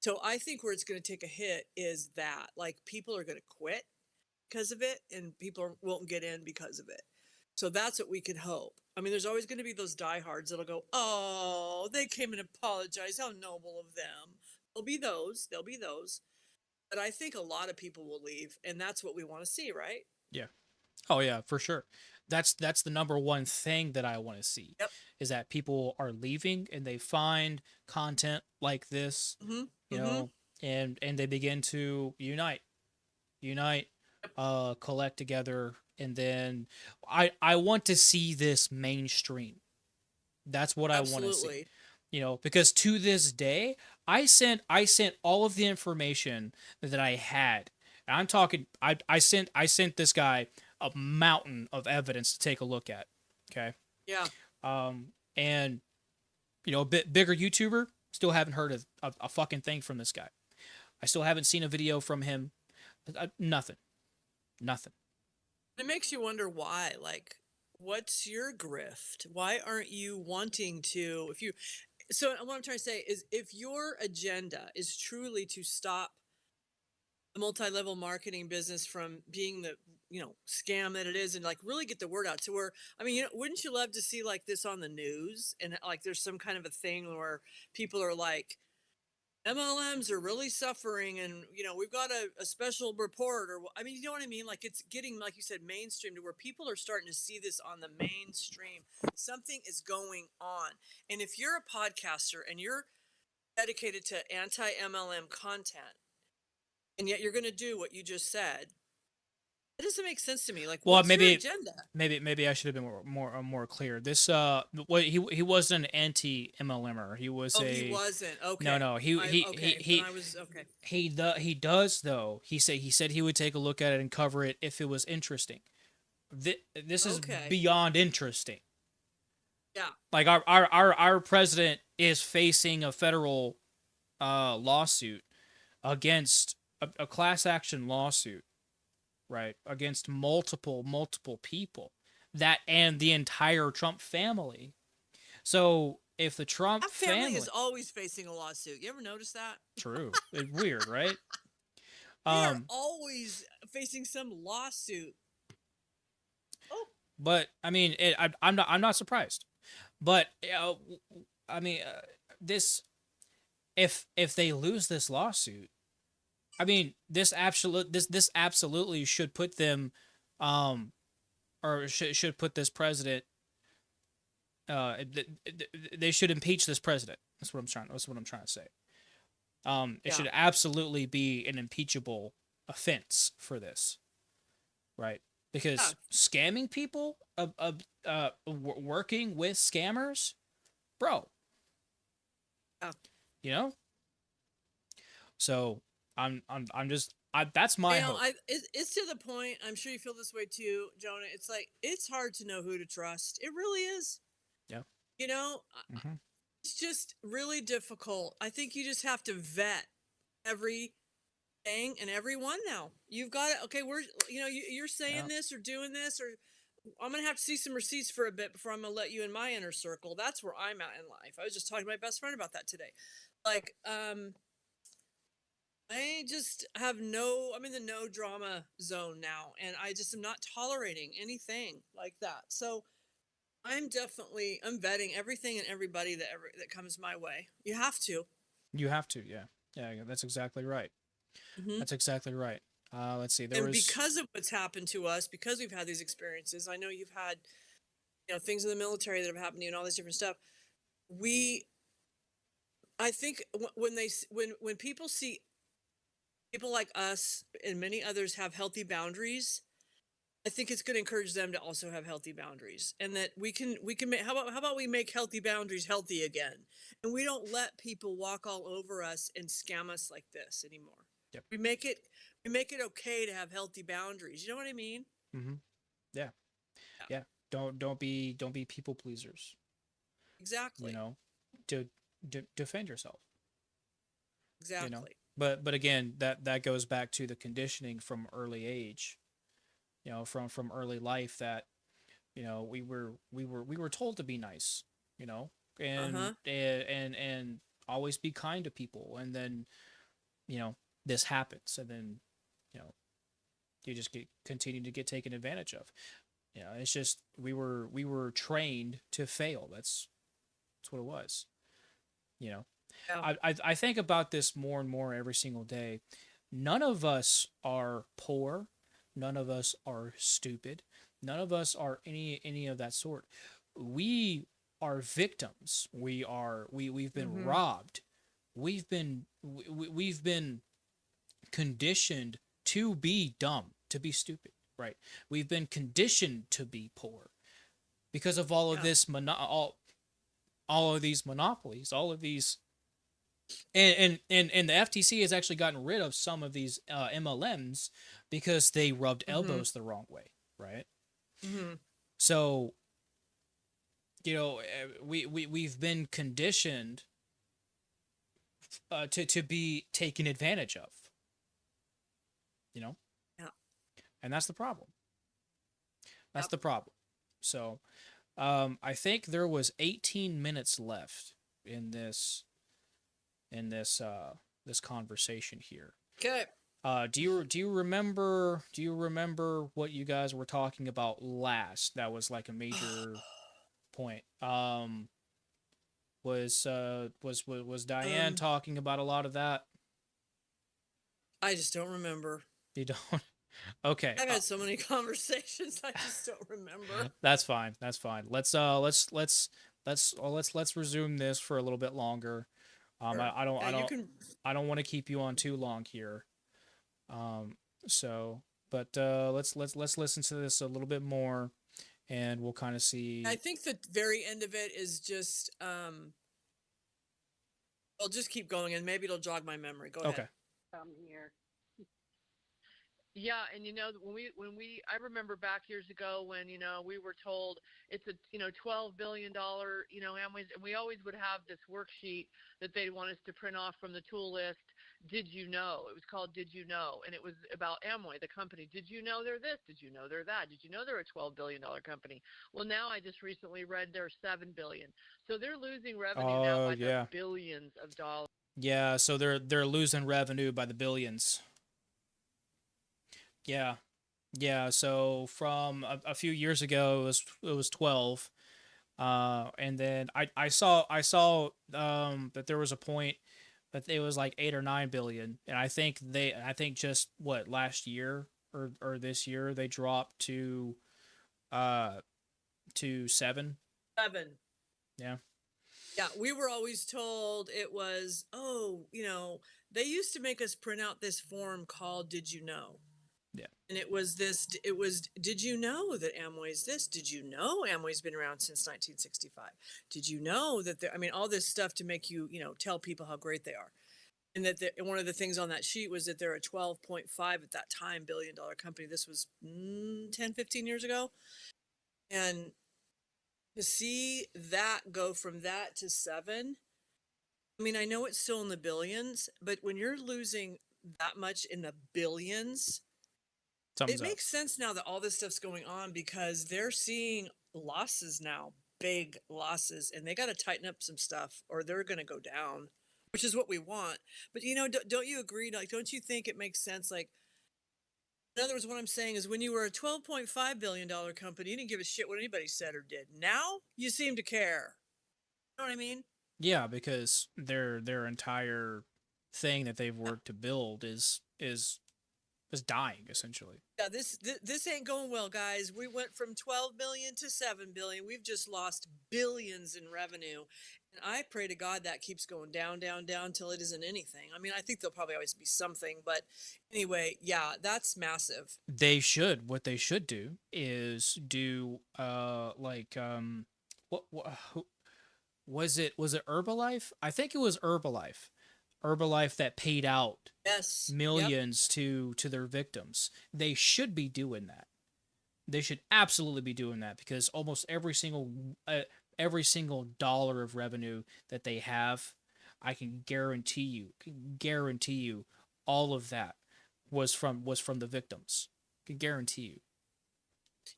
So I think where it's going to take a hit is that like people are going to quit because of it and people won't get in because of it. So that's what we can hope. I mean, there's always going to be those diehards that'll go, oh, they came and apologized. How noble of them. There'll be those. There'll be those. But I think a lot of people will leave, and that's what we want to see, right? Yeah. Oh yeah, for sure. That's the number one thing that I want to see Yep. is that people are leaving and they find content like this, Mm-hmm. you Mm-hmm. know, and they begin to unite, collect together, and then I want to see this mainstream. That's what I want to see. Absolutely. Because to this day, I sent all of the information that I had. And I'm talking I sent this guy a mountain of evidence to take a look at. Okay. Yeah. And a bit bigger YouTuber, still haven't heard a fucking thing from this guy. I still haven't seen a video from him. Nothing. Nothing. It makes you wonder why. Like, what's your grift? Why aren't you wanting to? So what I'm trying to say is, if your agenda is truly to stop the multi-level marketing business from being the scam that it is, and like really get the word out to where, I mean, wouldn't you love to see like this on the news, and like there's some kind of a thing where people are like, MLMs are really suffering, and we've got a special report, or I mean, you know what I mean? Like, it's getting, like you said, mainstream, to where people are starting to see this on the mainstream. Something is going on. And if you're a podcaster and you're dedicated to anti-MLM content, and yet you're going to do what you just said, it doesn't make sense to me. Like, Well, what's your maybe agenda? maybe I should have been more clear. This he wasn't an anti MLMer. He was He wasn't. Okay. No, I was okay. he does though. He said he would take a look at it and cover it if it was interesting. This is Okay. beyond interesting. Yeah. Like our president is facing a federal lawsuit against a class action lawsuit, right, against multiple people, that and the entire Trump family. So if the Trump That family is always facing a lawsuit. You ever notice that? true, it's weird, right? They are always facing some lawsuit. Oh, But I mean, I'm not surprised. But I mean, this if they lose this lawsuit, I mean, this absolutely should put them, or should put this president. They should impeach this president. That's what I'm trying. That's what I'm trying to say. It should absolutely be an impeachable offense for this, right? Because scamming people, working with scammers, bro. So that's my hope. It's to the point. I'm sure you feel this way too, Jonah. It's like, it's hard to know who to trust. It really is. Yeah. Mm-hmm. It's just really difficult. I think you just have to vet every thing and everyone. Now you've got it. Okay, you're saying this or doing this, or I'm gonna have to see some receipts for a bit before I'm gonna let you in my inner circle. That's where I'm at in life. I was just talking to my best friend about that today. Like, I just have I'm in the no drama zone now, and I just am not tolerating anything like that. So I'm vetting everything and everybody that comes my way. You have to. You have to, yeah. Yeah, that's exactly right. Mm-hmm. That's exactly right. Let's see. Because of what's happened to us, because we've had these experiences, I know you've had, things in the military that have happened to you and all this different stuff. I think when people see people like us and many others have healthy boundaries, I think it's going to encourage them to also have healthy boundaries, and that we can make, how about we make healthy boundaries healthy again, and we don't let people walk all over us and scam us like this anymore. Yep. We make it okay to have healthy boundaries. You know what I mean? Mm-hmm. Yeah. Don't be people pleasers. Exactly. To defend yourself. Exactly. But again, that goes back to the conditioning from early age. From early life, that we were told to be nice, and always be kind to people, and then this happens, and then you just continue to get taken advantage of. It's just we were trained to fail. That's what it was. Yeah. I think about this more and more every single day. None of us are poor. None of us are stupid. None of us are any of that sort. We are victims. We've been robbed. We've been conditioned to be dumb, to be stupid, right? We've been conditioned to be poor because of all of Yeah. this all of these monopolies, all of these, and the FTC has actually gotten rid of some of these MLMs because they rubbed elbows the wrong way, right? Mm-hmm. So, we've been conditioned to be taken advantage of, Yeah. and that's the problem. That's Yep. the problem. So, I think there was 18 minutes left in this this conversation here. Okay. Do you remember what you guys were talking about last? That was like a major point. Was Diane talking about a lot of that? I just don't remember. You don't. Okay. I've had so many conversations, I just don't remember. That's fine. That's fine. Let's resume this for a little bit longer. Sure. You can. I don't want to keep you on too long here. But let's listen to this a little bit more, and we'll kind of see. I think the very end of it is just. I'll just keep going, and maybe it'll jog my memory. Go ahead. Okay. Here. Yeah, and I remember back years ago when we were told it's a $12 billion Amway, and we always would have this worksheet that they want us to print off from the tool list. Did you know? It was called Did You Know, and it was about Amway, the company. Did you know they're this? Did you know they're that? Did you know they're a $12 billion company? Well, now I just recently read they're $7 billion, so they're losing revenue now by the billions of dollars. Yeah, so they're losing revenue by the billions. Yeah. Yeah, so from a few years ago it was 12. And then I saw that there was a point that it was like 8 or 9 billion, and I think just what, last year or this year they dropped to 7. 7. Yeah. Yeah, we were always told it was, they used to make us print out this form called Did You Know? Yeah. And it was, did you know that Amway's this? Did you know Amway's been around since 1965? Did you know that all this stuff to make you, tell people how great they are. And that one of the things on that sheet was that they're a 12.5 at that time $billion company. This was 10, 15 years ago. And to see that go from that to 7, I know it's still in the billions, but when you're losing that much in the billions, it makes sense now that all this stuff's going on, because they're seeing losses now, big losses, and they got to tighten up some stuff or they're going to go down, which is what we want. But, don't you agree? Like, don't you think it makes sense? Like, in other words, what I'm saying is when you were a $12.5 billion company, you didn't give a shit what anybody said or did. Now you seem to care. You know what I mean? Yeah, because their entire thing that they've worked to build is dying, essentially. Yeah, this ain't going well, guys. We went from 12 billion to 7 billion. We've just lost billions in revenue. And I pray to God that keeps going down, down, down till it isn't anything. I think there'll probably always be something, but anyway, yeah, that's massive. What they should do is do what was it Herbalife? I think it was Herbalife that paid out millions to their victims. They should be doing that. They should absolutely be doing that, because almost every single dollar of revenue that they have, I can guarantee you all of that was from the victims. I can guarantee you.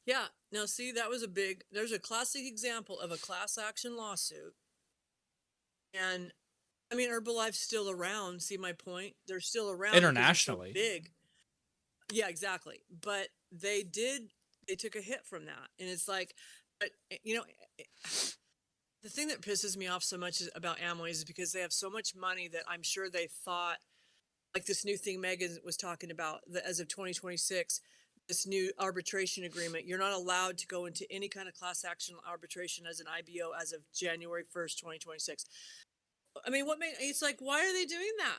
Yeah. Now see, there's a classic example of a class action lawsuit. And Herbalife's still around. See my point? They're still around internationally. So big. Yeah, exactly. But they took a hit from that. And it's like, but the thing that pisses me off so much about Amway is because they have so much money that I'm sure they thought, like this new thing Megan was talking about, that as of 2026, this new arbitration agreement, you're not allowed to go into any kind of class action arbitration as an IBO as of January 1st, 2026. It's like, why are they doing that?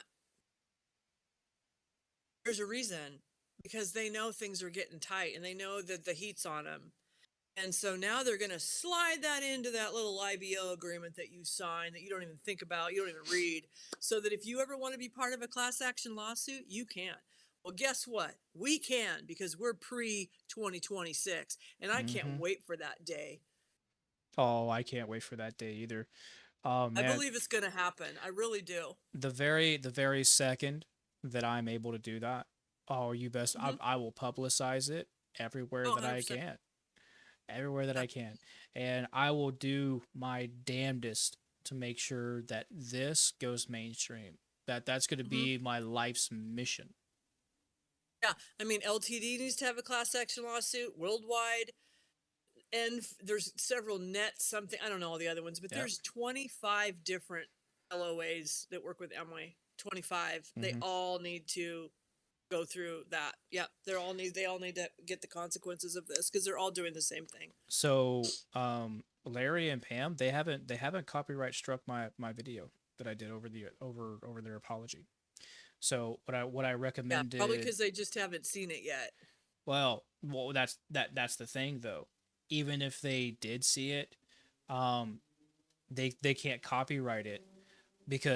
There's a reason. because they know things are getting tight and they know that the heat's on them. And so now they're going to slide that into that little IBO agreement that you sign that you don't even think about, you don't even read, so that if you ever want to be part of a class action lawsuit, you can. Well, guess what? We can, because we're pre 2026, and I can't Mm-hmm. wait for that day. Oh, I can't wait for that day either. Oh I man, believe it's going to happen. I really do. the very second that I'm able to do that, oh, you best, I, Mm-hmm. I will publicize it everywhere Oh, that I 100%. can, everywhere that Yeah. I can, and I will do my damnedest to make sure that this goes mainstream. That's going to Mm-hmm. be my life's mission. Yeah. I mean, LTD needs to have a class action lawsuit worldwide. And there's several net something, I don't know all the other ones, but Yep. there's 25 different LOAs that work with Amway. 25. They Mm-hmm. all need to go through that. Yep, they all need to get the consequences of this because they're all doing the same thing. So, Larry and Pam, they haven't copyright struck my video that I did over their apology. So what I Yeah, probably recommended, because they just haven't seen it yet. well, that's the thing though. Even if they did see it, um, they can't copyright it because